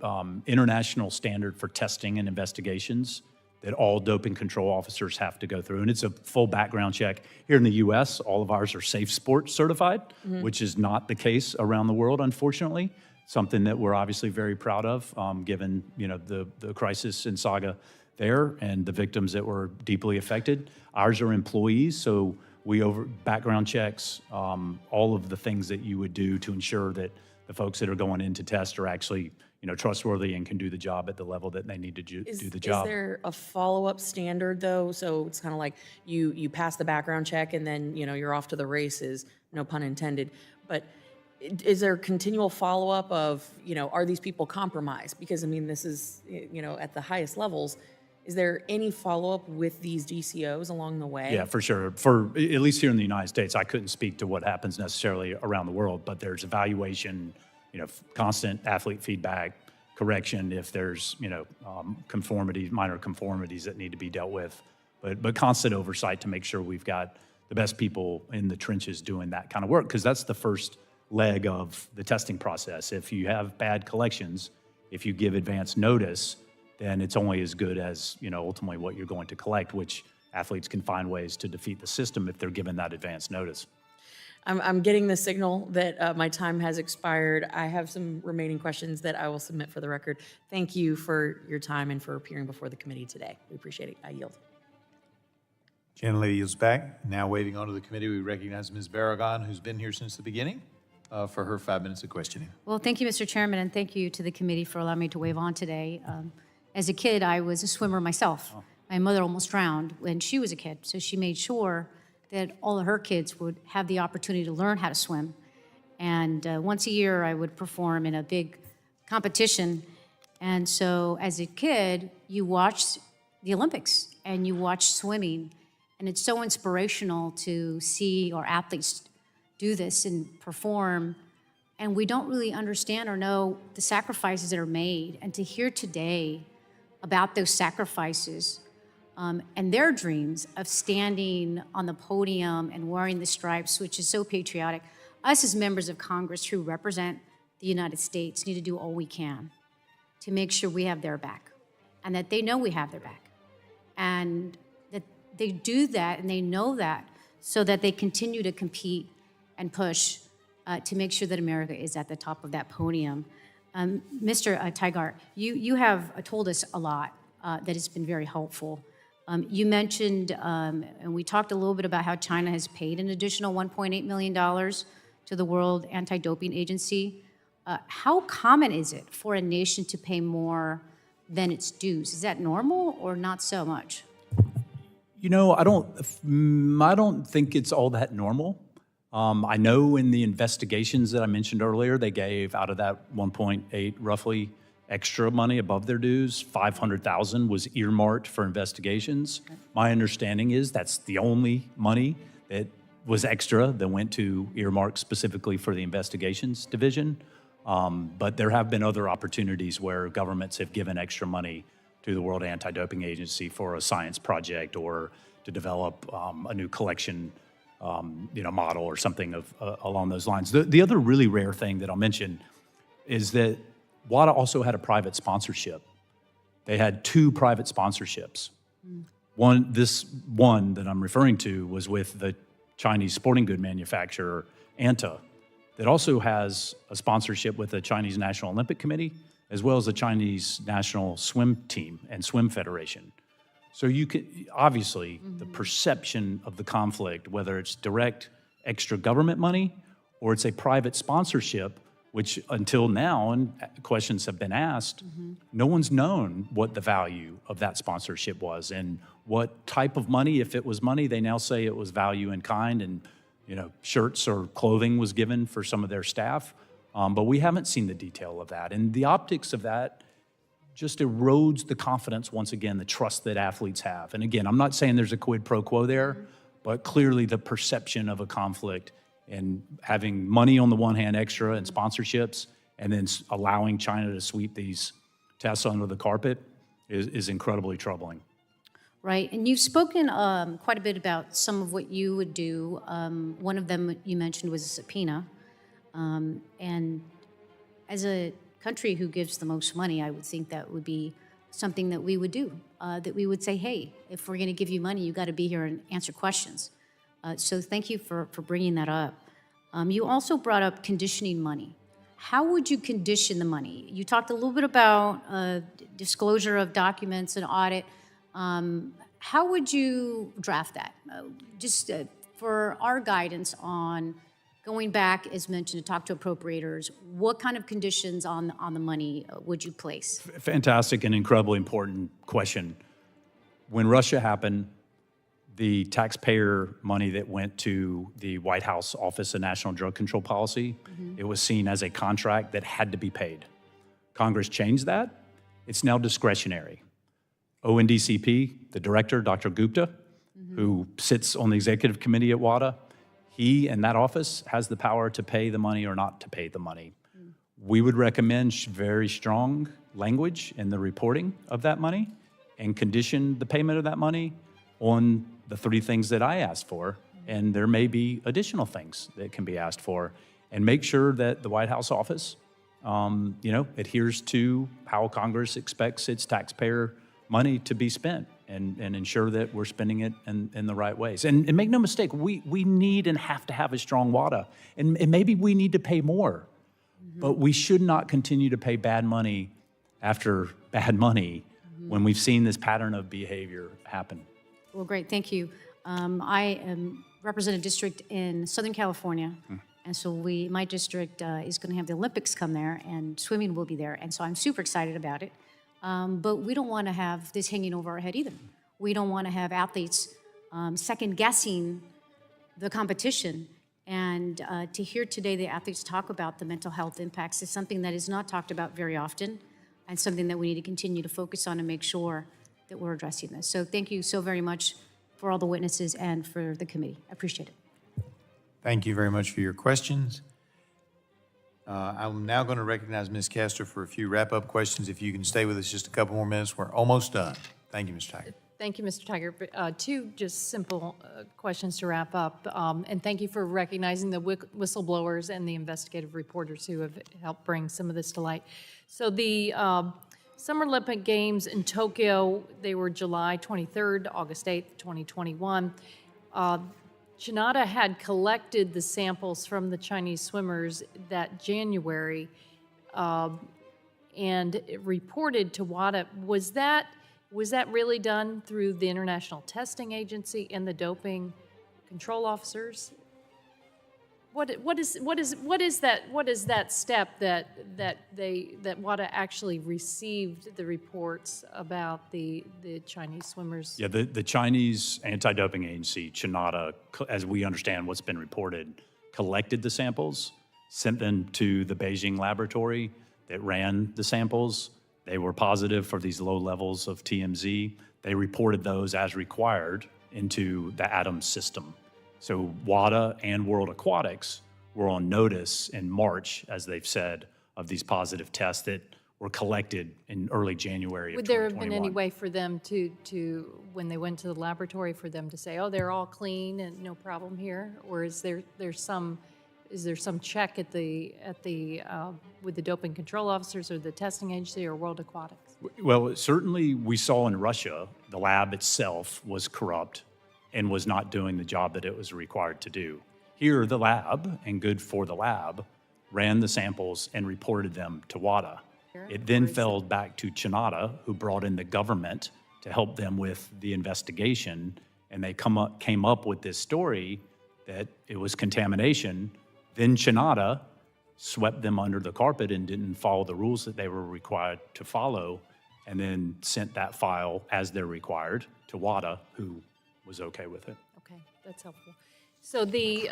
international standard for testing and investigations that all doping control officers have to go through, and it's a full background check. Here in the U.S., all of ours are Safe Sport certified, which is not the case around the world, unfortunately. Something that we're obviously very proud of, given the crisis and saga there and the victims that were deeply affected. Ours are employees, so we background checks, all of the things that you would do to ensure that the folks that are going in to test are actually trustworthy and can do the job at the level that they need to do the job. Is there a follow-up standard, though? So it's kind of like you pass the background check and then, you're off to the races, no pun intended. But is there continual follow-up of, are these people compromised? Because, I mean, this is, at the highest levels. Is there any follow-up with these DCOs along the way? Yeah, for sure. For at least here in the United States, I couldn't speak to what happens necessarily around the world, but there's evaluation, constant athlete feedback, correction if there's, conformities, minor conformities that need to be dealt with, but constant oversight to make sure we've got the best people in the trenches doing that kind of work, because that's the first leg of the testing process. If you have bad collections, if you give advance notice, then it's only as good as, ultimately what you're going to collect, which athletes can find ways to defeat the system if they're given that advance notice. I'm getting the signal that my time has expired. I have some remaining questions that I will submit for the record. Thank you for your time and for appearing before the committee today. We appreciate it. I yield. Gentlelady is back. Now waving on to the committee, we recognize Ms. Barragan, who's been here since the beginning, for her 5 minutes of questioning. Well, thank you, Mr. Chairman, and thank you to the committee for allowing me to wave on today. As a kid, I was a swimmer myself. My mother almost drowned when she was a kid, so she made sure that all of her kids would have the opportunity to learn how to swim. And once a year, I would perform in a big competition. And so as a kid, you watched the Olympics and you watched swimming. And it's so inspirational to see our athletes do this and perform. And we don't really understand or know the sacrifices that are made. And to hear today about those sacrifices and their dreams of standing on the podium and wearing the stripes, which is so patriotic. Us as members of Congress who represent the United States need to do all we can to make sure we have their back and that they know we have their back. And that they do that and they know that so that they continue to compete and push to make sure that America is at the top of that podium. Mr. Tygart, you have told us a lot that has been very helpful. You mentioned, and we talked a little bit about how China has paid an additional $1.8 million to the World Anti-Doping Agency. How common is it for a nation to pay more than its dues? Is that normal or not so much? I don't think it's all that normal. I know in the investigations that I mentioned earlier, they gave out of that 1.8 roughly extra money above their dues. 500,000 was earmarked for investigations. Okay. My understanding is that's the only money that was extra that went to earmark specifically for the investigations division. But there have been other opportunities where governments have given extra money to the World Anti-Doping Agency for a science project or to develop a new collection model or something along those lines. The other really rare thing that I'll mention is that WADA also had a private sponsorship. They had 2 private sponsorships. This one that I'm referring to was with the Chinese sporting good manufacturer, Anta, that also has a sponsorship with the Chinese National Olympic Committee, as well as the Chinese National Swim Team and Swim Federation. So you could, obviously, the perception of the conflict, whether it's direct extra government money or it's a private sponsorship, which until now, and questions have been asked, no one's known what the value of that sponsorship was and what type of money, if it was money. They now say it was value in kind and shirts or clothing was given for some of their staff. But we haven't seen the detail of that. And the optics of that just erodes the confidence, once again, the trust that athletes have. And again, I'm not saying there's a quid pro quo there, but clearly the perception of a conflict and having money on the one hand extra and sponsorships, and then allowing China to sweep these tests under the carpet is incredibly troubling. Right, and you've spoken quite a bit about some of what you would do. One of them you mentioned was a subpoena. And as a country who gives the most money, I would think that would be something that we would do, that we would say, hey, if we're going to give you money, you got to be here and answer questions. So thank you for bringing that up. You also brought up conditioning money. How would you condition the money? You talked a little bit about disclosure of documents and audit. How would you draft that? Just for our guidance on going back, as mentioned, to talk to appropriators, what kind of conditions on the money would you place? Fantastic and incredibly important question. When Russia happened, the taxpayer money that went to the White House Office of National Drug Control Policy, it was seen as a contract that had to be paid. Congress changed that. It's now discretionary. ONDCP, the director, Dr. Gupta, who sits on the executive committee at WADA, he and that office has the power to pay the money or not to pay the money. We would recommend very strong language in the reporting of that money and condition the payment of that money on the 3 things that I asked for, and there may be additional things that can be asked for, and make sure that the White House office, adheres to how Congress expects its taxpayer money to be spent, and ensure that we're spending it in the right ways. And make no mistake, we need and have to have a strong WADA, and maybe we need to pay more, but we should not continue to pay bad money after bad money when we've seen this pattern of behavior happen. Well, great, thank you. I represent a district in Southern California, and so my district is going to have the Olympics come there, and swimming will be there, and so I'm super excited about it. But we don't want to have this hanging over our head either. We don't want to have athletes second-guessing the competition. And to hear today the athletes talk about the mental health impacts is something that is not talked about very often, and something that we need to continue to focus on and make sure that we're addressing this. So thank you so very much for all the witnesses and for the committee. I appreciate it. Thank you very much for your questions. I'm now going to recognize Ms. Castor for a few wrap-up questions. If you can stay with us just a couple more minutes, we're almost done. Thank you, Ms. Tygart. Thank you, Mr. Tygart. 2 just simple questions to wrap up. And thank you for recognizing the whistleblowers and the investigative reporters who have helped bring some of this to light. So the Summer Olympic Games in Tokyo, they were July 23rd, August 8th, 2021. China had collected the samples from the Chinese swimmers that January and it reported to WADA. Was that really done through the International Testing Agency and the doping control officers? What is that step that WADA actually received the reports about the Chinese swimmers? Yeah, the Chinese anti-doping agency, CHINADA, as we understand what's been reported, collected the samples, sent them to the Beijing laboratory that ran the samples. They were positive for these low levels of TMZ. They reported those as required into the ATOM system. So WADA and World Aquatics were on notice in March, as they've said, of these positive tests that were collected in early January of 2021. Would there have been any way for them to when they went to the laboratory, for them to say, oh, they're all clean and no problem here? Or is there some check at the with the doping control officers or the testing agency or World Aquatics? Well, certainly we saw in Russia, the lab itself was corrupt and was not doing the job that it was required to do. Here, the lab, and good for the lab, ran the samples and reported them to WADA. It then fell back to CHINADA, who brought in the government to help them with the investigation, and they came up with this story that it was contamination. Then CHINADA swept them under the carpet and didn't follow the rules that they were required to follow, and then sent that file as they're required to WADA, who was okay with it. Okay, that's helpful. So the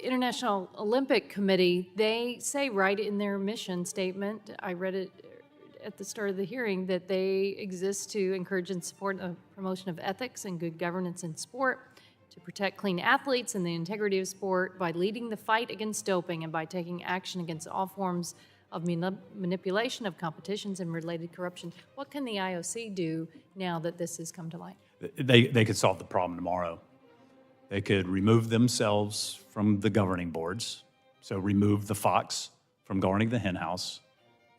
International Olympic Committee, they say right in their mission statement, I read it at the start of the hearing that they exist to encourage and support the promotion of ethics and good governance in sport, to protect clean athletes and the integrity of sport by leading the fight against doping and by taking action against all forms of manipulation of competitions and related corruption. What can the IOC do now that this has come to light? They could solve the problem tomorrow. They could remove themselves from the governing boards, so remove the fox from guarding the hen house,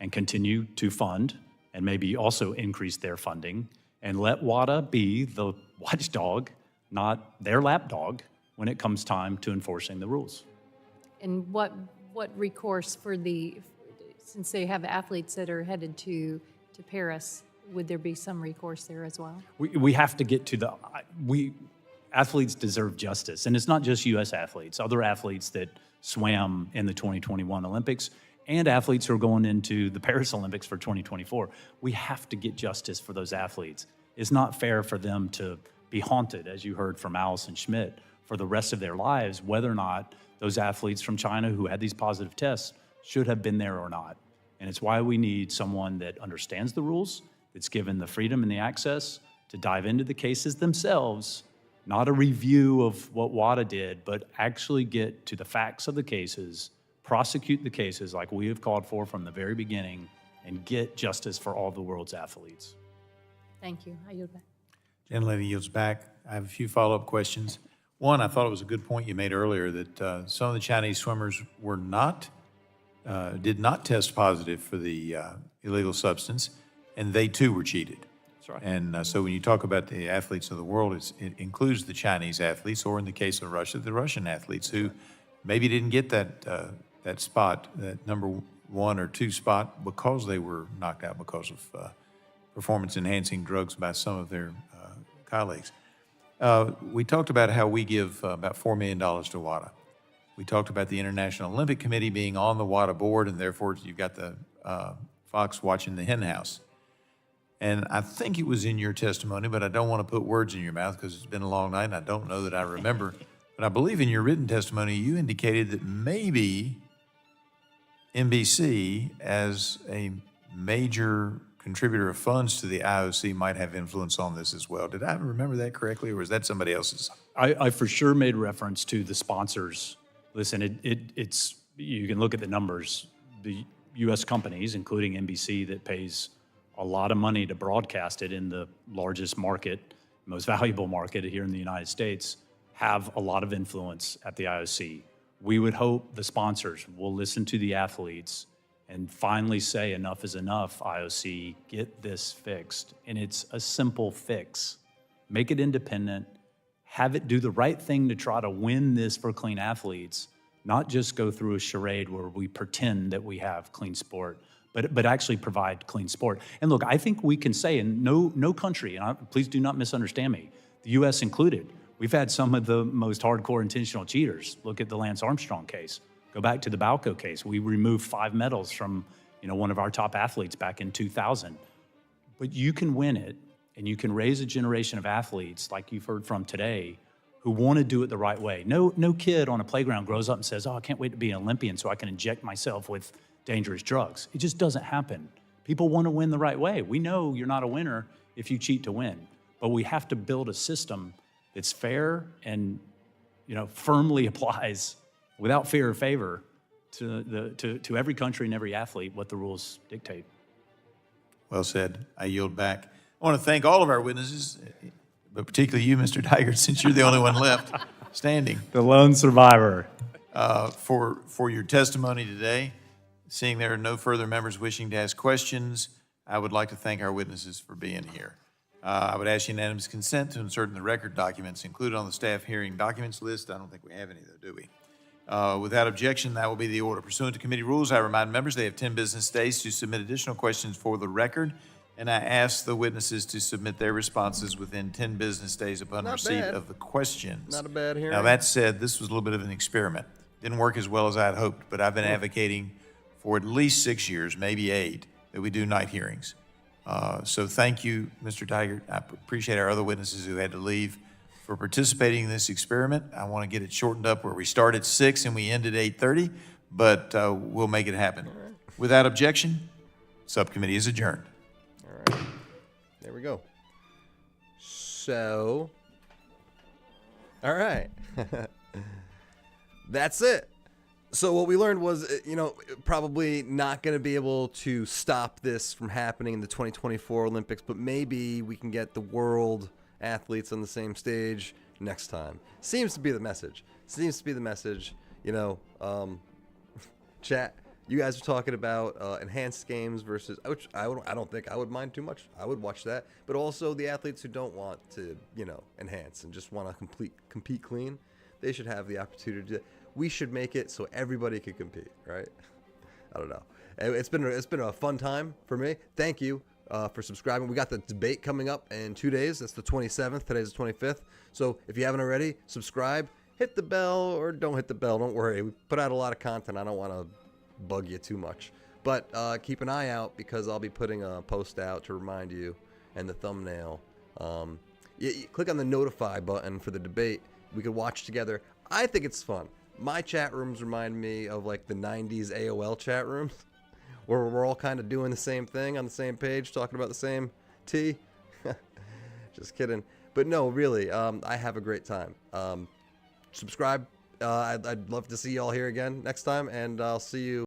and continue to fund and maybe also increase their funding and let WADA be the watchdog, not their lapdog, when it comes time to enforcing the rules. And what recourse for since they have athletes that are headed to Paris, would there be some recourse there as well? We have to get to athletes deserve justice. And it's not just U.S. athletes, other athletes that swam in the 2021 Olympics and athletes who are going into the Paris Olympics for 2024. We have to get justice for those athletes. It's not fair for them to be haunted, as you heard from Allison Schmitt, for the rest of their lives, whether or not those athletes from China who had these positive tests should have been there or not. And it's why we need someone that understands the rules, that's given the freedom and the access to dive into the cases themselves, not a review of what WADA did, but actually get to the facts of the cases, prosecute the cases like we have called for from the very beginning, and get justice for all the world's athletes. Thank you. I yield back. Gentlelady yields back. I have a few follow-up questions. One, I thought it was a good point you made earlier that some of the Chinese swimmers did not test positive for the illegal substance, and they too were cheated. That's right. And so when you talk about the athletes of the world, it includes the Chinese athletes, or in the case of Russia, the Russian athletes who maybe didn't get that spot, that number 1 or 2 spot, because they were knocked out because of performance-enhancing drugs by some of their colleagues. We talked about how we give about $4 million to WADA. We talked about the International Olympic Committee being on the WADA board, and therefore you've got the fox watching the hen house. And I think it was in your testimony, but I don't want to put words in your mouth because it's been a long night and I don't know that I remember. But I believe in your written testimony, you indicated that maybe NBC, as a major contributor of funds to the IOC, might have influence on this as well. Did I remember that correctly, or was that somebody else's? I for sure made reference to the sponsors. Listen, it's you can look at the numbers. The U.S. companies, including NBC, that pays a lot of money to broadcast it in the largest market, most valuable market here in the United States, have a lot of influence at the IOC. We would hope the sponsors will listen to the athletes and finally say enough is enough, IOC, get this fixed. And it's a simple fix. Make it independent, have it do the right thing to try to win this for clean athletes, not just go through a charade where we pretend that we have clean sport, but actually provide clean sport. And look, I think we can say in no country, and please do not misunderstand me, the U.S. included, we've had some of the most hardcore intentional cheaters. Look at the Lance Armstrong case. Go back to the Banka case. We removed 5 medals from one of our top athletes back in 2000. But you can win it, and you can raise a generation of athletes like you've heard from today who want to do it the right way. No kid on a playground grows up and says, oh, I can't wait to be an Olympian so I can inject myself with dangerous drugs. It just doesn't happen. People want to win the right way. We know you're not a winner if you cheat to win, but we have to build a system that's fair and firmly applies without fear or favor to every country and every athlete what the rules dictate. Well said. I yield back. I want to thank all of our witnesses, but particularly you, Mr. Tygart, since you're the only one left standing. The lone survivor. For your testimony today. Seeing there are no further members wishing to ask questions, I would like to thank our witnesses for being here. I would ask unanimous consent to insert in the record documents included on the staff hearing documents list. I don't think we have any, though, do we? Without objection, that will be the order. Pursuant to committee rules, I remind members they have 10 business days to submit additional questions for the record, and I ask the witnesses to submit their responses within 10 business days upon receipt of the questions. Not a bad hearing. Now, that said, this was a little bit of an experiment. Didn't work as well as I had hoped, but I've been advocating for at least 6 years, maybe 8, that we do night hearings. So thank you, Mr. Tygart. I appreciate our other witnesses who had to leave for participating in this experiment. I want to get it shortened up where we start at 6 and we end at 8:30, but we'll make it happen. Without objection, Subcommittee is adjourned. All right. There we go. So, all right. That's it. So what we learned was, probably not going to be able to stop this from happening in the 2024 Olympics, but maybe we can get the world athletes on the same stage next time. Seems to be the message. Chat, you guys are talking about enhanced games versus, which I don't think I would mind too much. I would watch that. But also the athletes who don't want to, enhance and just want to compete clean, they should have the opportunity to. We should make it so everybody could compete, right? I don't know. It's been a fun time for me. Thank you for subscribing. We got the debate coming up in 2 days. That's the 27th. Today's the 25th. So if you haven't already, subscribe, hit the bell, or don't hit the bell. Don't worry. We put out a lot of content. I don't want to bug you too much. But keep an eye out because I'll be putting a post out to remind you and the thumbnail. You click on the notify button for the debate. We could watch together. I think it's fun. My chat rooms remind me of like the 90s AOL chat rooms where we're all kind of doing the same thing on the same page, talking about the same tea. Just kidding. But no, really, I have a great time. Subscribe. I'd love to see you all here again next time, and I'll see you.